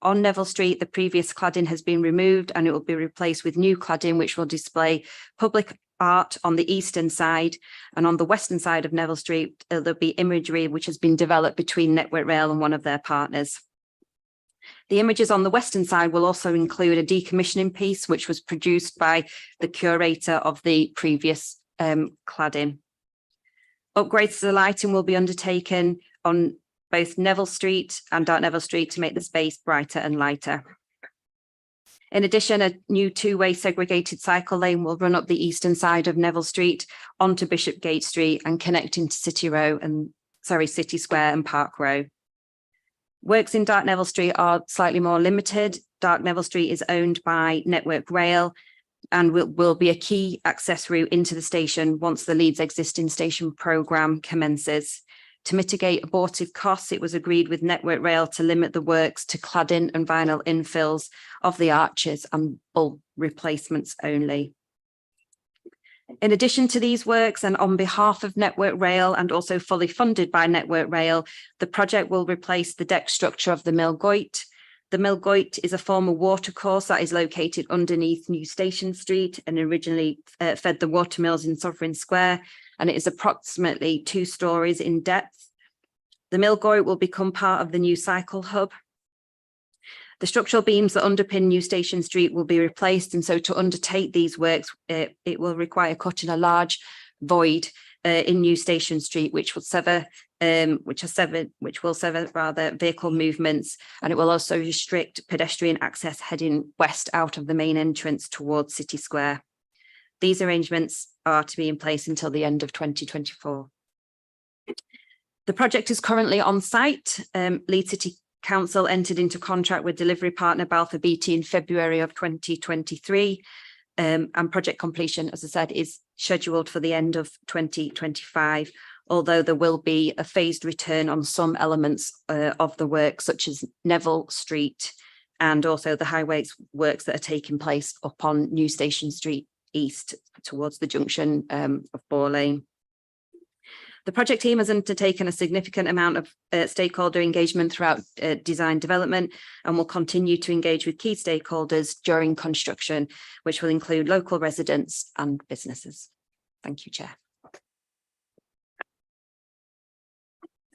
On Neville Street, the previous cladding has been removed and it will be replaced with new cladding, which will display public art on the eastern side. And on the western side of Neville Street, there'll be imagery which has been developed between Network Rail and one of their partners. The images on the western side will also include a decommissioning piece, which was produced by the curator of the previous cladding. Upgrades to the lighting will be undertaken on both Neville Street and Dark Neville Street to make the space brighter and lighter. In addition, a new two-way segregated cycle lane will run up the eastern side of Neville Street onto Bishopgate Street and connecting to City Square and Park Row. Works in Dark Neville Street are slightly more limited. Dark Neville Street is owned by Network Rail and will be a key access route into the station once the Leeds existing station programme commences. To mitigate abortive costs, it was agreed with Network Rail to limit the works to cladding and vinyl infills of the arches and bulb replacements only. In addition to these works, and on behalf of Network Rail and also fully funded by Network Rail, the project will replace the deck structure of the Millgoyt. The Millgoyt is a former watercourse that is located underneath New Station Street and originally fed the watermills in Sovereign Square, and it is approximately 2 stories in depth. The Millgoyt will become part of the new cycle hub. The structural beams that underpin New Station Street will be replaced, and so to undertake these works, it will require cutting a large void in New Station Street, which will sever vehicle movements, and it will also restrict pedestrian access heading west out of the main entrance towards City Square. These arrangements are to be in place until the end of 2024. The project is currently on site. Leeds City Council entered into contract with delivery partner Balfour Beatty in February of 2023. And project completion, as I said, is scheduled for the end of 2025, although there will be a phased return on some elements of the work, such as Neville Street and also the highway works that are taking place up on New Station Street East towards the junction of Boar Lane. The project team has undertaken a significant amount of stakeholder engagement throughout design development and will continue to engage with key stakeholders during construction, which will include local residents and businesses. Thank you, Chair.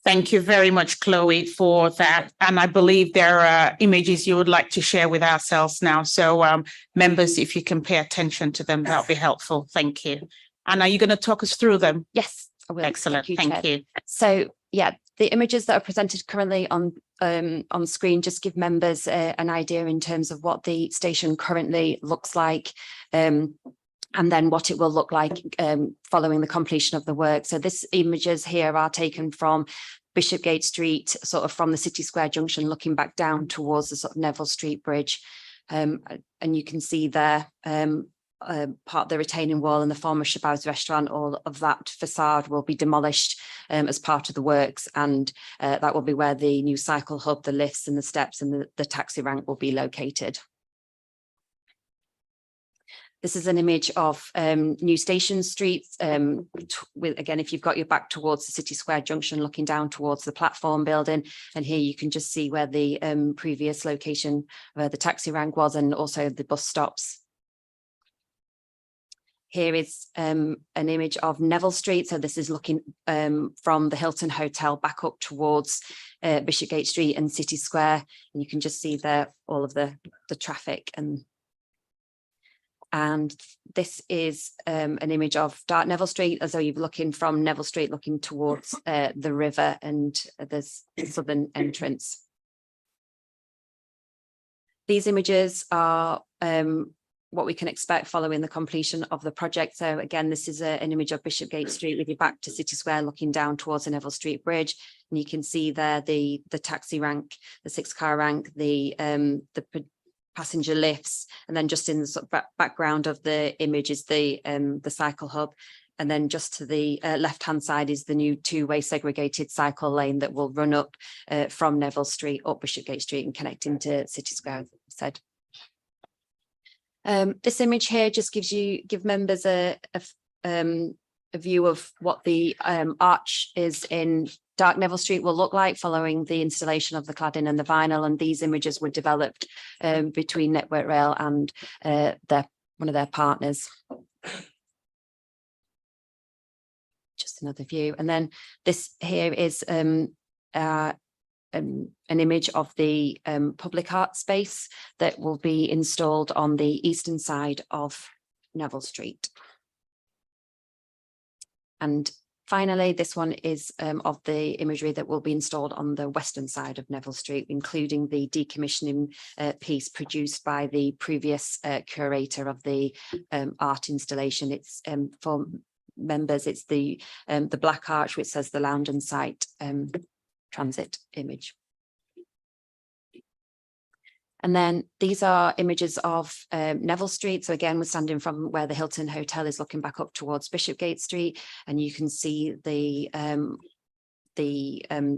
Thank you very much, Chloe, for that. And I believe there are images you would like to share with ourselves now. So members, if you can pay attention to them, that'll be helpful. Thank you. And are you going to talk us through them? Yes. Excellent. Thank you. So, yeah, the images that are presented currently on screen just give members an idea in terms of what the station currently looks like, and then what it will look like following the completion of the work. So this images here are taken from Bishopgate Street, sort of from the City Square junction, looking back down towards the sort of Neville Street Bridge. And you can see there part of the retaining wall and the former Shabazz restaurant. All of that facade will be demolished as part of the works, and that will be where the new cycle hub, the lifts and the steps and the taxi rank will be located. This is an image of New Station Street, with, again, if you've got your back towards the City Square junction, looking down towards the platform building, and here you can just see where the previous location where the taxi rank was, and also the bus stops. Here is an image of Neville Street. So this is looking from the Hilton Hotel back up towards Bishopgate Street and City Square. And you can just see there all of the traffic. And this is an image of Dark Neville Street, as though you're looking from Neville Street, looking towards the river and the southern entrance. These images are what we can expect following the completion of the project. So again, this is an image of Bishopgate Street with your back to City Square, looking down towards the Neville Street Bridge. And you can see there the taxi rank, the 6-car rank, the passenger lifts, and then just in the sort of background of the image is the cycle hub. And then just to the left-hand side is the new 2-way segregated cycle lane that will run up from Neville Street up Bishopgate Street and connect into City Square, as I said. This image here just give members a a view of what the arch is in Dark Neville Street will look like following the installation of the cladding and the vinyl. And these images were developed between Network Rail and one of their partners. Just another view. And then this here is an image of the public art space that will be installed on the eastern side of Neville Street. And finally, this one is of the imagery that will be installed on the western side of Neville Street, including the decommissioning piece produced by the previous curator of the art installation. It's for members, it's the black arch, which says the Loudoun site transit image. And then these are images of Neville Street. So again, we're standing from where the Hilton Hotel is looking back up towards Bishopgate Street, and you can see the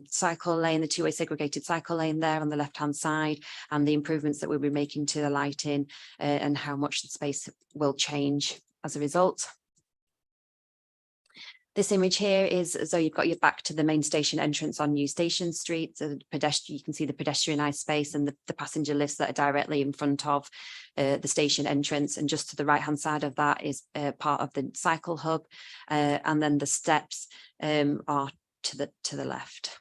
cycle lane, the two-way segregated cycle lane there on the left-hand side, and the improvements that we'll be making to the lighting and how much the space will change as a result. This image here is as though you've got your back to the main station entrance on New Station Street. So the pedestrian, you can see the pedestrianised space and the passenger lifts that are directly in front of the station entrance. And just to the right-hand side of that is part of the cycle hub. And then the steps are to the left.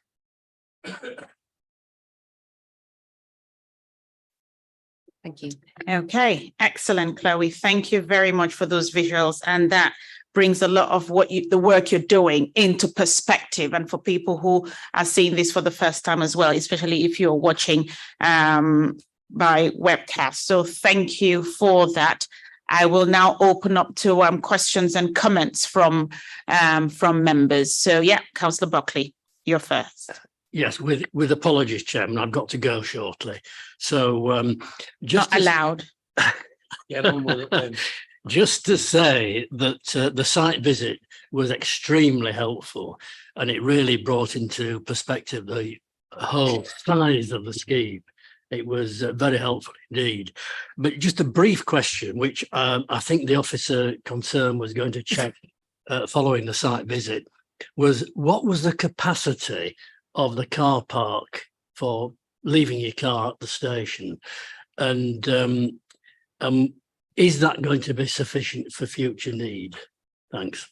Thank you. Okay, excellent, Chloe. Thank you very much for those visuals. And that brings a lot of the work you're doing into perspective, and for people who are seeing this for the first time as well, especially if you're watching by webcast. So thank you for that. I will now open up to questions and comments from members. So yeah, Councillor Buckley, you're first. Yes, with apologies, Chairman, I've got to go shortly. So just not allowed. Get on with it then. Just to say that the site visit was extremely helpful, and it really brought into perspective the whole size of the scheme. It was very helpful indeed. But just a brief question, which I think the officer concerned was going to check following the site visit, was what was the capacity of the car park for leaving your car at the station? And is that going to be sufficient for future need? Thanks.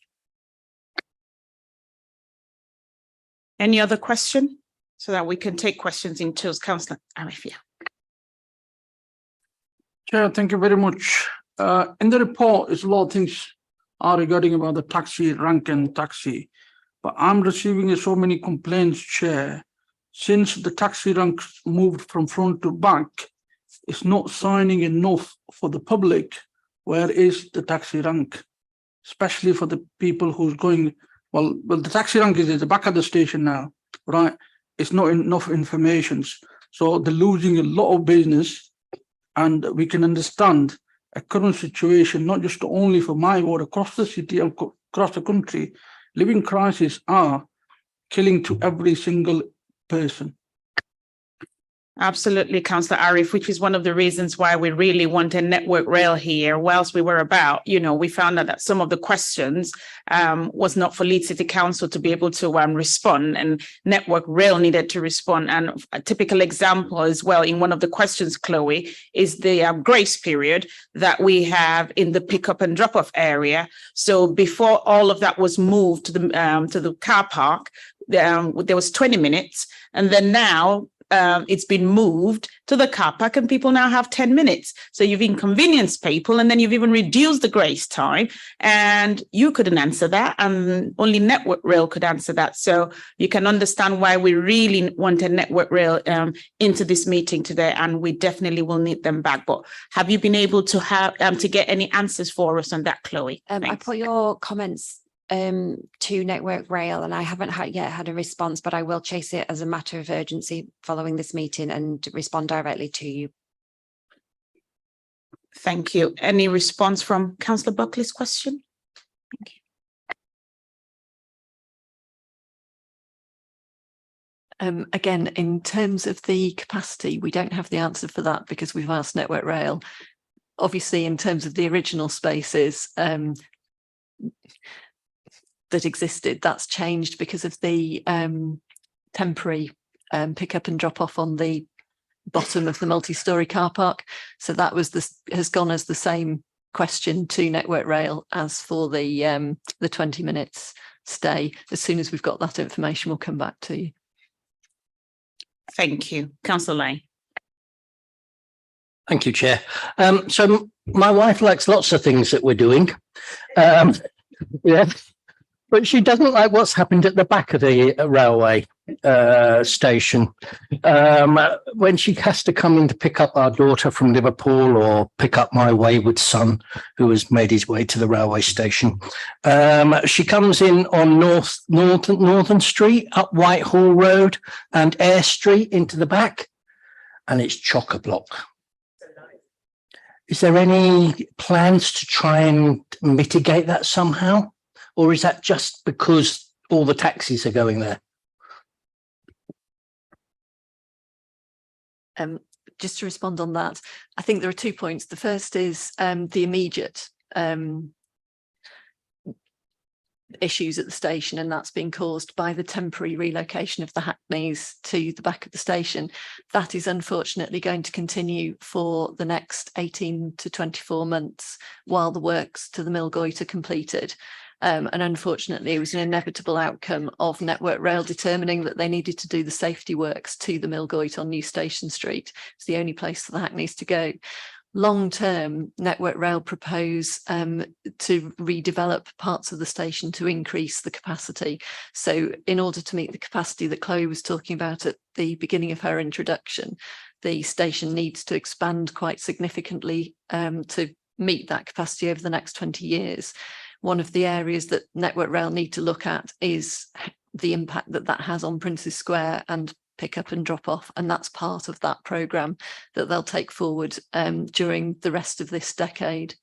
Any other question so that we can take questions in twos? Councillor Arifia. Chair, thank you very much. In the report, it's a lot of things are regarding about the taxi rank and taxi, but I'm receiving so many complaints, Chair. Since the taxi rank moved from front to back, it's not signing enough for the public. Where is the taxi rank, especially for the people who's going? Well, the taxi rank is at the back of the station now, right? It's not enough information, so they're losing a lot of business, and we can understand a current situation, not just only for my ward, across the city and across the country. Living crises are killing to every single person. Absolutely, Councillor Arif, which is one of the reasons why we really wanted Network Rail here. Whilst we were about, we found out that some of the questions was not for Leeds City Council to be able to respond, and Network Rail needed to respond. And a typical example as well in one of the questions, Chloe, is the grace period that we have in the pick up and drop off area. So before all of that was moved to the car park, there was 20 minutes, and then now it's been moved to the car park and people now have 10 minutes. So you've inconvenienced people, and then you've even reduced the grace time, and you couldn't answer that, and only Network Rail could answer that. So you can understand why we really wanted Network Rail into this meeting today, and we definitely will need them back. But have you been able to have to get any answers for us on that, Chloe? I put your comments to Network Rail, and I haven't yet had a response, but I will chase it as a matter of urgency following this meeting and respond directly to you. Thank you. Any response from Councillor Buckley's question? Thank you. Again, in terms of the capacity, we don't have the answer for that because we've asked Network Rail. Obviously, in terms of the original spaces, that existed. That's changed because of the temporary pick up and drop off on the bottom of the multi-storey car park. So that was has gone as the same question to Network Rail as for the 20 minutes stay. As soon as we've got that information, we'll come back to you. Thank you. Councillor Lane. Thank you, Chair. So my wife likes lots of things that we're doing. Yeah, but she doesn't like what's happened at the back of the railway station. When she has to come in to pick up our daughter from Liverpool or pick up my wayward son who has made his way to the railway station, she comes in on Northern Street, up Whitehall Road and Eyre Street into the back, and it's chock-a-block. Is there any plans to try and mitigate that somehow? Or is that just because all the taxis are going there? Just to respond on that, I think there are 2 points. The first is the immediate issues at the station, and that's been caused by the temporary relocation of the Hackneys to the back of the station. That is unfortunately going to continue for the next 18 to 24 months while the works to the Millgoyt are completed. And unfortunately, it was an inevitable outcome of Network Rail determining that they needed to do the safety works to the Millgoyt on New Station Street. It's the only place for the Hackneys to go. Long term, Network Rail propose to redevelop parts of the station to increase the capacity. So in order to meet the capacity that Chloe was talking about at the beginning of her introduction, the station needs to expand quite significantly to meet that capacity over the next 20 years. One of the areas that Network Rail need to look at is the impact that that has on Princes Square and pick up and drop off. And that's part of that programme that they'll take forward during the rest of this decade.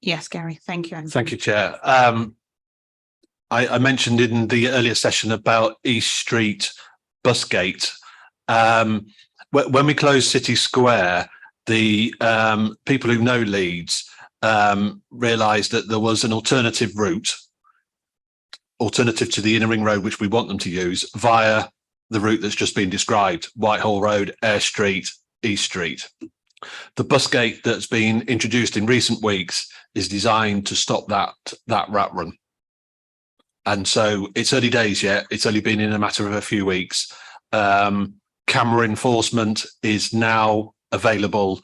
Yes, Gary, thank you. Thank you, Chair. I mentioned in the earlier session about East Street Busgate. When we closed City Square, the people who know Leeds realised that there was an alternative route, alternative to the Inner Ring Road, which we want them to use, via the route that's just been described: Whitehall Road, Eyre Street, East Street. The bus gate that's been introduced in recent weeks is designed to stop that rat run. And so it's early days yet. It's only been in a matter of a few weeks. Camera enforcement is now available.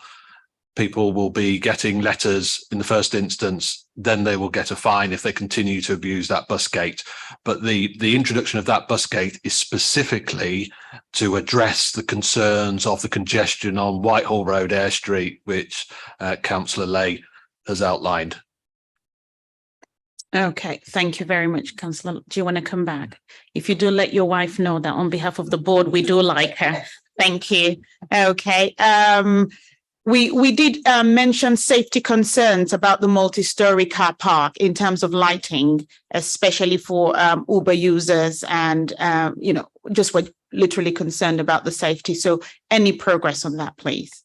People will be getting letters in the first instance, then they will get a fine if they continue to abuse that bus gate. But the introduction of that bus gate is specifically to address the concerns of the congestion on Whitehall Road, Eyre Street, which Councillor Lay has outlined. Okay, thank you very much, Councillor. Do you want to come back? If you do, let your wife know that on behalf of the board, we do like her. Thank you. Okay. We did mention safety concerns about the multi-story car park in terms of lighting, especially for Uber users, and just we're literally concerned about the safety. So any progress on that, please?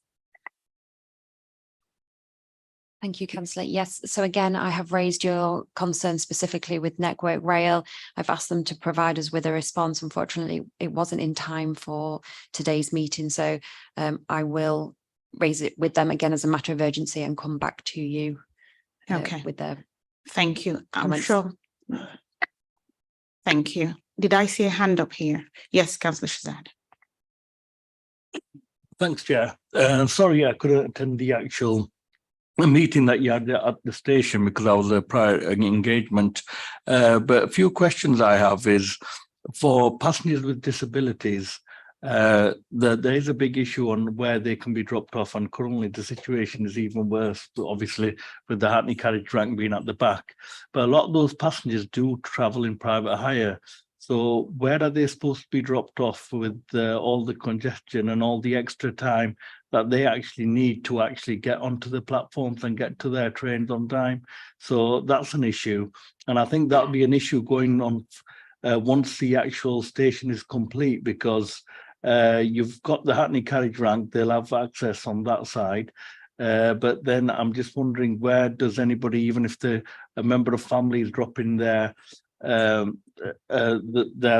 Thank you, Councillor. Yes, so again, I have raised your concern specifically with Network Rail. I've asked them to provide us with a response. Unfortunately, it wasn't in time for today's meeting, so I will raise it with them again as a matter of urgency and come back to you with their Thank you. I'm comments. sure. Thank you. Did I see a hand up here? Yes, Councillor Shazad. Thanks, Chair. Sorry, I couldn't attend the actual meeting that you had at the station because I was a prior engagement. But a few questions I have is for passengers with disabilities. There is a big issue on where they can be dropped off, and currently the situation is even worse, obviously, with the Hackney carriage rank being at the back. But a lot of those passengers do travel in private hire. So where are they supposed to be dropped off with all the congestion and all the extra time that they actually need to actually get onto the platforms and get to their trains on time? So that's an issue. And I think that'll be an issue going on once the actual station is complete, because you've got the Hackney carriage rank, they'll have access on that side. But then I'm just wondering, where does anybody, even if a member of family is dropping their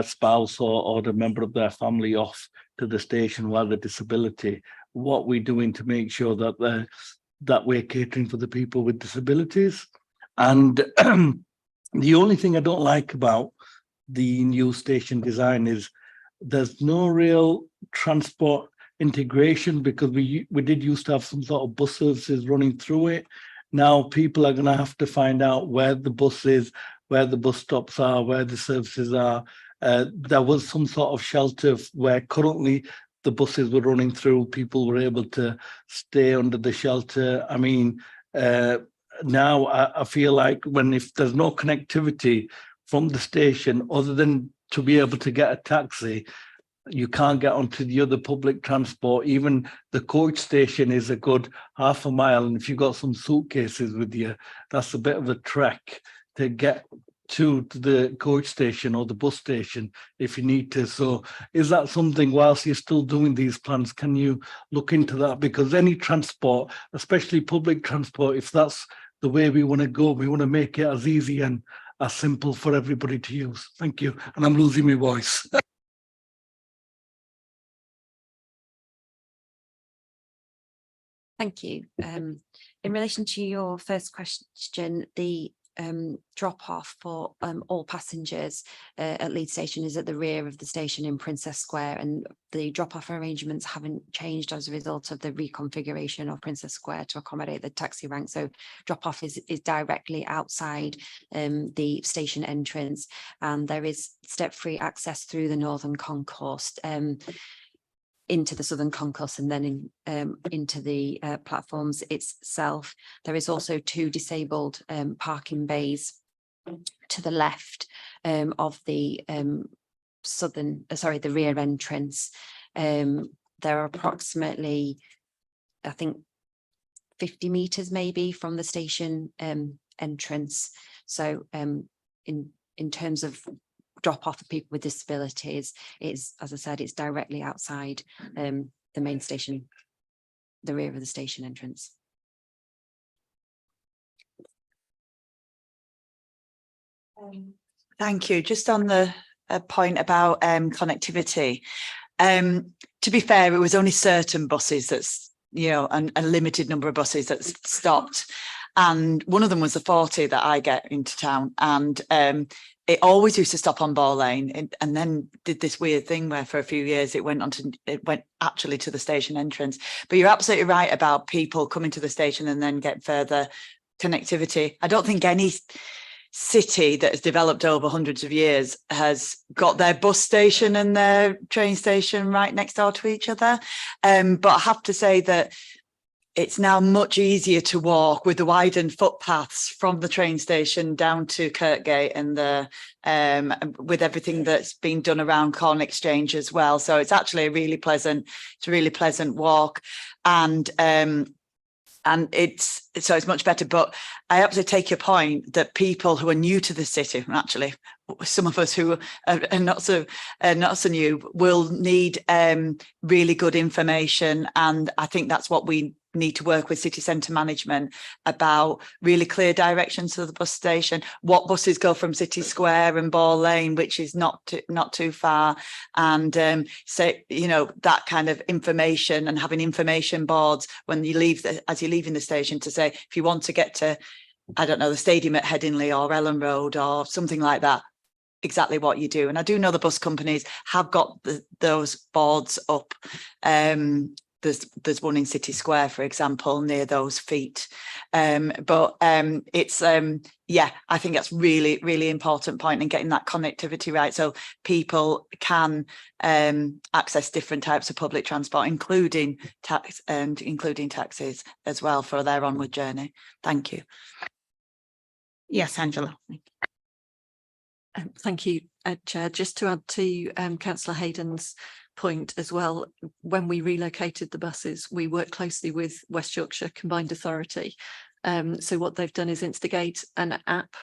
spouse or the member of their family off to the station while they're disability, what we're doing to make sure that we're catering for the people with disabilities. And the only thing I don't like about the new station design is there's no real transport integration, because we did used to have some sort of bus services running through it. Now people are going to have to find out where the bus is, where the bus stops are, where the services are. There was some sort of shelter where currently the buses were running through, people were able to stay under the shelter. I mean, now I feel like if there's no connectivity from the station other than to be able to get a taxi, you can't get onto the other public transport. Even the coach station is a good half a mile, and if you've got some suitcases with you, that's a bit of a trek to get to the coach station or the bus station if you need to. So is that something, whilst you're still doing these plans, can you look into that? Because any transport, especially public transport, if that's the way we want to go, we want to make it as easy and as simple for everybody to use. Thank you. And I'm losing my voice. Thank you. In relation to your first question, the drop off for all passengers at Leeds station is at the rear of the station in Princess Square, and the drop off arrangements haven't changed as a result of the reconfiguration of Princess Square to accommodate the taxi rank. So drop off is directly outside the station entrance, and there is step-free access through the northern concourse into the southern concourse and then into the platforms itself. There is also 2 disabled parking bays to the left of the the rear entrance. There are approximately, I think, 50 meters maybe from the station entrance. So in terms of drop off of people with disabilities, is, as I said, it's directly outside the main station, the rear of the station entrance. Thank you. Just on the point about connectivity, to be fair, it was only certain buses that's, a limited number of buses that stopped. And one of them was the 40 that I get into town. And it always used to stop on Ball Lane, and then did this weird thing where for a few years it went actually to the station entrance. But you're absolutely right about people coming to the station and then get further connectivity. I don't think any city that has developed over hundreds of years has got their bus station and their train station right next door to each other. But I have to say that it's now much easier to walk with the widened footpaths from the train station down to Kirkgate and with everything that's been done around Corn Exchange as well. So it's actually a really pleasant walk, and it's much better. But I absolutely take your point that people who are new to the city, actually some of us who are not so new, will need really good information, and I think that's what we need to work with city centre management about, really clear directions to the bus station, what buses go from City Square and Ball Lane, which is not too far, and so that kind of information, and having information boards when you leave as you're leaving the station to say, if you want to get to, I don't know, the stadium at Headingley or Ellen Road or something like that, exactly what you do. And I do know the bus companies have got those boards up. There's one in City Square, for example, near those feet. But it's I think that's really, really important point in getting that connectivity right, so people can access different types of public transport, including taxis as well, for their onward journey. Thank you. Yes, Angela. Thank you, Chair. Just to add to Councillor Hayden's point as well, when we relocated the buses, we worked closely with West Yorkshire Combined Authority. So what they've done is instigate an app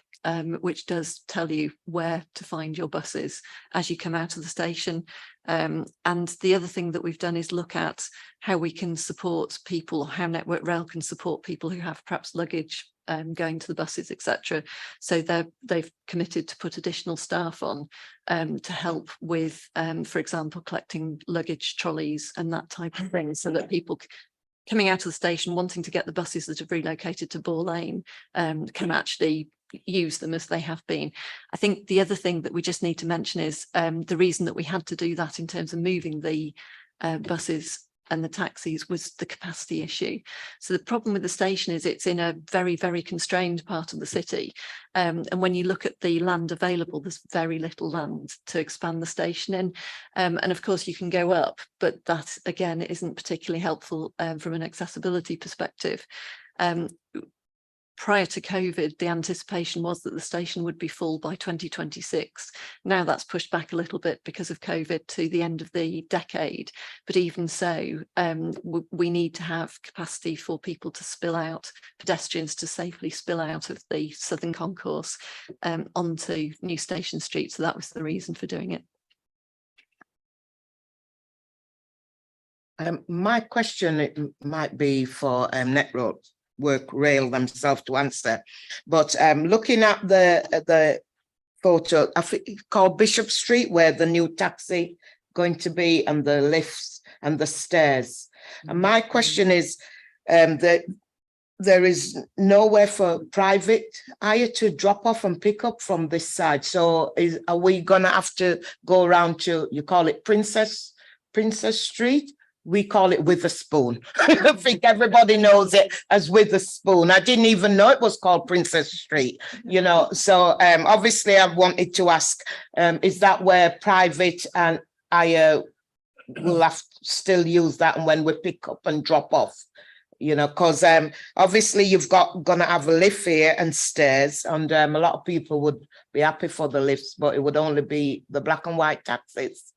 which does tell you where to find your buses as you come out of the station. And the other thing that we've done is look at how we can support people, how Network Rail can support people who have perhaps luggage going to the buses, etc. So they've committed to put additional staff on to help with, for example, collecting luggage trolleys and that type of thing, so that people coming out of the station wanting to get the buses that have relocated to Boar Lane can actually use them as they have been. I think the other thing that we just need to mention is the reason that we had to do that in terms of moving the buses and the taxis was the capacity issue. So the problem with the station is it's in a very, very constrained part of the city. And when you look at the land available, there's very little land to expand the station in. And of course you can go up, but that again isn't particularly helpful from an accessibility perspective. Prior to COVID, the anticipation was that the station would be full by 2026. Now that's pushed back a little bit because of COVID to the end of the decade. But even so, we need to have capacity for people to spill out, pedestrians to safely spill out of the Southern Concourse onto New Station Street. So that was the reason for doing it. My question, it might be for Network Rail themselves to answer, but looking at the photo, I think it's called Bishop Street, where the new taxi going to be, and the lifts and the stairs. And my question is that there is nowhere for private hire to drop off and pick up from this side. So are we gonna have to go around to, you call it Princess Street? We call it Witherspoon. I think everybody knows it as Witherspoon. I didn't even know it was called Princess Street, you know. So obviously I wanted to ask, is that where private and I will have to still use that and when we pick up and drop off? You know, because obviously you've gonna have a lift here and stairs, and a lot of people would be happy for the lifts, but it would only be the black and white taxis.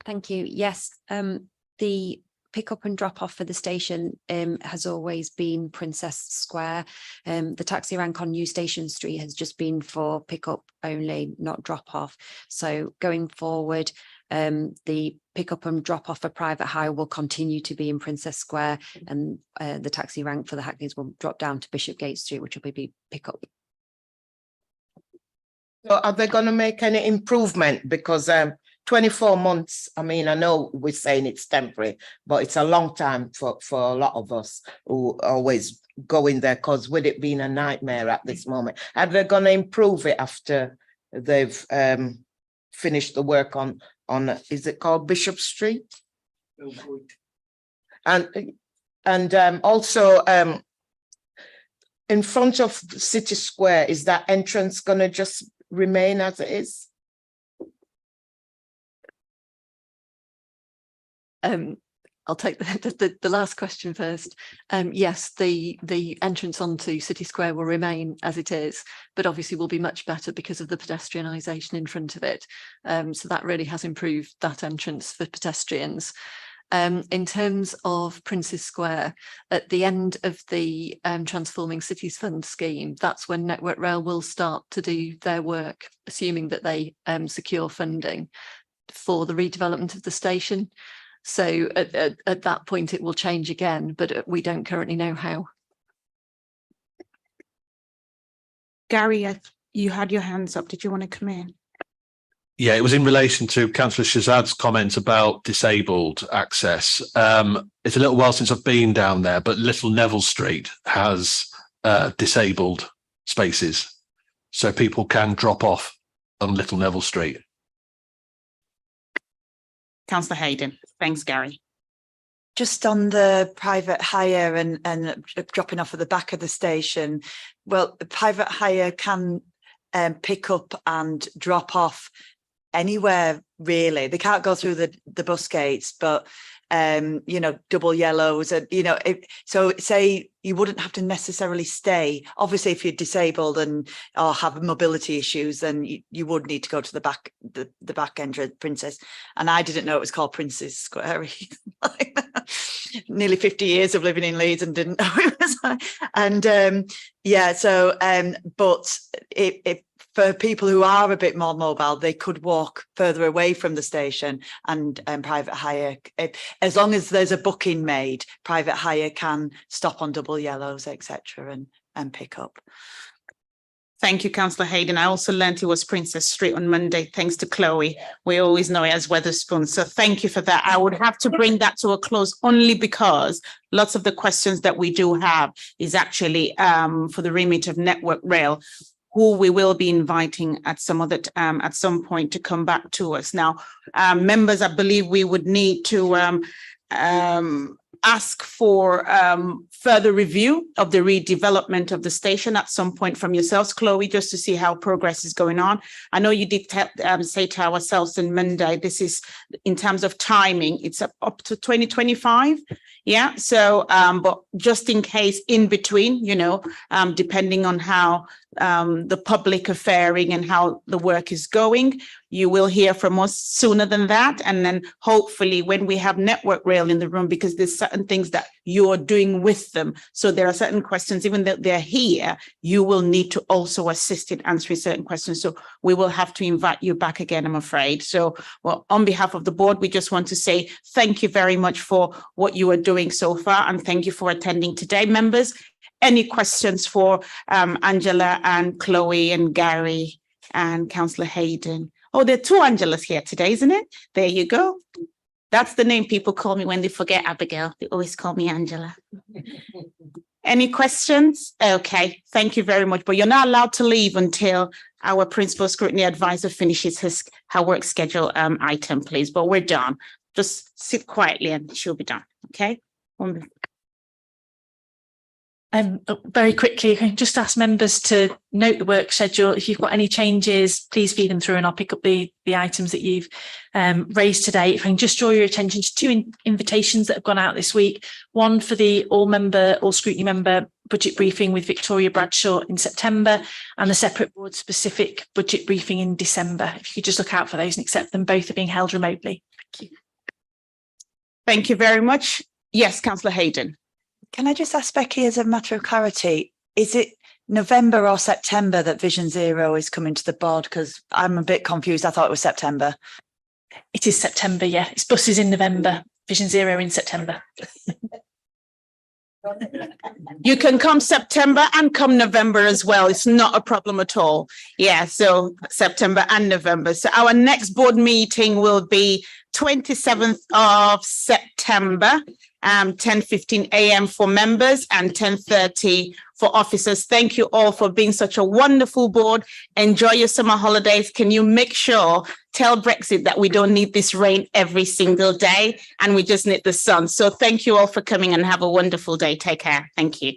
Thank you. Yes, the pick up and drop off for the station has always been Princess Square. The taxi rank on New Station Street has just been for pick up only, not drop off. So going forward, the pick up and drop off for private hire will continue to be in Princess Square, and the taxi rank for the Hackneys will drop down to Bishopgate Street, which will be pick up. So are they going to make any improvement? Because 24 months, I mean, I know we're saying it's temporary, but it's a long time for a lot of us who always go in there, because with it being a nightmare at this moment, are they going to improve it after they've finished the work on is it called Bishop Street? And also in front of City Square, is that entrance going to just remain as it is? I'll take the last question first. Yes, the entrance onto City Square will remain as it is, but obviously will be much better because of the pedestrianisation in front of it. So that really has improved that entrance for pedestrians. In terms of Princess Square, at the end of the Transforming Cities Fund scheme, that's when Network Rail will start to do their work, assuming that they secure funding for the redevelopment of the station. So at that point, it will change again, but we don't currently know how. Gary, you had your hands up. Did you want to come in? Yeah, it was in relation to Councillor Shazad's comment about disabled access. It's a little while since I've been down there, but Little Neville Street has disabled spaces, so people can drop off on Little Neville Street. Councillor Hayden. Thanks, Gary. Just on the private hire and dropping off at the back of the station, well, private hire can pick up and drop off anywhere, really. They can't go through the bus gates, but you know, double yellows, and you know, so say you wouldn't have to necessarily stay. Obviously, if you're disabled and or have mobility issues, then you would need to go to the back, the back entrance, Princess. And I didn't know it was called Princess Square. nearly 50 years of living in Leeds and didn't know it was like, and yeah, so but it for people who are a bit more mobile, they could walk further away from the station, and private hire, as long as there's a booking made, private hire can stop on double yellows, etc., and pick up. Thank you, Councillor Hayden. I also learned it was Princess Street on Monday, thanks to Chloe. We always know it as Weatherspoon. So thank you for that. I would have to bring that to a close only because lots of the questions that we do have is actually for the remit of Network Rail, who we will be inviting at some point to come back to us. Now, members, I believe we would need to ask for further review of the redevelopment of the station at some point from yourselves, Chloe, just to see how progress is going on. I know you did say to ourselves on Monday, this is in terms of timing, it's up to 2025. Yeah, so but just in case in between, you know, depending on how the public are faring and how the work is going, you will hear from us sooner than that. And then hopefully when we have Network Rail in the room, because there's certain things that you're doing with them. So there are certain questions, even though they're here, you will need to also assist in answering certain questions. So we will have to invite you back again, I'm afraid. So, well, on behalf of the board, we just want to say thank you very much for what you are doing so far. And thank you for attending today, members. Any questions for Angela and Chloe and Gary and Councillor Hayden? Oh, there are two Angelas here today, isn't it? There you go. That's the name people call me when they forget Abigail. They always call me Angela. Any questions? Okay, thank you very much. But you're not allowed to leave until our principal scrutiny advisor finishes her work schedule item, please. But we're done. Just sit quietly and she'll be done. Okay. Very quickly, I can just ask members to note the work schedule. If you've got any changes, please feed them through and I'll pick up the items that you've raised today. If I can just draw your attention to two invitations that have gone out this week. One for the all scrutiny member budget briefing with Victoria Bradshaw in September, and the separate board specific budget briefing in December. If you could just look out for those and accept them, both are being held remotely. Thank you. Thank you very much. Yes, Councillor Hayden. Can I just ask Becky, as a matter of clarity, is it November or September that Vision Zero is coming to the board? Because I'm a bit confused. I thought it was September. It is September, yeah. It's buses in November, Vision Zero in September. You can come September and come November as well. It's not a problem at all. Yeah, so September and November. So our next board meeting will be 27th of September, 10:15 a.m. for members and 10:30 for officers. Thank you all for being such a wonderful board. Enjoy your summer holidays. Can you make sure, tell Brexit that we don't need this rain every single day and we just need the sun. So thank you all for coming and have a wonderful day. Take care. Thank you.